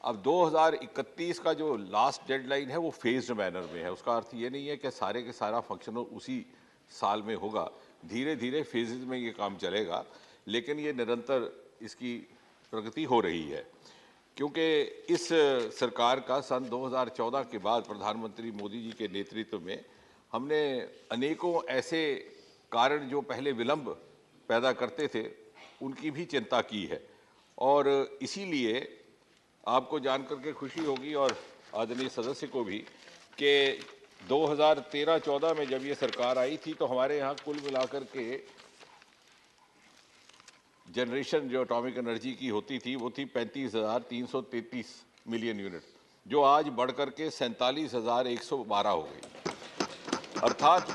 अब 2031 का जो लास्ट डेडलाइन है वो फेज्ड मैनर में है। उसका अर्थ ये नहीं है कि सारे के सारा फंक्शनल उसी साल में होगा, धीरे धीरे फेजेज में ये काम चलेगा, लेकिन ये निरंतर इसकी प्रगति हो रही है। क्योंकि इस सरकार का सन 2014 के बाद प्रधानमंत्री मोदी जी के नेतृत्व में हमने अनेकों ऐसे कारण जो पहले विलंब पैदा करते थे उनकी भी चिंता की है और इसीलिए आपको जानकर के खुशी होगी और आदरणीय सदस्य को भी कि 2013-14 में जब ये सरकार आई थी तो हमारे यहाँ कुल मिलाकर के जनरेशन जो एटॉमिक एनर्जी की होती थी वो थी 35,333 मिलियन यूनिट, जो आज बढ़कर के 47,112 हो गई। अर्थात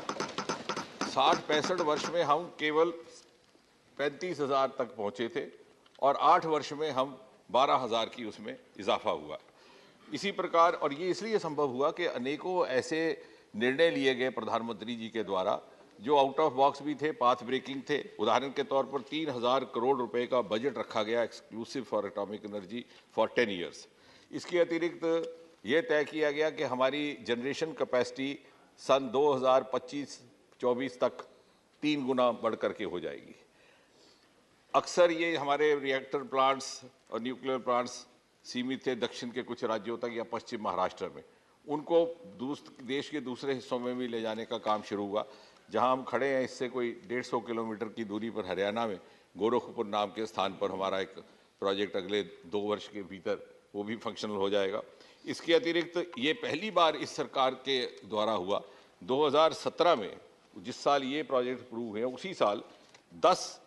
60-65 वर्ष में हम केवल 35,000 तक पहुँचे थे और 8 वर्ष में हम 12,000 की उसमें इजाफा हुआ। इसी प्रकार, और ये इसलिए संभव हुआ कि अनेकों ऐसे निर्णय लिए गए प्रधानमंत्री जी के द्वारा जो आउट ऑफ बॉक्स भी थे, पाथ ब्रेकिंग थे। उदाहरण के तौर पर 3,000 करोड़ रुपए का बजट रखा गया exclusive for atomic energy for 10 years. इसके अतिरिक्त ये तय किया गया कि हमारी जनरेशन कैपेसिटी सन 2025-24 तक 3 गुना बढ़ करके हो जाएगी। अक्सर ये हमारे रिएक्टर प्लांट्स और न्यूक्लियर प्लांट्स सीमित थे दक्षिण के कुछ राज्यों तक या पश्चिम महाराष्ट्र में, उनको देश के दूसरे हिस्सों में भी ले जाने का काम शुरू हुआ। जहां हम खड़े हैं इससे कोई 150 किलोमीटर की दूरी पर हरियाणा में गोरखपुर नाम के स्थान पर हमारा एक प्रोजेक्ट अगले 2 वर्ष के भीतर वो भी फंक्शनल हो जाएगा। इसके अतिरिक्त ये पहली बार इस सरकार के द्वारा हुआ, 2017 में जिस साल ये प्रोजेक्ट अप्रूव हुए उसी साल 10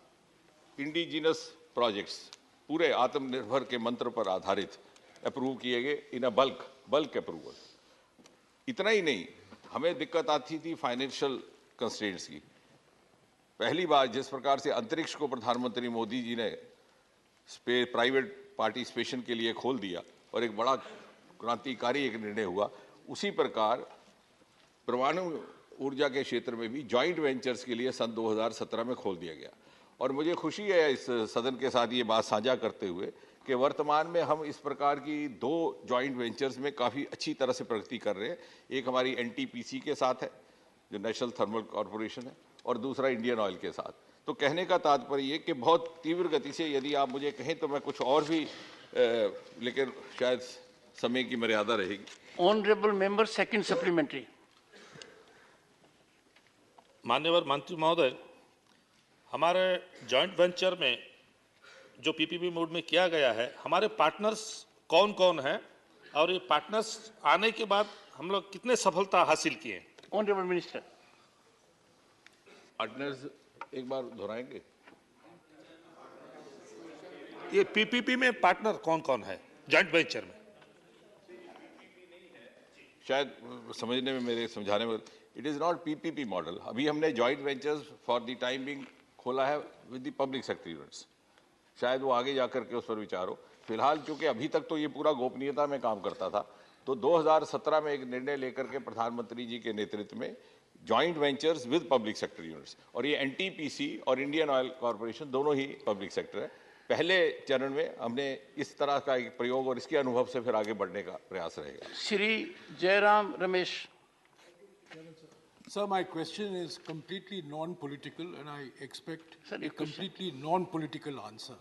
इंडिजिनस प्रोजेक्ट्स पूरे आत्मनिर्भर के मंत्र पर आधारित अप्रूव किए गए इन अ बल्क अप्रूवल। इतना ही नहीं, हमें दिक्कत आती थी फाइनेंशियल कंस्ट्रेंट्स की। पहली बार जिस प्रकार से अंतरिक्ष को प्रधानमंत्री मोदी जी ने प्राइवेट पार्टिसिपेशन के लिए खोल दिया और एक बड़ा क्रांतिकारी एक निर्णय हुआ, उसी प्रकार परमाणु ऊर्जा के क्षेत्र में भी जॉइंट वेंचर्स के लिए सन 2017 में खोल दिया गया। और मुझे खुशी है इस सदन के साथ ये बात साझा करते हुए कि वर्तमान में हम इस प्रकार की 2 जॉइंट वेंचर्स में काफ़ी अच्छी तरह से प्रगति कर रहे हैं। एक हमारी NTPC के साथ है, जो नेशनल थर्मल कॉरपोरेशन है, और दूसरा इंडियन ऑयल के साथ। तो कहने का तात्पर्य ये कि बहुत तीव्र गति से, यदि आप मुझे कहें तो मैं कुछ और भी, लेकिन शायद समय की मर्यादा रहेगी। Honourable member, second supplementary. मान्यवर मंत्री महोदय, हमारे जॉइंट वेंचर में जो PPP मोड में किया गया है, हमारे पार्टनर्स कौन कौन हैं और ये पार्टनर्स आने के बाद हम लोग कितने सफलता हासिल किए? Honourable minister. पार्टनर्स एक बार दोहराएंगे? ये PPP में पार्टनर कौन कौन है जॉइंट वेंचर में? शायद समझने में, मेरे समझाने में, it is not PPP model. अभी हमने joint ventures for the time being खोला है with the public sector units. शायद वो आगे जाकर के उस पर विचार हो। फिलहाल चूंकि अभी तक तो ये पूरा गोपनीयता में काम करता था, तो 2017 में एक निर्णय लेकर के प्रधानमंत्री जी के नेतृत्व में joint ventures with public sector units, और ये NTPC और इंडियन ऑयल कॉरपोरेशन दोनों ही पब्लिक सेक्टर है। पहले चरण में हमने इस तरह का एक प्रयोग और इसके अनुभव से फिर आगे बढ़ने का प्रयास रहेगा। Shri Jairam Ramesh. Sir, my question is completely non-political and I expect a completely non-political answer.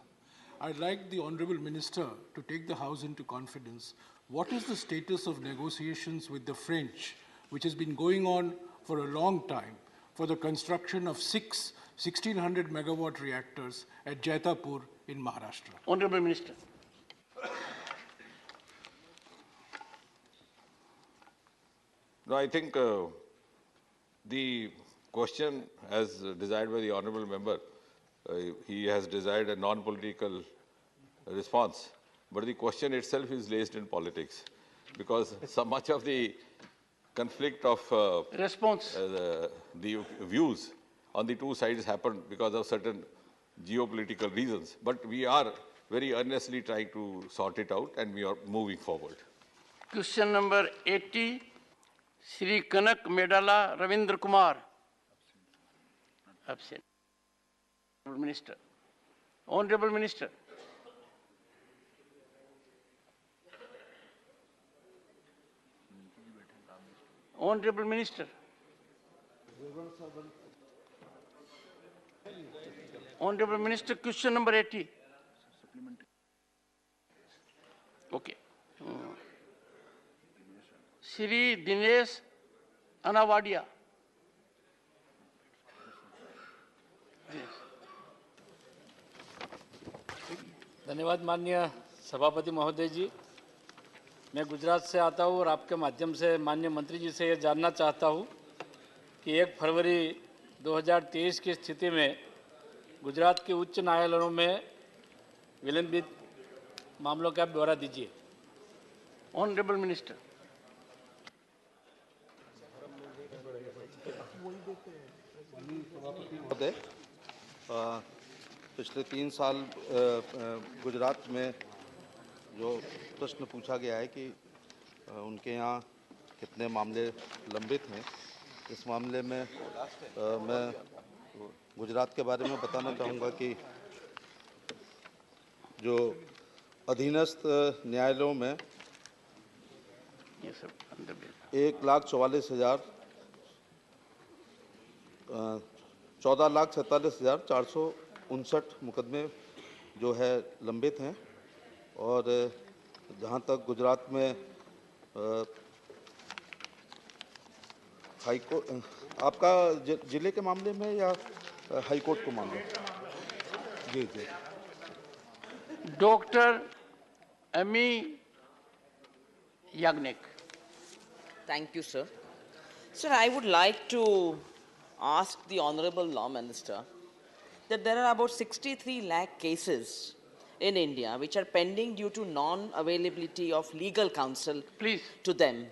I'd like the Honourable Minister to take the House into confidence. What is the status of negotiations with the French, which has been going on for a long time, for the construction of 6 1600 megawatt reactors at Jaitapur in Maharashtra? Honourable Minister. No, I think the question, as desired by the honourable member, he has desired a non-political response. But the question itself is laced in politics, because so much of the conflict of the views on the two sides happened because of certain geopolitical reasons. But we are very earnestly trying to sort it out, and we are moving forward. Question number 80. Shri Kanak Medala Ravindra Kumar. Absent. Honourable Minister. Honourable Minister. Honourable Minister. Honourable Minister, question number 80. Okay. Shri Dinesh Anavadia. धन्यवाद माननीय सभापति महोदय जी। मैं गुजरात से आता हूँ और आपके माध्यम से माननीय मंत्री जी से ये जानना चाहता हूँ कि 1 फरवरी 2023 की स्थिति में गुजरात के उच्च न्यायालयों में विलंबित मामलों का ब्यौरा दीजिए। Honourable minister. महोदय, पिछले 3 साल गुजरात में जो प्रश्न पूछा गया है कि उनके यहाँ कितने मामले लंबित हैं, इस मामले में मैं गुजरात के बारे में बताना चाहूँगा कि जो अधीनस्थ न्यायालयों में 14,47,459 मुकदमे जो है लंबित हैं, और जहाँ तक गुजरात में हाई कोर्ट, आपका जिले के मामले में या हाई कोर्ट को मामले? जी जी। Dr. Amy Yagnik. Thank you, sir. Sir, I would like to ask the Honorable Law Minister that there are about 63 lakh cases in India which are pending due to non-availability of legal counsel to them.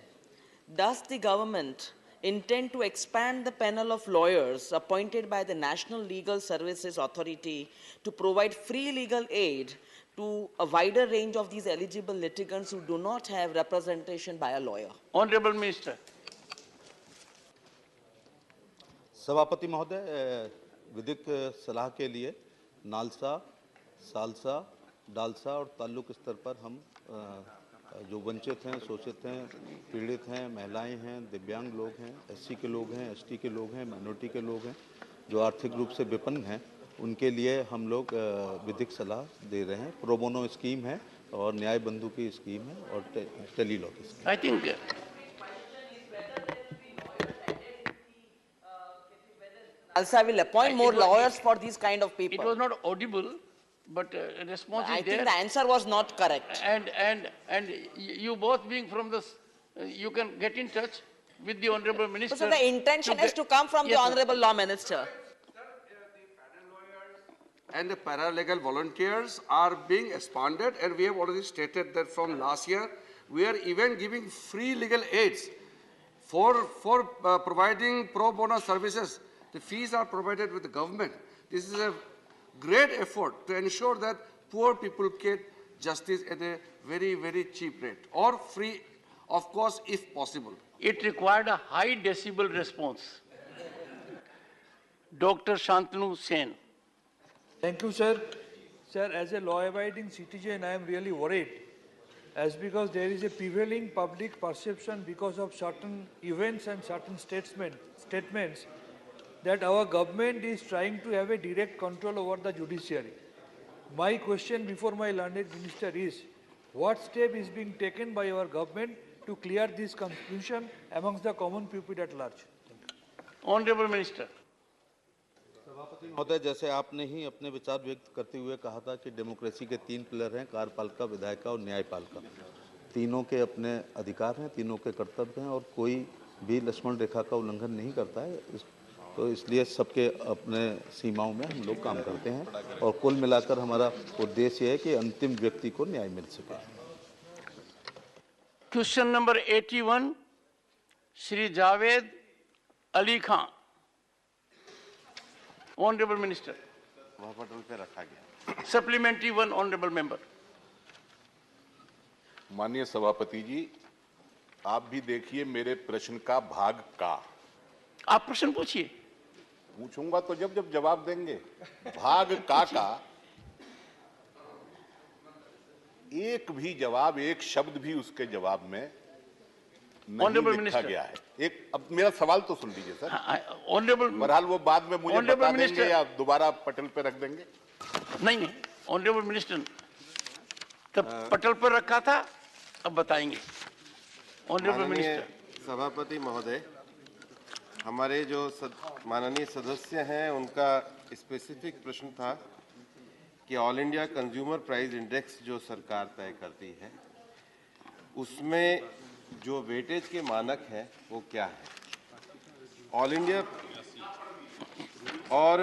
Does the government intend to expand the panel of lawyers appointed by the National Legal Services Authority to provide free legal aid to a wider range of these eligible litigants who do not have representation by a lawyer? Honorable Minister. सभापति महोदय, विधिक सलाह के लिए NALSA, salsa, DALSA और ताल्लुक स्तर पर हम जो वंचित हैं, शोषित हैं, पीड़ित हैं, महिलाएं हैं, दिव्यांग लोग हैं, एससी के लोग हैं, एसटी के लोग हैं, माइनॉरिटी के लोग हैं, जो आर्थिक रूप से विपन्न हैं, उनके लिए हम लोग विधिक सलाह दे रहे हैं। प्रो बोनो स्कीम है और न्याय बंधु की स्कीम है और टेली लॉ की scheme. I think Also, will appoint more lawyers for these kind of people. It was not audible, but response I is think there. the answer was not correct. And you both being from this, you can get in touch with the Honorable Minister. So the intention is to come from the Honorable Law Minister. And the paralegal volunteers are being expanded, and we have already stated that from last year, we are even giving free legal aids for providing pro bono services. The fees are provided with the government. This is a great effort to ensure that poor people get justice at a very, very cheap rate or free, of course, if possible. It required a high decibel response. Dr. Shantanu Sen. Thank you, sir. Sir, as a law-abiding citizen, I am really worried, as because there is a prevailing public perception because of certain events and certain statements that our government is trying to have a direct control over the judiciary. My question before my learned minister is, what step is being taken by our government to clear this confusion amongst the common people at large? Honorable Minister. सभापति महोदय, जैसे आपने ही अपने विचार व्यक्त करते हुए कहा था कि डेमोक्रेसी के 3 पिलर हैं, कार्यपालिका, विधायिका और न्यायपालिका। तीनों के अपने अधिकार हैं, तीनों के कर्तव्य हैं और कोई भी लक्ष्मण रेखा का उल्लंघन नहीं करता है। तो इसलिए सबके अपने सीमाओं में हम लोग काम करते हैं और कुल मिलाकर हमारा उद्देश्य है कि अंतिम व्यक्ति को न्याय मिल सके। Question number 81, Shri Javed Ali Khan. Honorable Minister. वह पटल पे रखा गया। Supplementary one, Honorable Member. माननीय सभापति जी, आप भी देखिए मेरे प्रश्न का भाग का। आप प्रश्न पूछिए। पूछूंगा तो जब जवाब देंगे। भाग का एक भी जवाब, एक शब्द भी उसके जवाब में नहीं लिखा गया है। अब मेरा सवाल तो सुन लीजिए सर। ऑनरेबल, बहरहाल वो बाद में मुझे बता देंगे या दोबारा पटल पे रख देंगे। नहीं, ऑनरेबल मिनिस्टर, तब पटल पर रखा था, अब बताएंगे। Honourable minister. सभापति महोदय, हमारे जो माननीय सदस्य हैं उनका स्पेसिफिक प्रश्न था कि all India consumer price index जो सरकार तय करती है उसमें जो वेटेज के मानक हैं वो क्या है। ऑल इंडिया और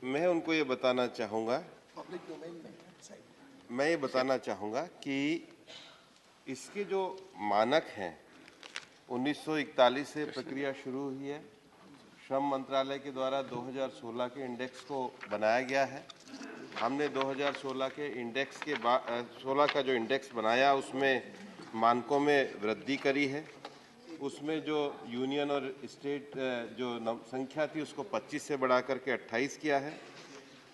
मैं उनको ये बताना चाहूँगा, कि इसके जो मानक हैं 1941 से प्रक्रिया शुरू हुई है। श्रम मंत्रालय के द्वारा 2016 के इंडेक्स को बनाया गया है। हमने 2016 के इंडेक्स के 16 का जो इंडेक्स बनाया उसमें मानकों में वृद्धि करी है। उसमें जो यूनियन और स्टेट जो संख्या थी उसको 25 से बढ़ा करके 28 किया है।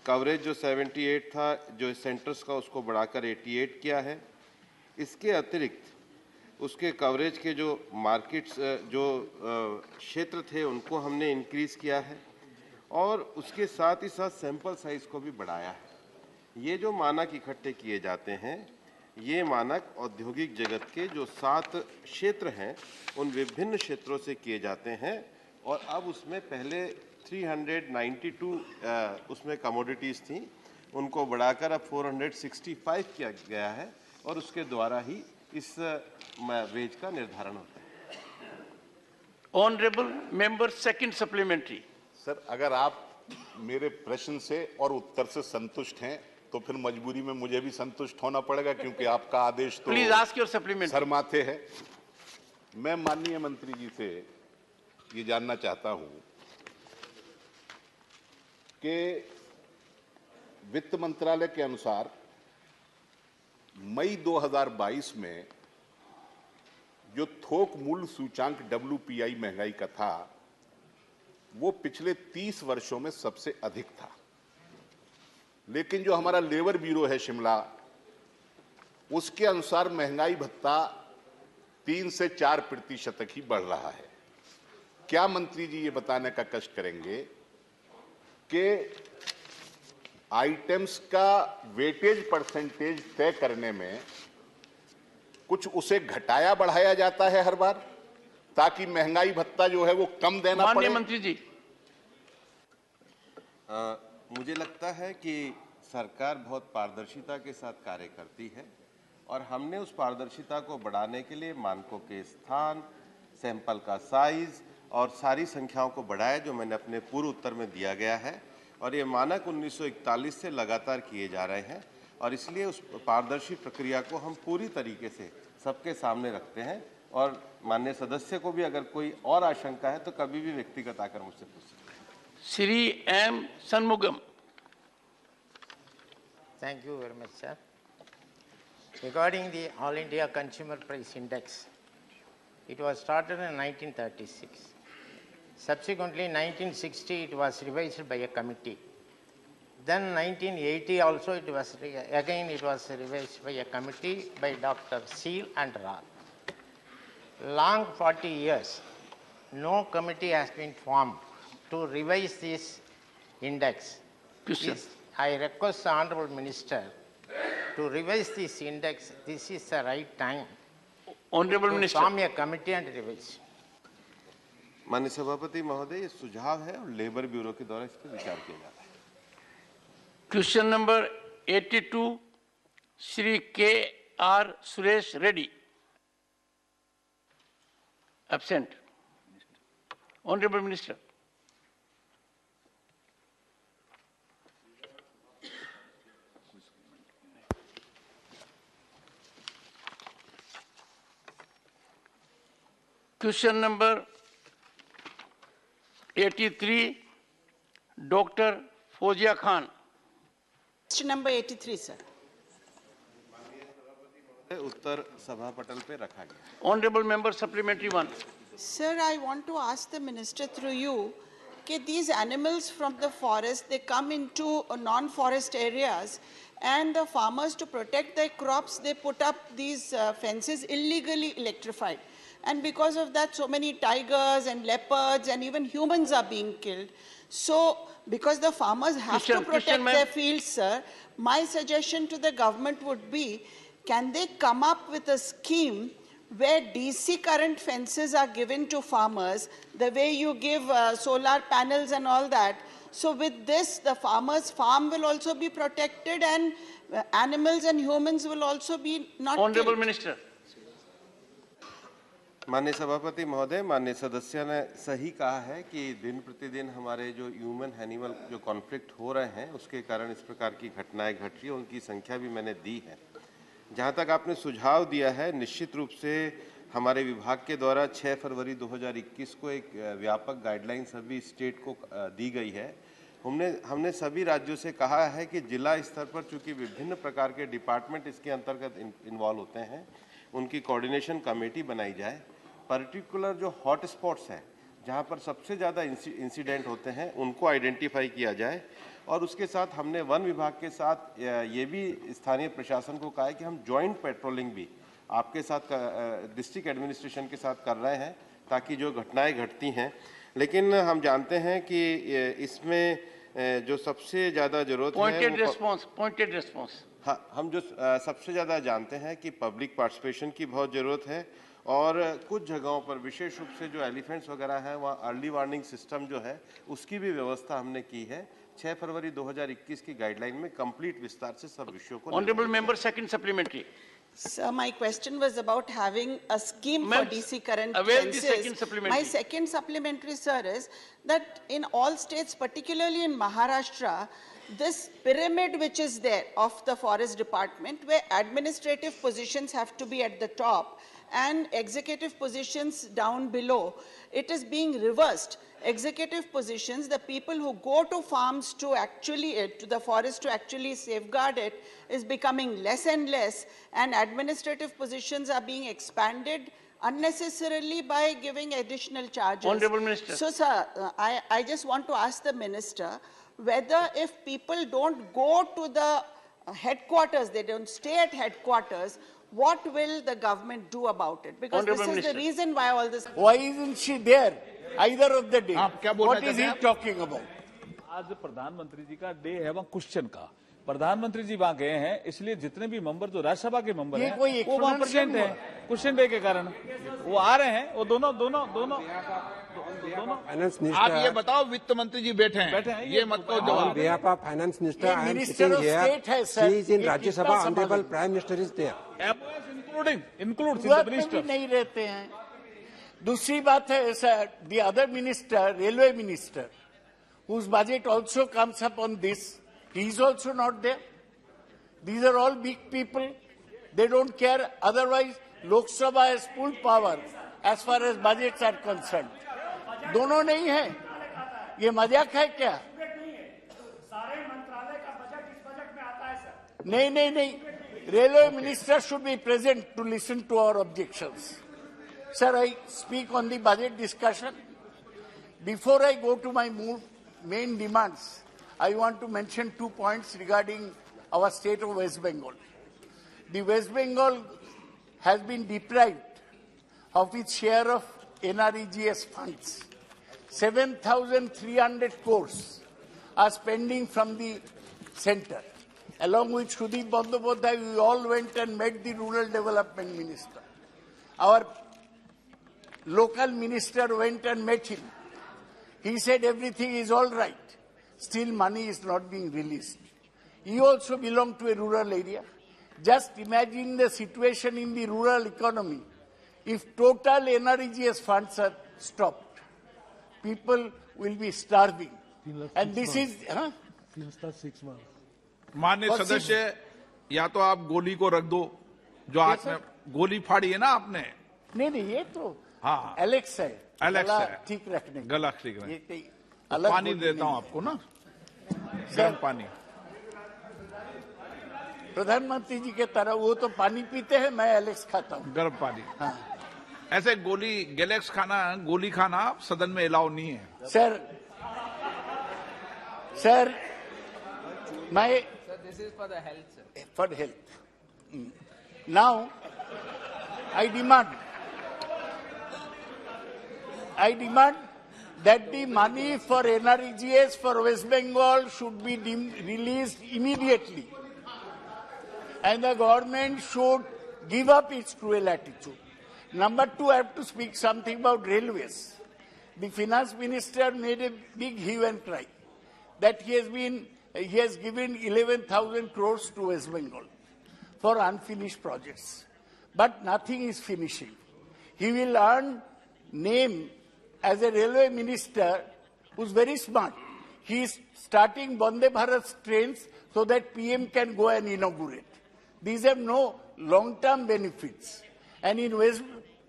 कवरेज जो 78 था जो सेंटर्स का उसको बढ़ाकर 88 किया है। इसके अतिरिक्त उसके कवरेज के जो मार्केट्स जो क्षेत्र थे उनको हमने इंक्रीज़ किया है और उसके साथ ही साथ सैंपल साइज़ को भी बढ़ाया है। ये जो मानक इकट्ठे किए जाते हैं ये मानक औद्योगिक जगत के जो 7 क्षेत्र हैं उन विभिन्न क्षेत्रों से किए जाते हैं और अब उसमें पहले 392 उसमें कमोडिटीज़ थी, उनको बढ़ाकर अब 465 किया गया है और उसके द्वारा ही इस वेज का निर्धारण होता है। Honourable member second supplementary. Sir, अगर आप मेरे प्रश्न से और उत्तर से संतुष्ट हैं तो फिर मजबूरी में मुझे भी संतुष्ट होना पड़ेगा, क्योंकि आपका आदेश तो please ask your supplementary. Sir माथे है। मैं माननीय मंत्री जी से ये जानना चाहता हूं कि वित्त मंत्रालय के अनुसार मई 2022 में जो थोक मूल्य सूचांक WPI महंगाई का था वो पिछले 30 वर्षों में सबसे अधिक था, लेकिन जो हमारा लेबर ब्यूरो है शिमला, उसके अनुसार महंगाई भत्ता 3 से 4% तक ही बढ़ रहा है। क्या मंत्री जी ये बताने का कष्ट करेंगे कि आइटम्स का वेटेज परसेंटेज तय करने में कुछ उसे घटाया बढ़ाया जाता है हर बार, ताकि महंगाई भत्ता जो है वो कम देना पड़े? माननीय मंत्री जी, मुझे लगता है कि सरकार बहुत पारदर्शिता के साथ कार्य करती है और हमने उस पारदर्शिता को बढ़ाने के लिए मानकों के स्थान, सैंपल का साइज और सारी संख्याओं को बढ़ाया, जो मैंने अपने पूर्व उत्तर में दिया गया है। और ये मानक 1941 से लगातार किए जा रहे हैं और इसलिए उस पारदर्शी प्रक्रिया को हम पूरी तरीके से सबके सामने रखते हैं। और माननीय सदस्य को भी अगर कोई और आशंका है तो कभी भी व्यक्तिगत आकर मुझसे पूछ सकते हैं। Shri M Shanmugam. Thank you very much, sir. Regarding the All India Consumer Price Index, it was started in 1936. Subsequently, 1960, it was revised by a committee. Then 1980 also, it was revised by a committee by Dr. Seal and Roth. Long 40 years, no committee has been formed to revise this index. Please, I request the Honorable Minister to revise this index. This is the right time. Honorable Minister. Form a committee and revise. माननीय सभापति महोदय, ये सुझाव है और labour bureau के द्वारा इस पर विचार किया जा रहा है। Question number 82, Shri K.R. Suresh Reddy. Absent. Honorable Minister. Question number 83, Dr. Fozia Khan. Question number 83, sir. उत्तर सभा पटल पे रखा गया। Honorable Member Supplementary 1. Sir, I want to ask the minister through you, that these animals from the forest, they come into non-forest areas, and the farmers, to protect their crops, they put up these fences illegally electrified. And because of that, so many tigers and leopards and even humans are being killed. So, because the farmers have to protect their fields, sir, my suggestion to the government would be, can they come up with a scheme where DC current fences are given to farmers, the way you give solar panels and all that. So with this, the farmer's farm will also be protected and animals and humans will also be not Honorable killed. Minister. माननीय सभापति महोदय, माननीय सदस्य ने सही कहा है कि दिन प्रतिदिन हमारे जो ह्यूमन एनिमल जो कॉन्फ्लिक्ट हो रहे हैं उसके कारण इस प्रकार की घटनाएं घट रही है, उनकी संख्या भी मैंने दी है। जहां तक आपने सुझाव दिया है, निश्चित रूप से हमारे विभाग के द्वारा 6 फरवरी 2021 को एक व्यापक गाइडलाइन सभी स्टेट को दी गई है। हमने सभी राज्यों से कहा है कि जिला स्तर पर चूंकि विभिन्न प्रकार के डिपार्टमेंट इसके अंतर्गत इन्वॉल्व होते हैं, उनकी कोऑर्डिनेशन कमेटी बनाई जाए। पर्टिकुलर जो हॉट स्पॉट्स हैं, जहां पर सबसे ज़्यादा इंसिडेंट होते हैं, उनको आइडेंटिफाई किया जाए। और उसके साथ हमने वन विभाग के साथ ये भी स्थानीय प्रशासन को कहा है कि हम जॉइंट पेट्रोलिंग भी आपके साथ डिस्ट्रिक्ट एडमिनिस्ट्रेशन के साथ कर रहे हैं, ताकि जो घटनाएं घटती हैं। लेकिन हम जानते हैं कि इसमें जो सबसे ज़्यादा जरूरत है पॉइंटेड रिस्पॉन्स। हाँ, हम जो सबसे ज़्यादा जानते हैं कि पब्लिक पार्टिसिपेशन की बहुत ज़रूरत है और कुछ जगहों पर विशेष रूप से जो एलिफेंट्स वगैरह हैं, वहाँ अर्ली वार्निंग सिस्टम जो है उसकी भी व्यवस्था हमने की है, 6 फरवरी 2021 की गाइडलाइन में कंप्लीट विस्तार से सब विषयों को Honorable Member, second supplementary. Sir, my question was about having a scheme for Ma'am, DC current where the census. second supplementary? My second supplementary, sir, is that in all states, particularly in Maharashtra, this pyramid which is there of the forest department, where administrative positions have to be at the top and executive positions down below, it is being reversed. Executive positions, the people who go to farms to actually, to the forest to actually safeguard it, is becoming less and less, and administrative positions are being expanded unnecessarily by giving additional charges. Honorable Minister. So, sir, I just want to ask the Minister whether if people don't go to the headquarters, they don't stay at headquarters, what will the government do about it? Because Honorable this is Minister. the reason why all this... Why isn't she there either of the day? What is he talking about? आज प्रधानमंत्री जी का day है वहाँ question का प्रधानमंत्री जी वहाँ गए हैं इसलिए जितने भी मेंबर जो राज्यसभा के मेंबर हैं वो वहाँ प्रेजेंट हैं क्वेश्चन डे के कारण वो आ रहे हैं वो दोनों आप ये बताओ वित्त मंत्री जी बैठे हैं ये मत को जवाब behalf of finance minister I am sitting here she is in Rajya Sabha honorable prime minister is there includes in वहाँ the पे minister भी नहीं रहते हैं दूसरी बात है sir the other minister railway minister whose budget also comes up on this he is also not there. These are all big people. They don't care. Otherwise, Lok Sabha has full power as far as budgets are concerned. दोनों नहीं है ये मजाक है क्या नहीं railway minister should be present to listen to our objections. Sir, I speak on the budget discussion. Before I go to my main demands, I want to mention 2 points regarding our state of West Bengal. The West Bengal has been deprived of its share of NREGS funds. 7,300 crores are spending from the center. Along with Sudip Bandyopadhyay, we all went and met the rural development minister. Our local minister went and met him. He said everything is all right. Still money is not being released. He also belonged to a rural area. Just imagine the situation in the rural economy. If total NREGS funds are stopped, people will be starving. And this is... Huh? माननीय सदस्य या तो आप गोली को रख दो जो हाथ में गोली फाड़ी है ना आपने नहीं ये तो हाँ एलेक्स है ठीक रखने गला ठीक रखने अलग पानी देता हूँ आपको ना गर्म पानी प्रधानमंत्री जी के तरह वो तो पानी पीते हैं मैं एलेक्स खाता हूँ गर्म पानी हाँ ऐसे गैलेक्स खाना गोली खाना सदन में अलाउ नहीं है सर मैं this is for the health, sir. For health. Now, I demand that the money for NREGS for West Bengal should be released immediately. And the government should give up its cruel attitude. Number 2, I have to speak something about railways. The finance minister made a big hue and cry that he has given 11,000 crores to West Bengal for unfinished projects. But nothing is finishing. He will earn name as a railway minister who's very smart. He is starting Vande Bharat trains so that PM can go and inaugurate. These have no long-term benefits. And in West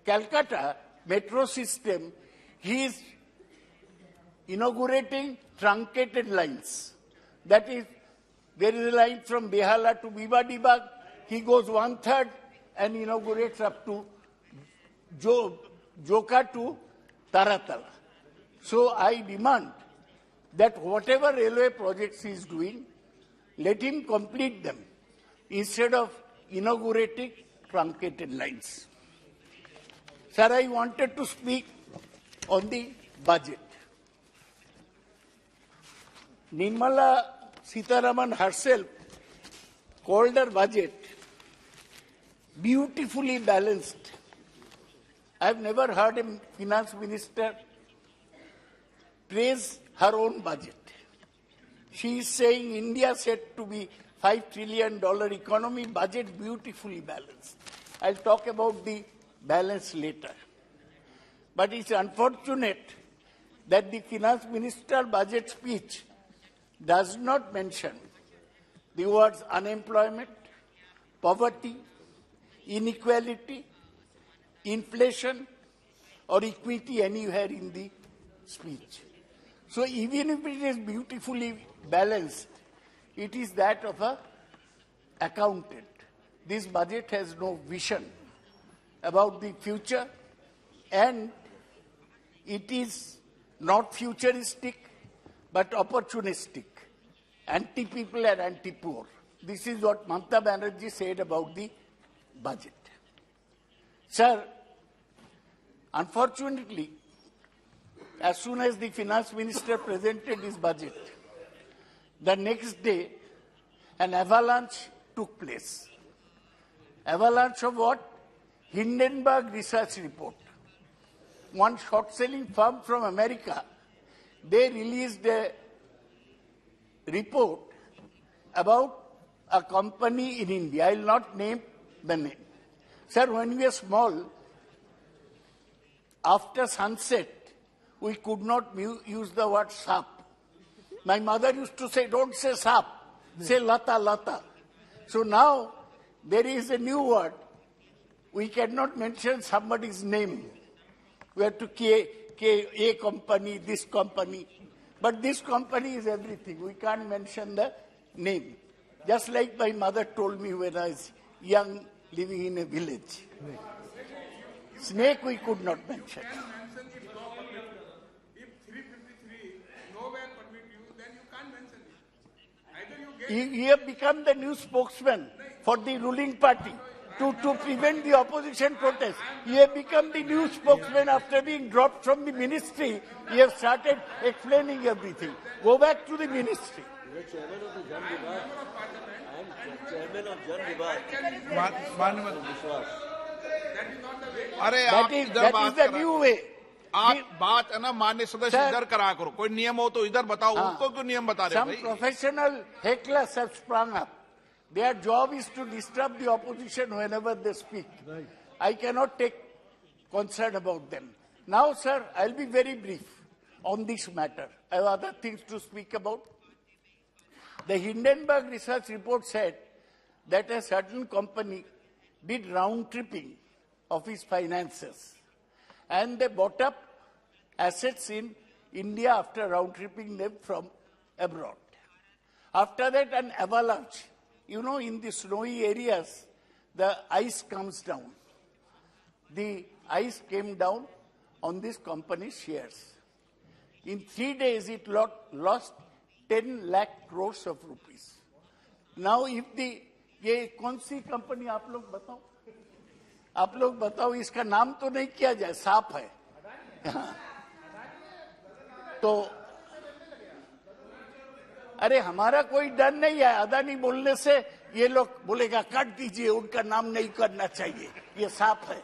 Calcutta metro system, he is inaugurating truncated lines. That is, there is a line from Behala to Bibadibag. He goes 1/3 and inaugurates up to Joka to Taratala. So I demand that whatever railway projects he is doing, let him complete them instead of inaugurating truncated lines. Sir, I wanted to speak on the budget. Nirmala Sitharaman herself called her budget beautifully balanced. I have never heard a finance minister praise her own budget. She is saying India said to be $5 trillion economy, budget beautifully balanced. I'll talk about the balance later. But it's unfortunate that the finance minister budget speech does not mention the words unemployment, poverty, inequality, inflation, or equity anywhere in the speech. So even if it is beautifully balanced, it is that of an accountant. This budget has no vision about the future, and it is not futuristic, but opportunistic, anti-people and anti-poor. This is what Mamata Banerjee said about the budget. Sir, unfortunately, as soon as the finance minister presented his budget, the next day, an avalanche took place. Avalanche of what? Hindenburg research report. One short-selling firm from America, they released a report about a company in India. I will not name the name. Sir, when we were small, after sunset, we could not use the word sap. My mother used to say, don't say sap, say lata, lata. So now there is a new word. We cannot mention somebody's name. We have to a company, this company. But this company is everything. We can't mention the name. Just like my mother told me when I was young, living in a village. Snake we could not mention. You have become the new spokesman for the ruling party to prevent the opposition protest. You have become the new spokesman after being dropped from the ministry. You have started explaining everything. Go back to the ministry. You are chairman of the Jan Vibhag. I am chairman of Jan Vibhag. अरे आप इधर बात कर रहे हो। आप बात है ना माननीय सदस्य इधर करा करो, कोई नियम हो तो इधर बताओ, उनको क्यों नियम बता रहे हो भाई? Some professional hecklers have sprung up. Their job is to disturb the opposition whenever they speak. Right. I cannot take concern about them. Now, sir, I'll be very brief on this matter. I have other things to speak about. The Hindenburg research report said that a certain company did round-tripping of its finances, and they bought up assets in India after round-tripping them from abroad. After that, an avalanche. You know, in the snowy areas, the ice comes down. The ice came down on this company's shares. In 3 days, it lost 10 lakh crores of rupees. Now, if ये कौन सी company आप लोग बताओ, इसका नाम तो नहीं किया जाए, साफ है. तो अरे हमारा कोई डर नहीं है, अदानी बोलने से ये लोग बोलेगा काट दीजिए, उनका नाम नहीं करना चाहिए, ये साफ है.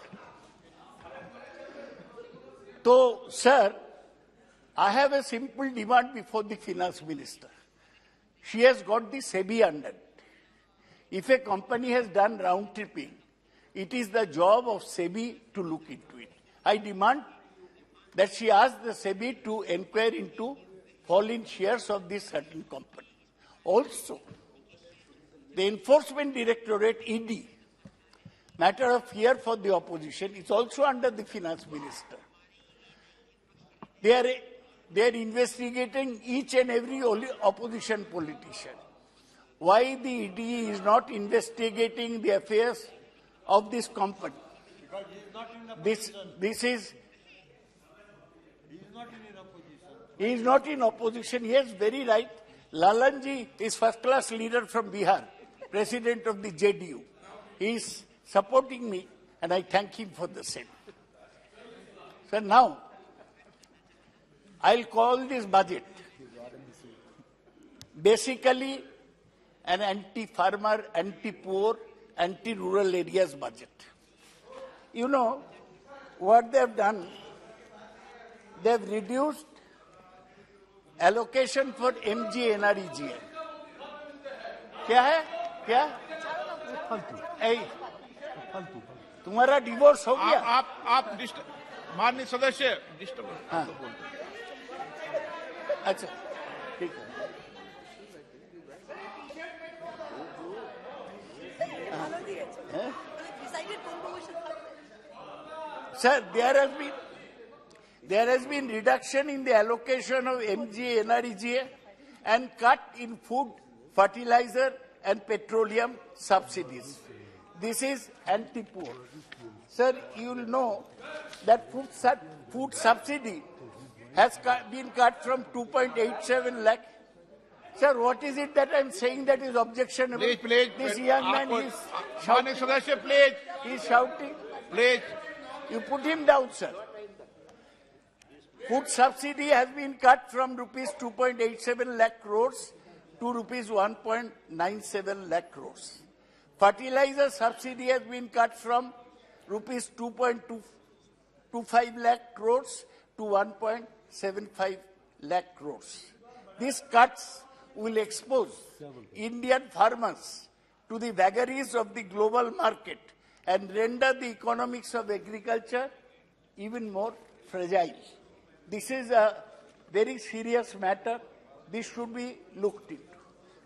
तो sir, I have a simple demand before the finance minister. She has got the SEBI under. If a company has done round tripping, it is the job of SEBI to look into it. I demand that she ask the SEBI to inquire into fallen shares of this certain company. Also, the Enforcement Directorate, ED, matter of fear for the opposition, is also under the finance minister. They are investigating each and every opposition politician. Why the ED is not investigating the affairs of this company? Because he is not in opposition. He is not in opposition. He is not in opposition. Yes, very right. Lalanji is first-class leader from Bihar, president of the JDU. He is supporting me, and I thank him for the same. So now, I'll call this budget basically an anti-farmer, anti-poor, anti-rural areas budget. You know what they have done? They have reduced allocation for MG NREGA. क्या है? क्या? तुम्हारा divorce हो गया? आप माननीय सदस्य disturb अच्छा ठीक है. Sir, there has been reduction in the allocation of MG NREGA and cut in food, fertilizer and petroleum subsidies. This is anti-poor. Sir, you will know that food subsidy has been cut from 2.87 lakh. Sir, what is it that I am saying that is objectionable? Please. This young man is shouting. Please. He is shouting. Please. You put him down, sir. Food subsidy has been cut from rupees 2.87 lakh crores to rupees 1.97 lakh crores. Fertilizer subsidy has been cut from rupees 2.25 lakh crores to 1.75 lakh crores. These cuts will expose Indian farmers to the vagaries of the global market and render the economics of agriculture even more fragile. This is a very serious matter. This should be looked into.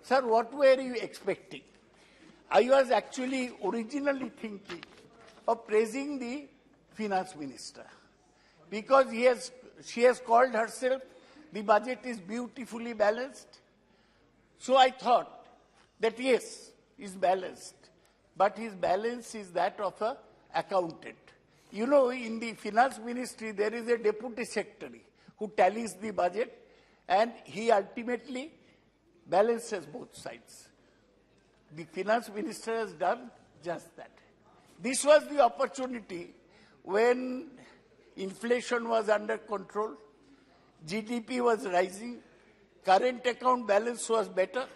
Sir, what were you expecting? I was actually originally thinking of praising the finance minister because she has called herself the budget is beautifully balanced. So I thought that yes, it's balanced, but his balance is that of an accountant. You know, in the finance ministry, there is a deputy secretary who tallies the budget and he ultimately balances both sides. The finance minister has done just that. This was the opportunity when inflation was under control, GDP was rising, current account balance was better,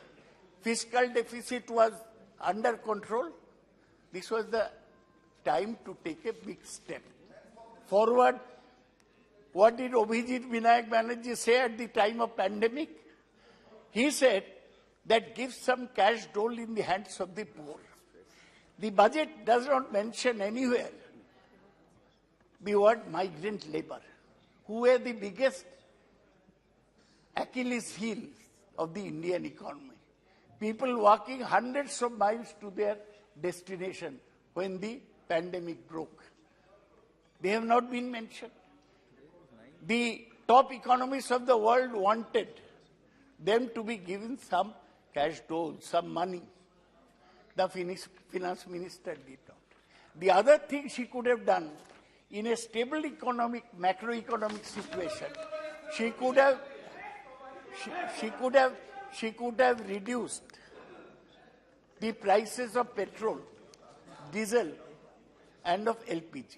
fiscal deficit was under control. This was the time to take a big step forward. What did Abhijit Vinayak Banerjee say at the time of pandemic? He said that give some cash dole in the hands of the poor. The budget does not mention anywhere the word migrant labor, who were the biggest Achilles heel of the Indian economy. People walking hundreds of miles to their destination when the pandemic broke. They have not been mentioned. The top economists of the world wanted them to be given some cash dole, some money. The finance minister did not. The other thing she could have done in a stable macroeconomic situation, she could have reduced the prices of petrol, diesel, and of LPG.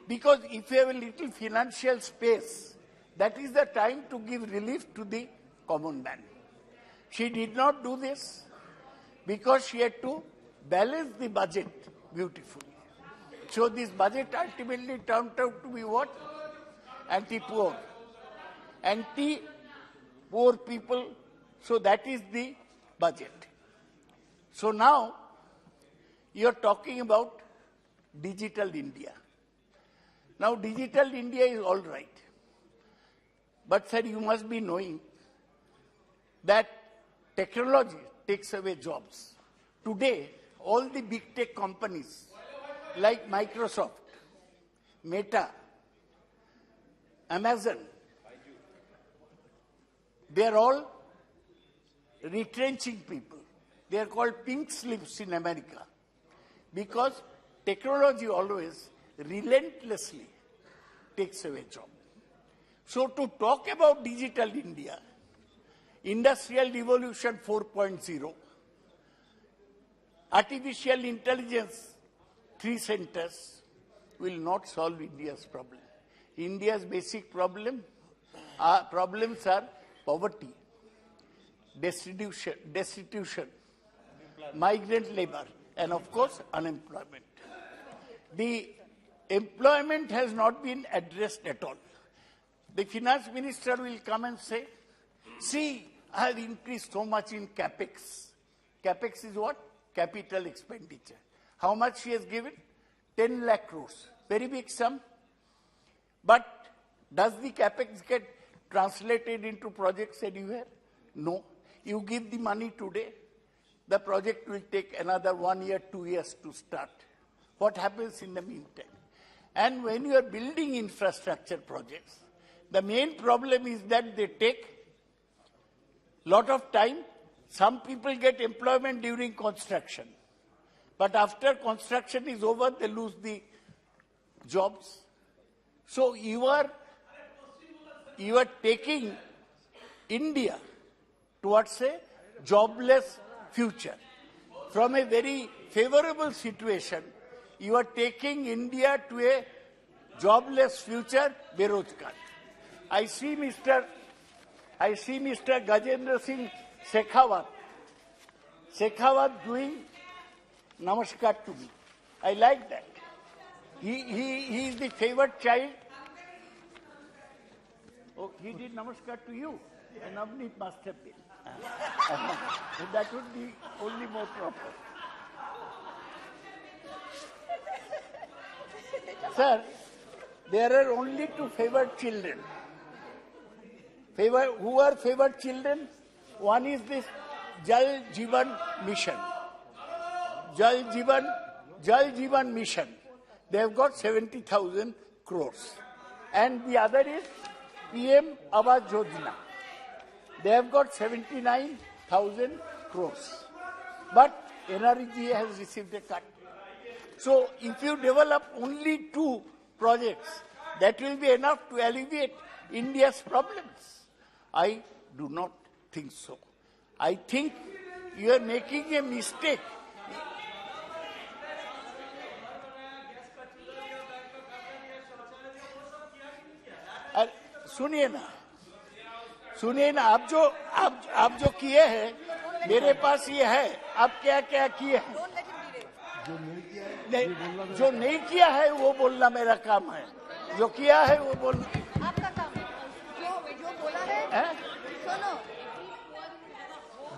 Because if you have a little financial space, that is the time to give relief to the common man. She did not do this because she had to balance the budget beautifully. So this budget ultimately turned out to be what? Anti-poor. Anti-poor people. So that is the budget. So now you are talking about digital India. Now digital India is all right. But sir, you must be knowing that technology takes away jobs. Today, all the big tech companies like Microsoft, Meta, Amazon, they are all retrenching people. They are called pink slips in America because technology always relentlessly takes away jobs. So to talk about digital India, Industrial Revolution 4.0, artificial intelligence, 3 centers will not solve India's problem. India's basic problems are poverty, destitution, migrant labor, and of course unemployment. The employment has not been addressed at all. The finance minister will come and say See, I have increased so much in capex. Capex is what? Capital expenditure. How much she has given? 10 lakh crores. Very big sum. But does the capex get translated into projects anywhere? No. You give the money today, the project will take another 1 year, 2 years to start. What happens in the meantime? And when you are building infrastructure projects, the main problem is that they take lot of time. Some people get employment during construction. But after construction is over, they lose the jobs. So you are taking India towards a jobless future. From a very favorable situation, you are taking India to a jobless future, berozgar. I see Mr. Gajendra Singh Shekhawat doing namaskar to me. I like that. He is the favored child. Oh, he did namaskar to you. And Navneet must have been. That would be only more proper. Sir, there are only two favored children. Who are favored children? One is this Jal Jeevan Mission. Jal Jeevan Mission. They have got 70,000 crores. And the other is PM Awas Yojana. They have got 79,000 crores. But NREGA has received a cut. So if you develop only two projects, that will be enough to alleviate India's problems. I do not think so. I think you are making a mistake. सुनिए ना आप जो किए हैं मेरे पास ये है आप क्या क्या किए हैं जो नहीं किया है वो बोलना मेरा काम है जो किया है वो बोलना आपका काम है जो बोला है सुनो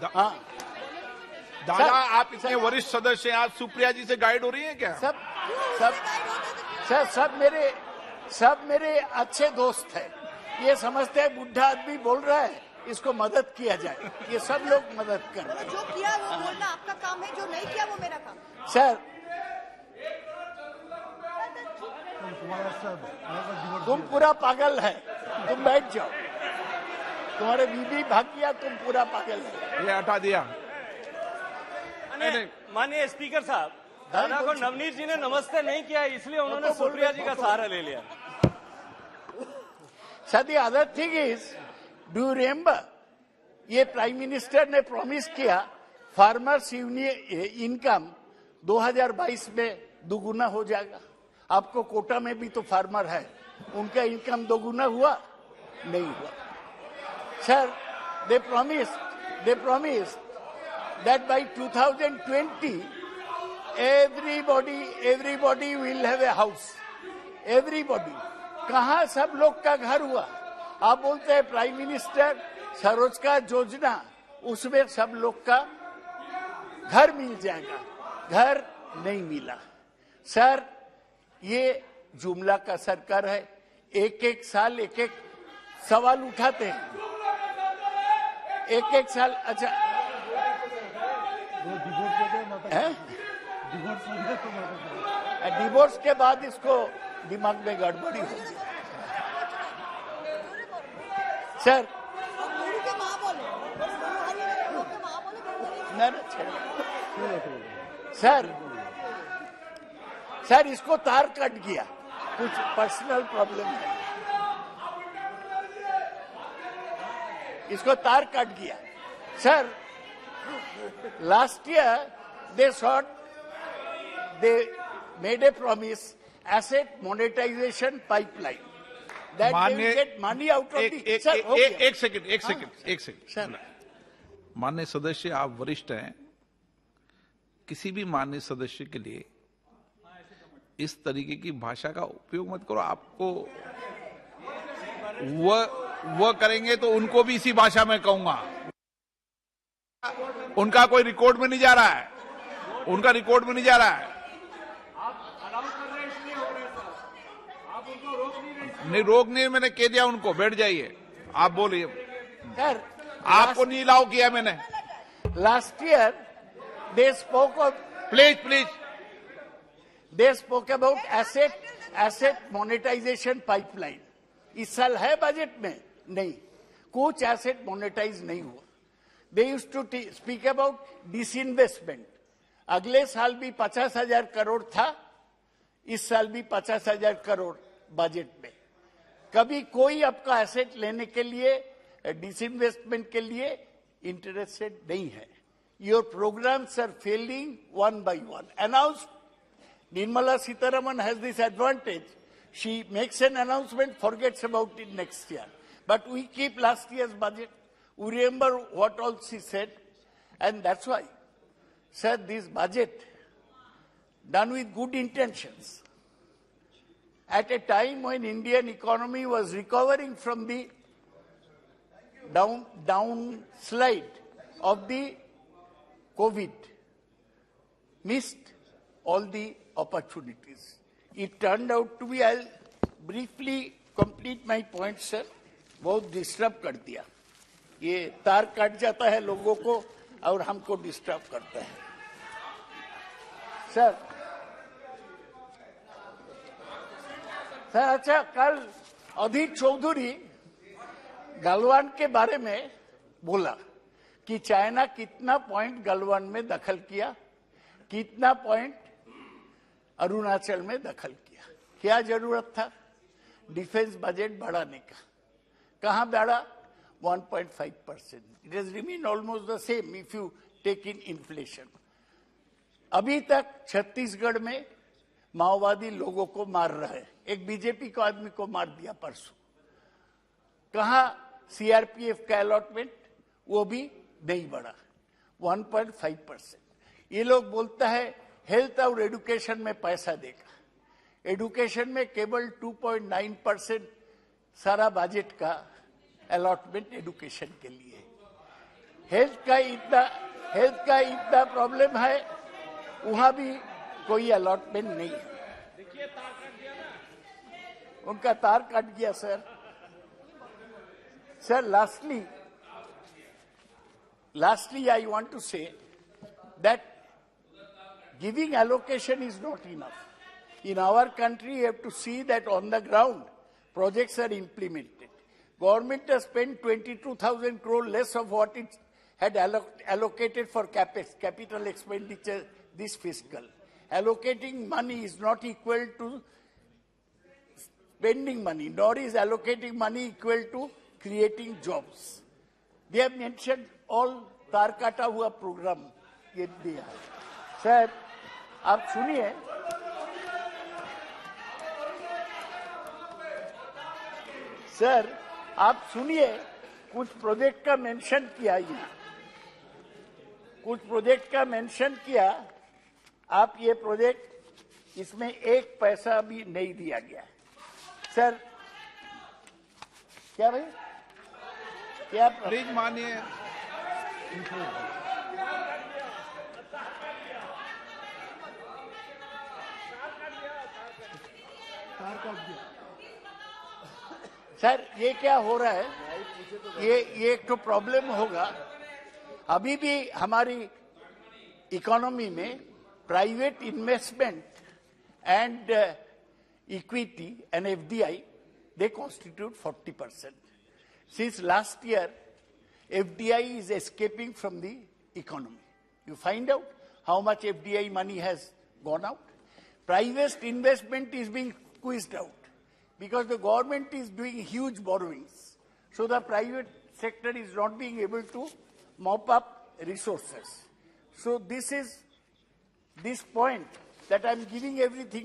दादा आप इतने वरिष्ठ सदस्य आज सुप्रिया जी से गाइड हो रही हैं क्या सब मेरे अच्छे दोस्त हैं ये समझते हैं बुढ़ा आदमी बोल रहा है इसको मदद किया जाए ये सब लोग मदद कर रहे हैं जो किया वो बोलना आपका काम है जो नहीं किया वो मेरा काम सर तुम पूरा पागल है तुम बैठ जाओ तुम्हारे बीबी भाग गया तुम पूरा पागल है ये हटा दिया माननीय स्पीकर साहब दादा को नवनीत जी ने नमस्ते नहीं किया इसलिए उन्होंने सुप्रिया जी का सहारा ले लिया Sir, the other thing is, do you remember, ये प्राइम मिनिस्टर ने प्रॉमिस किया फार्मर्स इनकम 2022 में दोगुना हो जाएगा आपको कोटा में भी तो फार्मर है उनका इनकम दोगुना हुआ नहीं हुआ sir they promised that by 2020 everybody will have a house everybody कहाँ सब लोग का घर हुआ आप बोलते हैं प्राइम मिनिस्टर स्वरोजगार योजना उसमें सब लोग का घर मिल जाएगा घर नहीं मिला सर ये जुमला का सरकार है एक साल एक सवाल उठाते हैं एक साल अच्छा डिवोर्स के बाद इसको दिमाग में गड़बड़ी हो गई सर सर इसको तार कट गया कुछ पर्सनल प्रॉब्लम है इसको तार कट गया sir last year they made a promise asset monetization pipeline that they will get money out of एक सेकंड माननीय सदस्य आप वरिष्ठ हैं किसी भी माननीय सदस्य के लिए इस तरीके की भाषा का उपयोग मत करो आपको वो करेंगे तो उनको भी इसी भाषा में कहूंगा। उनका कोई रिकॉर्ड में नहीं जा रहा है, उनका रिकॉर्ड में नहीं जा रहा है। नहीं रोक नहीं, मैंने कह दिया उनको बैठ जाइए, आप बोलिए। सर आपको नहीं अलाउ किया मैंने। Last year they spoke of please they spoke about asset monetisation pipeline. इस साल है बजट में? नहीं, कुछ एसेट मोनेटाइज नहीं हुआ। They used to speak about disinvestment. अगले साल भी 50,000 करोड़ था, इस साल भी 50,000 करोड़ बजट में। कभी कोई आपका एसेट लेने के लिए, डिसइन्वेस्टमेंट के लिए इंटरेस्टेड नहीं है। Your programmes are failing one by one. Announce Nirmala Sitharaman has this advantage. She makes an announcement, forgets about it next year. But we keep last year's budget. We remember what all she said. And that's why, sir, this budget, done with good intentions, at a time when Indian economy was recovering from the downslide of the COVID, missed all the opportunities. It turned out to be, I'll briefly complete my point, sir. बहुत disturb कर दिया, ये तार cut जाता है लोगों को और हमको डिस्टर्ब करता है। सर अच्छा, कल अधीर चौधरी गलवान के बारे में बोला कि चाइना कितना पॉइंट गलवान में दखल किया, कितना पॉइंट अरुणाचल में दखल किया। क्या जरूरत था डिफेंस बजट बढ़ाने का? कहां बढ़ा? 1.5%. It has remained almost the same if you take in inflation. अभी तक छत्तीसगढ़ में माओवादी लोगों को मार रहे हैं। एक बीजेपी को आदमी को मार दिया परसों। कहां सीआरपीएफ का अलॉटमेंट? वो भी नहीं बढ़ा, 1.5%। ये लोग बोलता है हेल्थ और एजुकेशन में पैसा देगा। एजुकेशन में केवल 2.9% सारा बजट का अलॉटमेंट एजुकेशन के लिए। हेल्थ का इतना प्रॉब्लम है, वहां भी कोई अलॉटमेंट नहीं है। उनका तार कट गया sir. Sir lastly I want to say that giving allocation is not enough. In our country, you have to see that on the ground, projects are implemented. Government has spent 22,000 crore less of what it had allocated for capital expenditure this fiscal. Allocating money is not equal to spending money, nor is allocating money equal to creating jobs. They have mentioned all तार काटा हुआ programme ये दिया है। साहब आप सुनिए, sir आप सुनिए, कुछ प्रोजेक्ट का मेंशन किया, ये कुछ प्रोजेक्ट का मेंशन किया। आप ये प्रोजेक्ट, इसमें एक पैसा भी नहीं दिया गया। सर क्या भाई, क्या प्लीज मानिए। सर ये क्या हो रहा है? ये एक तो प्रॉब्लम होगा। अभी भी हमारी इकोनॉमी में private investment and equity and FDI, they constitute 40%. Since last year, FDI is escaping from the economy. You find out how much FDI money has gone out. Private investment is being squeezed out because the government is doing huge borrowings. So the private sector is not being able to mop up resources. So this is this point that I'm giving everything